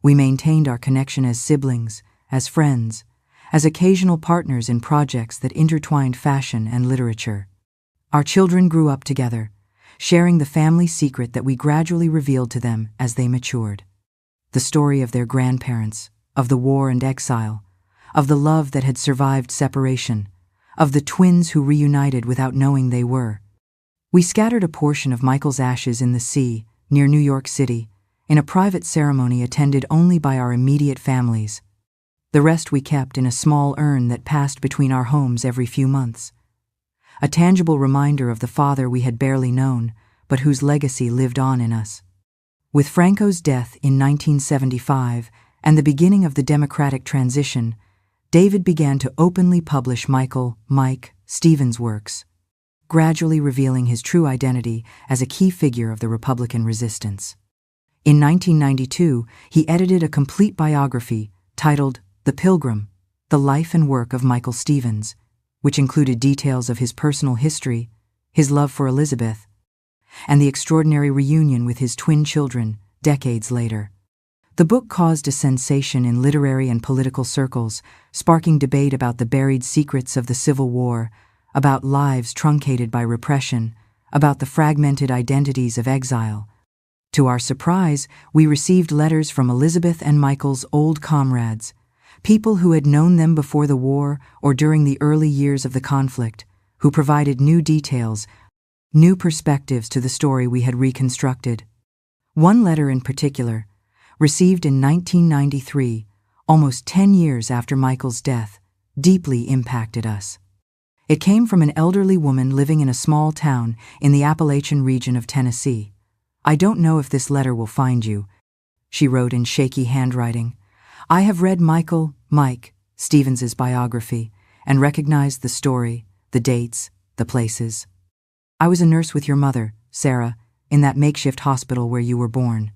We maintained our connection as siblings, as friends, as occasional partners in projects that intertwined fashion and literature. Our children grew up together, sharing the family secret that we gradually revealed to them as they matured. The story of their grandparents, of the war and exile, of the love that had survived separation, of the twins who reunited without knowing they were. We scattered a portion of Michael's ashes in the sea, near New York City, in a private ceremony attended only by our immediate families. The rest we kept in a small urn that passed between our homes every few months. A tangible reminder of the father we had barely known, but whose legacy lived on in us. With Franco's death in 1975 and the beginning of the democratic transition, David began to openly publish Mike Stevens' works, gradually revealing his true identity as a key figure of the Republican resistance. In 1992, he edited a complete biography titled The Pilgrim, The Life and Work of Michael Stevens, which included details of his personal history, his love for Elizabeth, and the extraordinary reunion with his twin children decades later. The book caused a sensation in literary and political circles, sparking debate about the buried secrets of the Civil War, about lives truncated by repression, about the fragmented identities of exile. To our surprise, we received letters from Elizabeth and Michael's old comrades, people who had known them before the war or during the early years of the conflict, who provided new details, new perspectives to the story we had reconstructed. One letter in particular, received in 1993, almost 10 years after Michael's death, deeply impacted us. It came from an elderly woman living in a small town in the Appalachian region of Tennessee. "I don't know if this letter will find you," she wrote in shaky handwriting. "I have read Mike Stevens's biography and recognized the story, the dates, the places. I was a nurse with your mother, Sarah, in that makeshift hospital where you were born.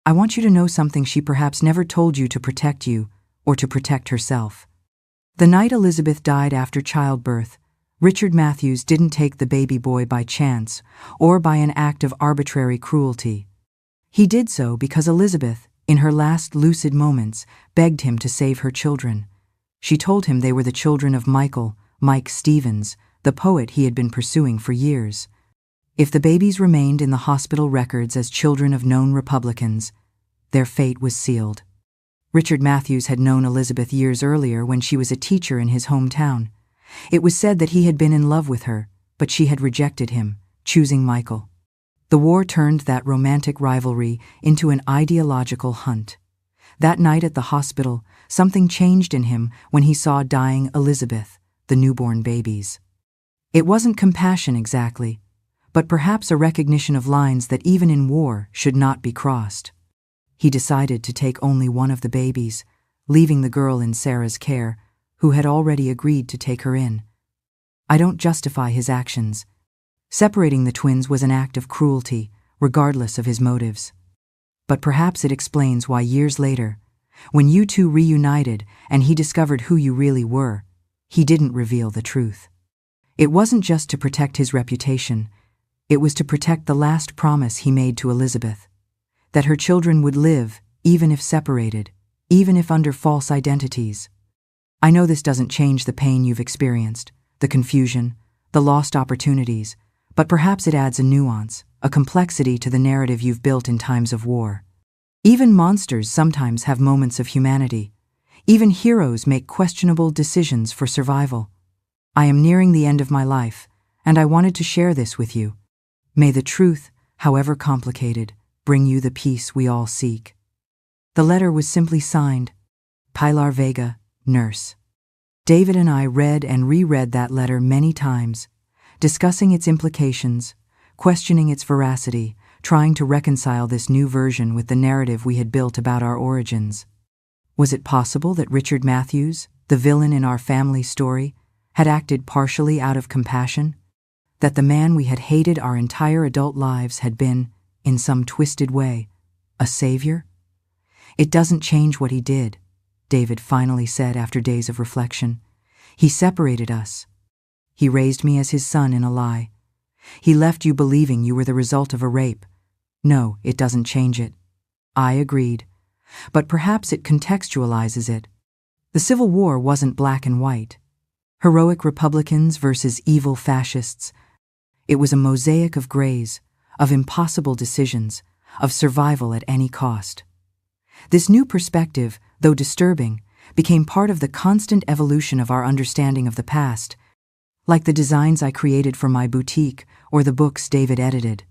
I want you to know something she perhaps never told you to protect you or to protect herself. The night Elizabeth died after childbirth, Richard Matthews didn't take the baby boy by chance or by an act of arbitrary cruelty. He did so because Elizabeth, in her last lucid moments, begged him to save her children. She told him they were the children of Mike Stevens, the poet he had been pursuing for years. If the babies remained in the hospital records as children of known Republicans, their fate was sealed." Richard Matthews had known Elizabeth years earlier when she was a teacher in his hometown. It was said that he had been in love with her, but she had rejected him, choosing Michael. The war turned that romantic rivalry into an ideological hunt. That night at the hospital, something changed in him when he saw dying Elizabeth, the newborn babies. It wasn't compassion exactly, but perhaps a recognition of lines that even in war should not be crossed. He decided to take only one of the babies, leaving the girl in Sarah's care, who had already agreed to take her in. I don't justify his actions. Separating the twins was an act of cruelty, regardless of his motives. But perhaps it explains why years later, when you two reunited and he discovered who you really were, he didn't reveal the truth. It wasn't just to protect his reputation, it was to protect the last promise he made to Elizabeth, that her children would live, even if separated, even if under false identities. I know this doesn't change the pain you've experienced, the confusion, the lost opportunities, but perhaps it adds a nuance, a complexity to the narrative you've built in times of war. Even monsters sometimes have moments of humanity. Even heroes make questionable decisions for survival. I am nearing the end of my life, and I wanted to share this with you. May the truth, however complicated, bring you the peace we all seek. The letter was simply signed, Pilar Vega, nurse. David and I read and reread that letter many times, discussing its implications, questioning its veracity, trying to reconcile this new version with the narrative we had built about our origins. Was it possible that Richard Matthews, the villain in our family story, had acted partially out of compassion? That the man we had hated our entire adult lives had been, in some twisted way, a savior? "It doesn't change what he did," David finally said after days of reflection. "He separated us. He raised me as his son in a lie. He left you believing you were the result of a rape. No, it doesn't change it." I agreed, but perhaps it contextualizes it. The Civil War wasn't black and white. Heroic Republicans versus evil fascists. It was a mosaic of grays, of impossible decisions, of survival at any cost. This new perspective, though disturbing, became part of the constant evolution of our understanding of the past, like the designs I created for my boutique or the books David edited.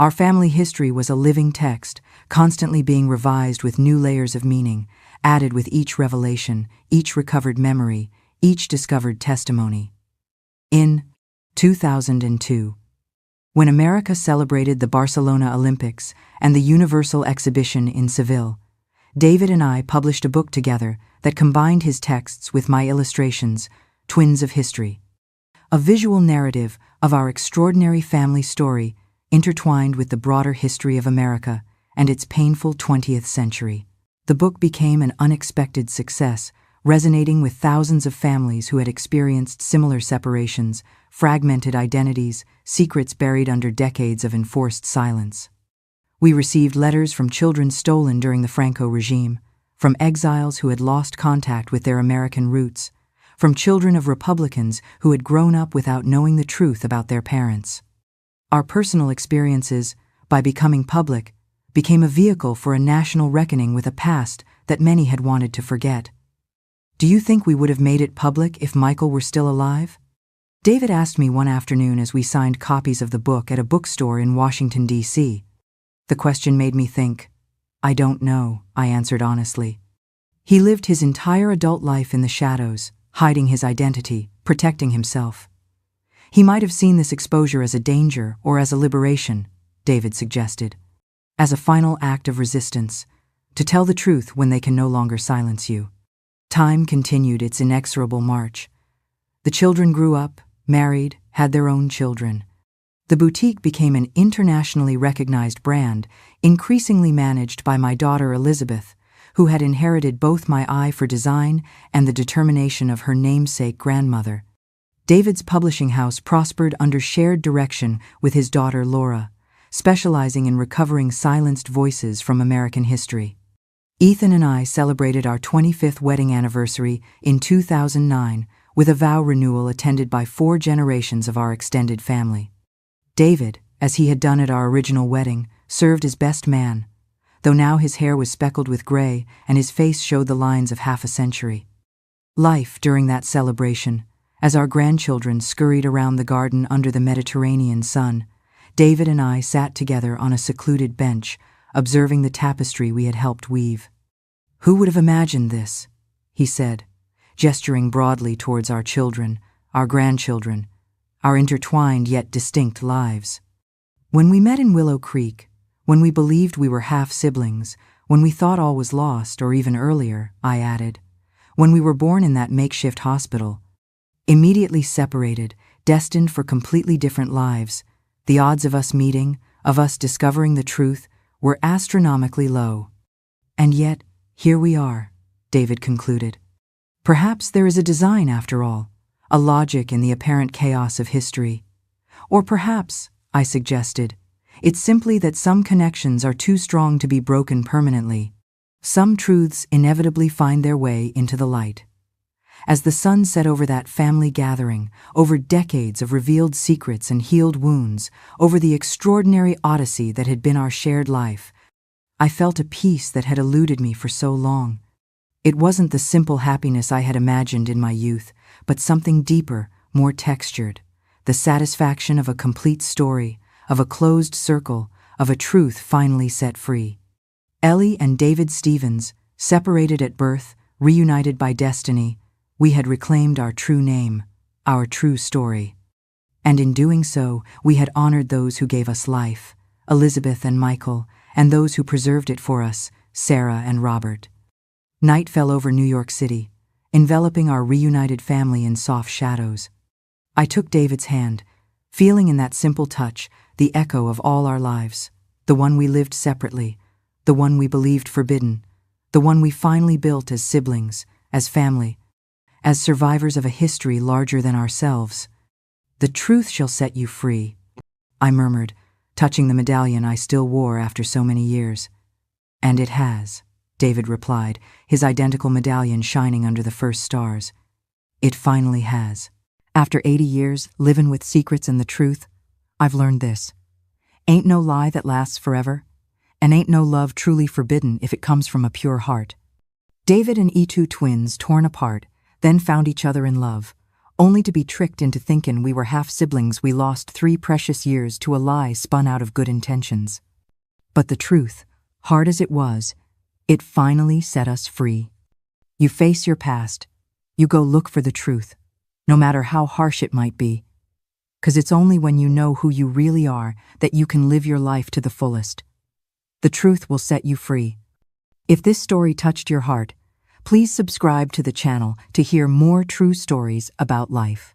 Our family history was a living text, constantly being revised with new layers of meaning, added with each revelation, each recovered memory, each discovered testimony. In 2002, when America celebrated the Barcelona Olympics and the Universal Exhibition in Seville, David and I published a book together that combined his texts with my illustrations, Twins of History. A visual narrative of our extraordinary family story intertwined with the broader history of America and its painful 20th century. The book became an unexpected success, resonating with thousands of families who had experienced similar separations, fragmented identities, secrets buried under decades of enforced silence. We received letters from children stolen during the Franco regime, from exiles who had lost contact with their American roots, from children of Republicans who had grown up without knowing the truth about their parents. Our personal experiences, by becoming public, became a vehicle for a national reckoning with a past that many had wanted to forget. Do you think we would have made it public if Michael were still alive? David asked me one afternoon as we signed copies of the book at a bookstore in Washington, D.C. The question made me think. I don't know, I answered honestly. He lived his entire adult life in the shadows, hiding his identity, protecting himself. He might have seen this exposure as a danger or as a liberation, David suggested, as a final act of resistance, to tell the truth when they can no longer silence you. Time continued its inexorable march. The children grew up, married, had their own children. The boutique became an internationally recognized brand, increasingly managed by my daughter Elizabeth, who had inherited both my eye for design and the determination of her namesake grandmother. David's publishing house prospered under shared direction with his daughter Laura, specializing in recovering silenced voices from American history. Ethan and I celebrated our 25th wedding anniversary in 2009 with a vow renewal attended by 4 generations of our extended family. David, as he had done at our original wedding, served as best man, though now his hair was speckled with gray and his face showed the lines of half a century. Life during that celebration, as our grandchildren scurried around the garden under the Mediterranean sun, David and I sat together on a secluded bench, observing the tapestry we had helped weave. "Who would have imagined this?" he said, gesturing broadly towards our children, our grandchildren, our intertwined yet distinct lives. When we met in Willow Creek, when we believed we were half-siblings, when we thought all was lost, or even earlier, I added, when we were born in that makeshift hospital, immediately separated, destined for completely different lives, the odds of us meeting, of us discovering the truth, were astronomically low. And yet, here we are, David concluded. Perhaps there is a design after all, a logic in the apparent chaos of history. Or perhaps, I suggested, it's simply that some connections are too strong to be broken permanently. Some truths inevitably find their way into the light. As the sun set over that family gathering, over decades of revealed secrets and healed wounds, over the extraordinary odyssey that had been our shared life, I felt a peace that had eluded me for so long. It wasn't the simple happiness I had imagined in my youth, but something deeper, more textured, the satisfaction of a complete story, of a closed circle, of a truth finally set free. Ellie and David Stevens, separated at birth, reunited by destiny, we had reclaimed our true name, our true story. And in doing so, we had honored those who gave us life, Elizabeth and Michael, and those who preserved it for us, Sarah and Robert. Night fell over New York City, enveloping our reunited family in soft shadows. I took David's hand, feeling in that simple touch the echo of all our lives, the one we lived separately, the one we believed forbidden, the one we finally built as siblings, as family, as survivors of a history larger than ourselves. "The truth shall set you free," I murmured, touching the medallion I still wore after so many years. "And it has," David replied, his identical medallion shining under the first stars. "It finally has. After 80 years, living with secrets and the truth, I've learned this. Ain't no lie that lasts forever, and ain't no love truly forbidden if it comes from a pure heart." David and Itu twins, torn apart, then found each other in love, only to be tricked into thinking we were half-siblings. We lost 3 precious years to a lie spun out of good intentions. But the truth, hard as it was, it finally set us free. You face your past. You go look for the truth, no matter how harsh it might be. 'Cause it's only when you know who you really are that you can live your life to the fullest. The truth will set you free. If this story touched your heart, please subscribe to the channel to hear more true stories about life.